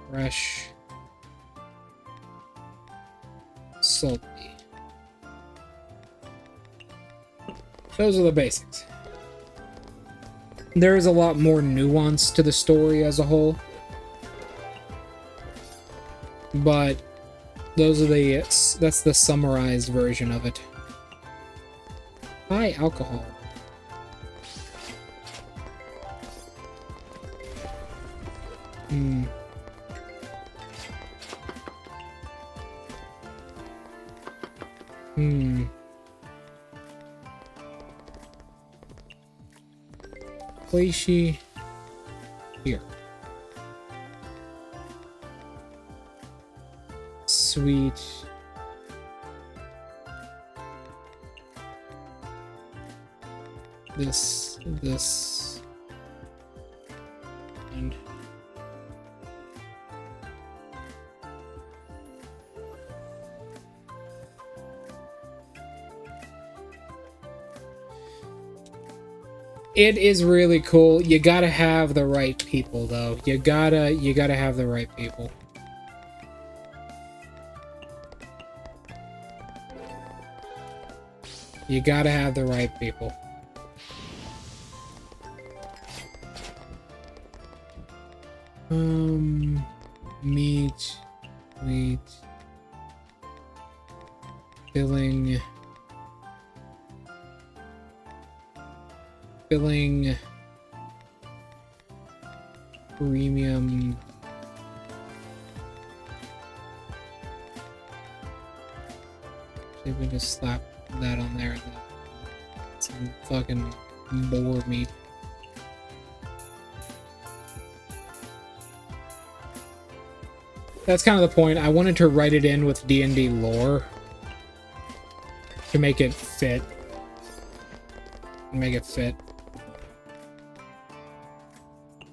fresh, salty. Those are the basics. There is a lot more nuance to the story as a whole, but that's the summarized version of it. High alcohol. Fleishy. Here. Sweet. this, and it is really cool. You gotta have the right people, though. You gotta have the right people. You gotta have the right people. Meat, filling, premium, see if we just slap that on there and then some fucking boar meat. That's kind of the point. I wanted to write it in with D&D lore to make it fit. Make it fit.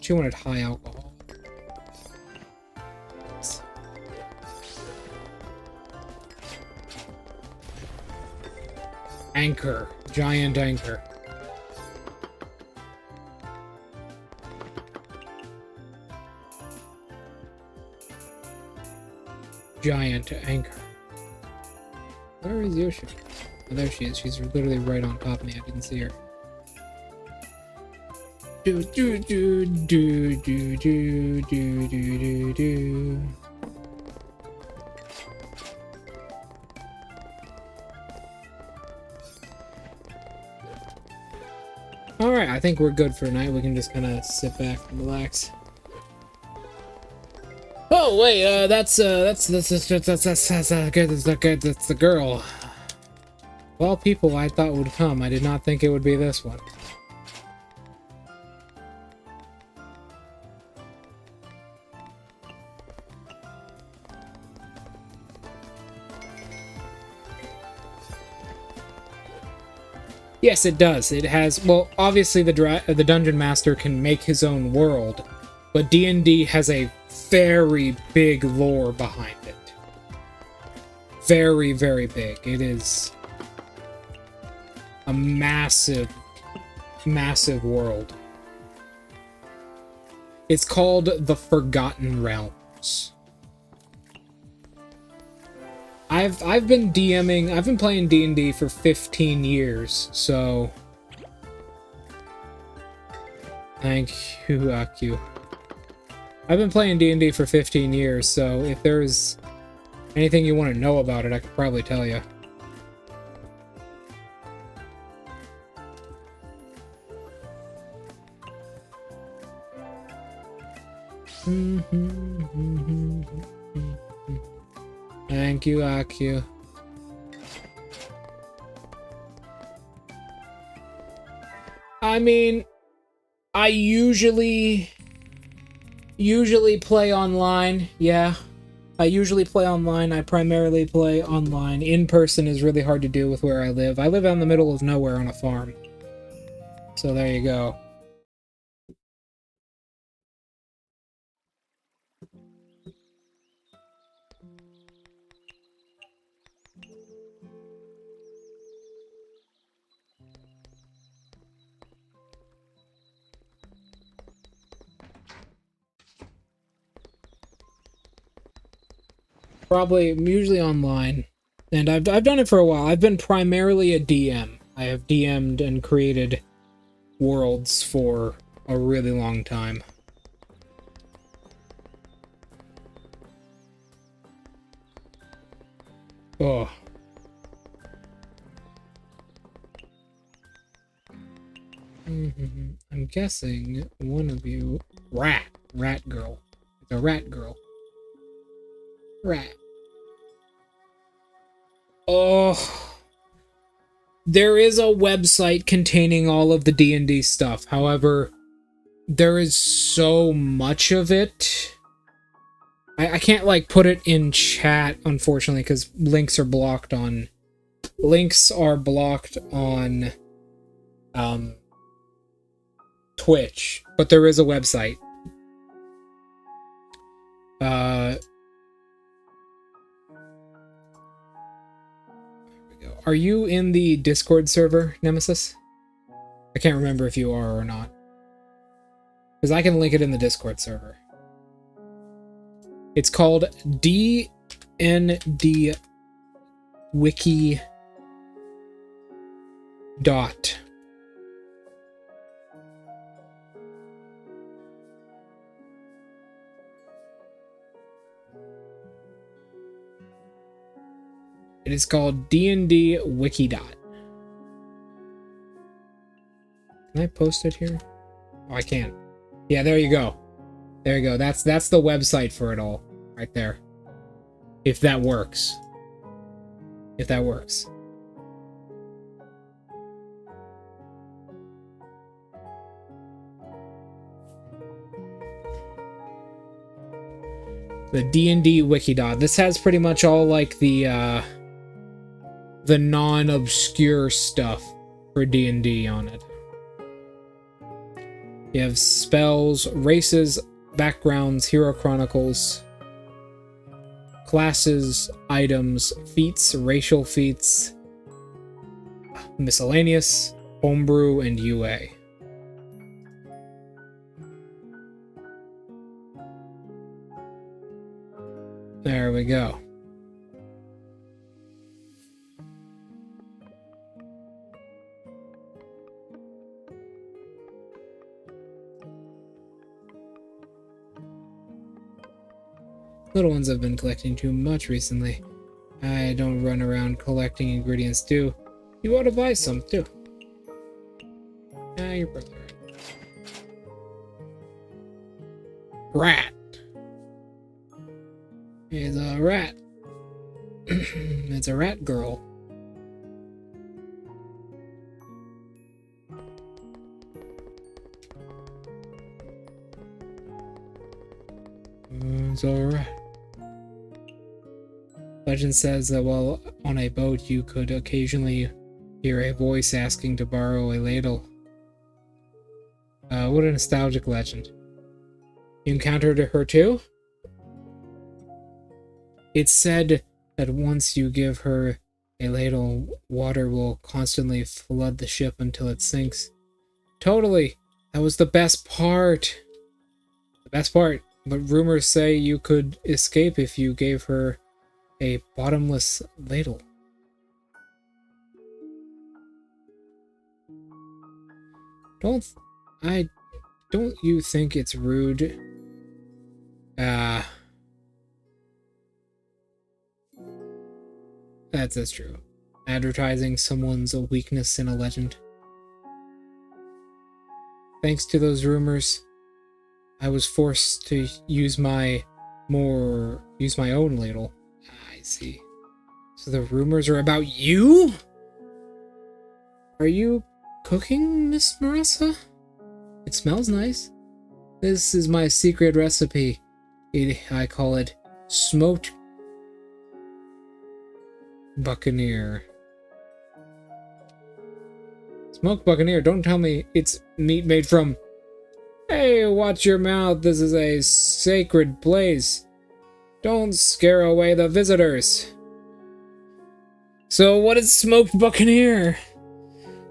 She wanted high alcohol. Anchor. Giant anchor. Giant anchor. Where is Yoshi? Oh, there she is. She's literally right on top of me. I didn't see her. Do do do do do do do do do. All right, I think we're good for tonight. We can just kind of sit back and relax. Oh wait, that's the girl. Of all people I thought would come, I did not think it would be this one. Yes, it does. It has, well, obviously the Dungeon Master can make his own world, but D&D has a very big lore behind it. Very, very big. It is a massive, massive world. It's called the Forgotten Realms. I've been DMing, I've been playing D&D for 15 years, so thank you, Aku. I've been playing D&D for 15 years, so if there's anything you want to know about it, I could probably tell you. Thank you, Aku. I mean, I usually play online, yeah. I usually play online. I primarily play online. In person is really hard to do with where I live. I live out in the middle of nowhere on a farm. So there you go. Probably, usually online. And I've done it for a while. I've been primarily a DM. I have DM'd and created worlds for a really long time. Oh. I'm guessing one of you... Rat girl. It's a rat girl. Rat. Oh, there is a website containing all of the D&D stuff. However, there is so much of it. I can't, like, put it in chat, unfortunately, because links are blocked on Twitch, but there is a website. There we go. Are you in the Discord server, Nemesis? I can't remember if you are or not. Because I can link it in the Discord server. It's called DND Wiki dot. It is called D&D Wiki dot. Can I post it here? Oh, I can't. Yeah, there you go. There you go. That's the website for it all. Right there. If that works. If that works. The D&D Wiki dot. This has pretty much all like the non-obscure stuff for D&D on it. You have spells, races, backgrounds, hero chronicles, classes, items, feats, racial feats, miscellaneous, homebrew, and UA. There we go. Little ones have been collecting too much recently. I don't run around collecting ingredients too. You ought to buy some too. Ah, your brother. Rat. It's a rat. It's a rat girl. It's a rat. Legend says that while on a boat, you could occasionally hear a voice asking to borrow a ladle. What a nostalgic legend. You encountered her too? It's said that once you give her a ladle, water will constantly flood the ship until it sinks. Totally! That was the best part! The best part. But rumors say you could escape if you gave her a bottomless ladle. Don't you think it's rude? That's true. Advertising someone's weakness in a legend. Thanks to those rumors, I was forced to use my own ladle. I see. So the rumors are about you? Are you cooking, Miss Marissa? It smells nice. This is my secret recipe. I call it smoked buccaneer. Smoked buccaneer, don't tell me it's meat made from... Hey, watch your mouth, this is a sacred place. Don't scare away the visitors. So what is smoked buccaneer?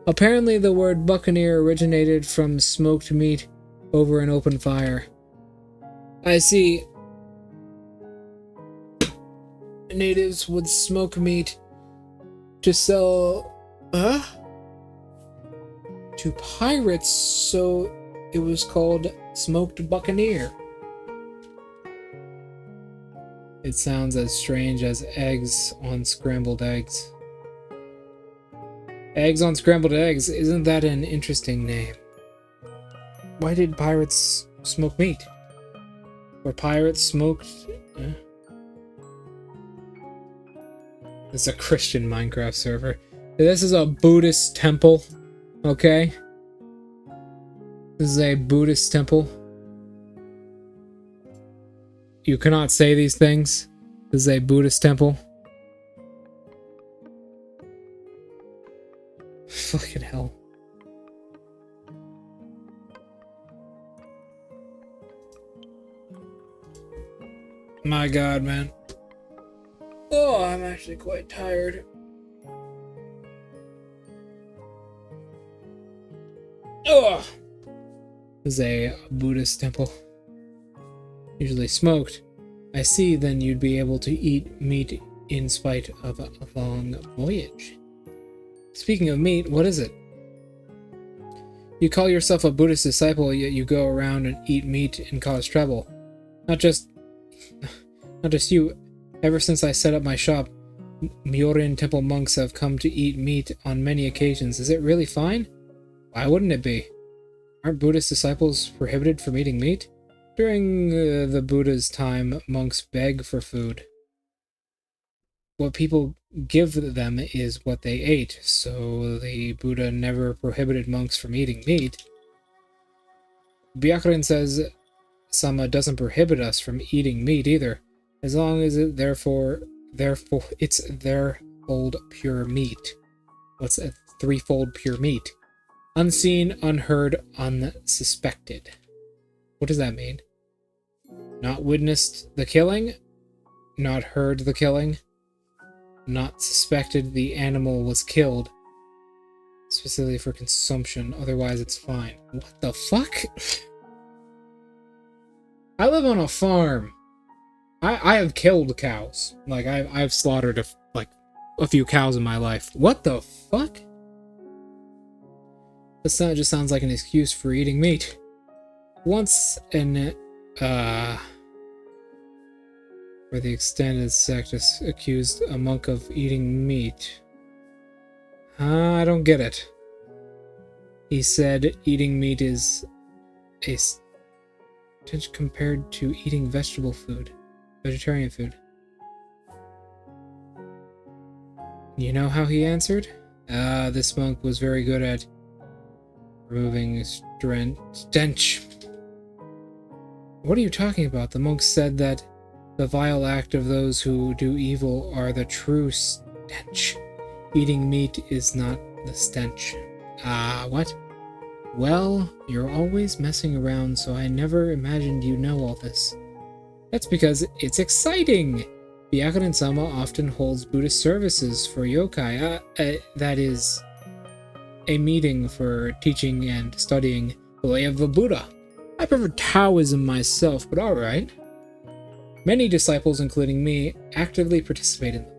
Apparently the word buccaneer originated from smoked meat over an open fire. I see. Natives would smoke meat to sell to pirates, so it was called smoked buccaneer. It sounds as strange as eggs on scrambled eggs. Eggs on scrambled eggs, isn't that an interesting name? Why did pirates smoke meat? Were pirates smoked? This is a Christian Minecraft server. This is a Buddhist temple, okay? This is a Buddhist temple. You cannot say these things. This is a Buddhist temple. Fucking hell. My god, man. Oh, I'm actually quite tired. Oh! This is a Buddhist temple. Usually smoked. I see, then you'd be able to eat meat in spite of a long voyage. Speaking of meat, what is it? You call yourself a Buddhist disciple, yet you go around and eat meat and cause trouble. Not just you. Ever since I set up my shop, Myorin temple monks have come to eat meat on many occasions. Is it really fine? Why wouldn't it be? Aren't Buddhist disciples prohibited from eating meat? During the Buddha's time, monks beg for food. What people give them is what they ate, so the Buddha never prohibited monks from eating meat. Byakuren says Sama doesn't prohibit us from eating meat either, as long as it therefore it's therefold pure meat. What's a threefold pure meat? Unseen, unheard, unsuspected. What does that mean? Not witnessed the killing, not heard the killing, not suspected the animal was killed, specifically for consumption, otherwise it's fine. What the fuck? I live on a farm. I have killed cows. Like, I've slaughtered a few cows in my life. What the fuck? This just sounds like an excuse for eating meat. Once an where the extended sect has accused a monk of eating meat. I don't get it. He said eating meat is a stench compared to eating vegetarian food. You know how he answered? This monk was very good at removing stench. What are you talking about? The monk said that the vile act of those who do evil are the true stench. Eating meat is not the stench. What? Well, you're always messing around, so I never imagined you know all this. That's because it's exciting! Byakuren-sama often holds Buddhist services for yokai. That is a meeting for teaching and studying the way of the Buddha. I prefer Taoism myself, but alright. Many disciples, including me, actively participate in them.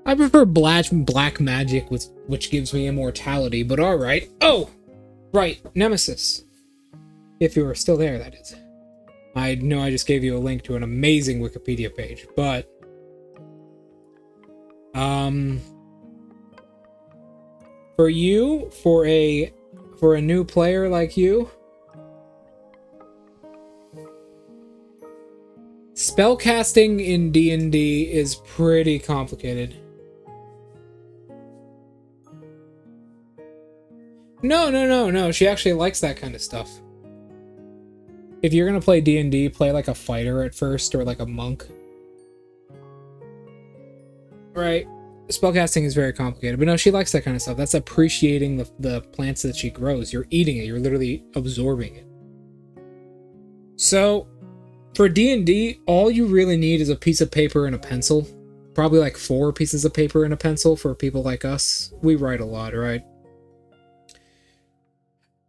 I prefer black magic, which gives me immortality, but alright. Oh! Right, Nemesis. If you are still there, that is. I know I just gave you a link to an amazing Wikipedia page, but... For you, for a new player like you... Spellcasting in D&D is pretty complicated. No. She actually likes that kind of stuff. If you're gonna play D&D, play like a fighter at first, or like a monk. Right. Spellcasting is very complicated, but no, she likes that kind of stuff. That's appreciating the plants that she grows. You're eating it. You're literally absorbing it. So... for D&D, all you really need is a piece of paper and a pencil. Probably like 4 pieces of paper and a pencil for people like us. We write a lot, right?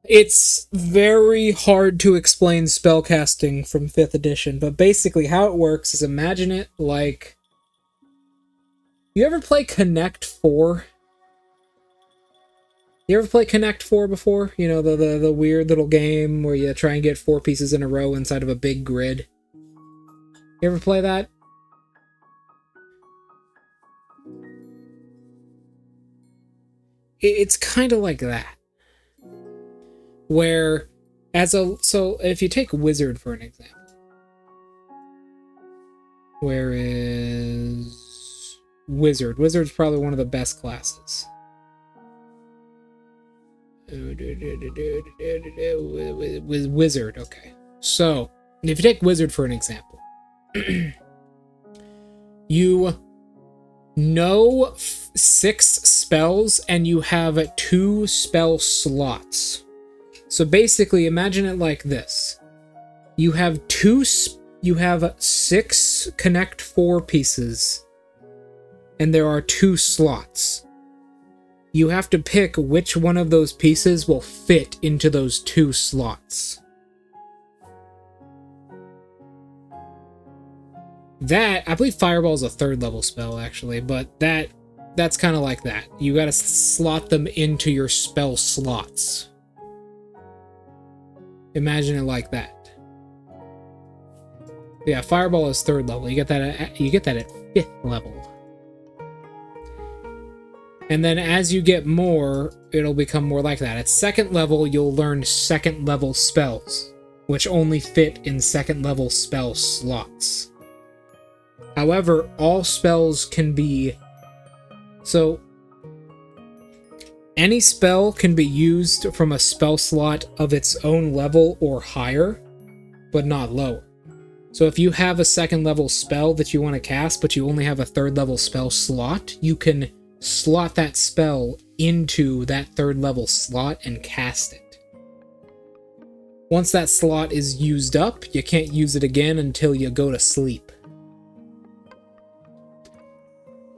It's very hard to explain spellcasting from 5th edition, but basically how it works is imagine it like... You ever play Connect 4? You ever play Connect 4 before? You know, the weird little game where you try and get 4 pieces in a row inside of a big grid. You ever play that? It's kind of like that. Where, so if you take Wizard for an example. Where is Wizard? Wizard's probably one of the best classes. With Wizard, okay. So, if you take Wizard for an example, you know 6 spells and you have 2 spell slots. So basically, imagine it like this. You have 2 you have 6 Connect 4 pieces, and there are 2 slots. You have to pick which one of those pieces will fit into those 2 slots. That, I believe Fireball is a 3rd level spell, actually, but that's kind of like that. You gotta slot them into your spell slots. Imagine it like that. Yeah, Fireball is 3rd level. You get that at 5th level. And then as you get more, it'll become more like that. At 2nd level, you'll learn 2nd level spells, which only fit in 2nd level spell slots. However, all spells can be... So, any spell can be used from a spell slot of its own level or higher, but not lower. So if you have a 2nd level spell that you want to cast, but you only have a 3rd level spell slot, you can slot that spell into that 3rd level slot and cast it. Once that slot is used up, you can't use it again until you go to sleep.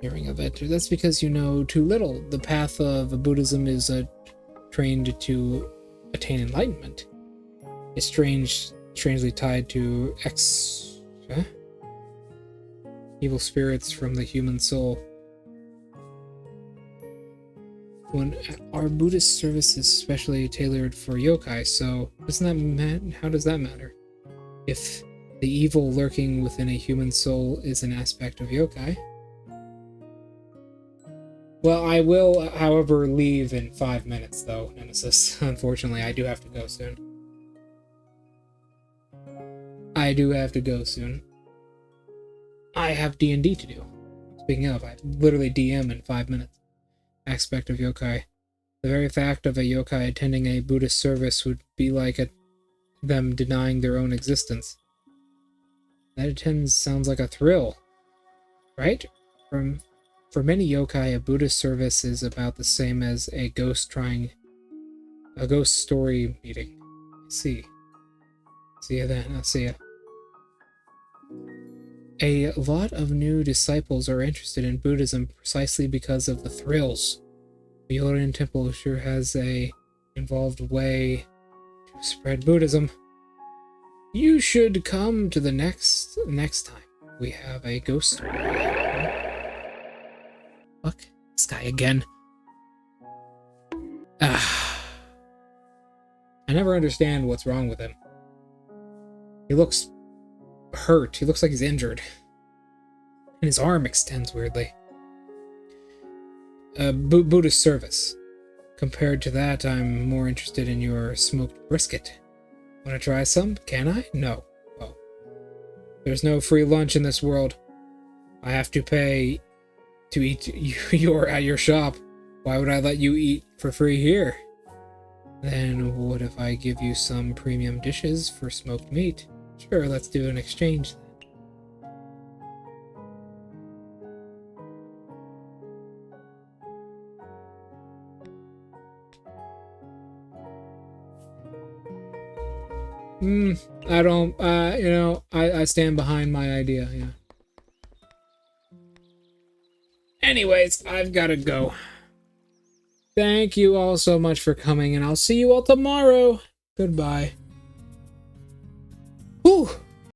Hearing of it, that's because you know too little. The path of Buddhism is trained to attain enlightenment. It's strangely tied to evil spirits from the human soul. When our Buddhist service is specially tailored for yokai, so how does that matter? If the evil lurking within a human soul is an aspect of yokai. Well, I will, however, leave in 5 minutes, though, Nemesis. Unfortunately, I do have to go soon. I have D&D to do. Speaking of, I literally DM in 5 minutes. Aspect of yokai. The very fact of a yokai attending a Buddhist service would be like them denying their own existence. That attends sounds like a thrill, right? For many yokai, a Buddhist service is about the same as a ghost story meeting. I see. See ya then. I'll see ya. A lot of new disciples are interested in Buddhism precisely because of the thrills. The Orion Temple sure has a involved way to spread Buddhism. You should come to the next time. We have a ghost story. Fuck this guy again. I never understand what's wrong with him. He looks hurt. He looks like he's injured. And his arm extends weirdly. Buddhist service. Compared to that, I'm more interested in your smoked brisket. Wanna try some? Can I? No. Oh. There's no free lunch in this world. I have to pay to eat at your shop. Why would I let you eat for free here? Then what if I give you some premium dishes for smoked meat? Sure, let's do an exchange then. I don't, I stand behind my idea, yeah. Anyways, I've gotta go. Thank you all so much for coming, and I'll see you all tomorrow. Goodbye. Whew.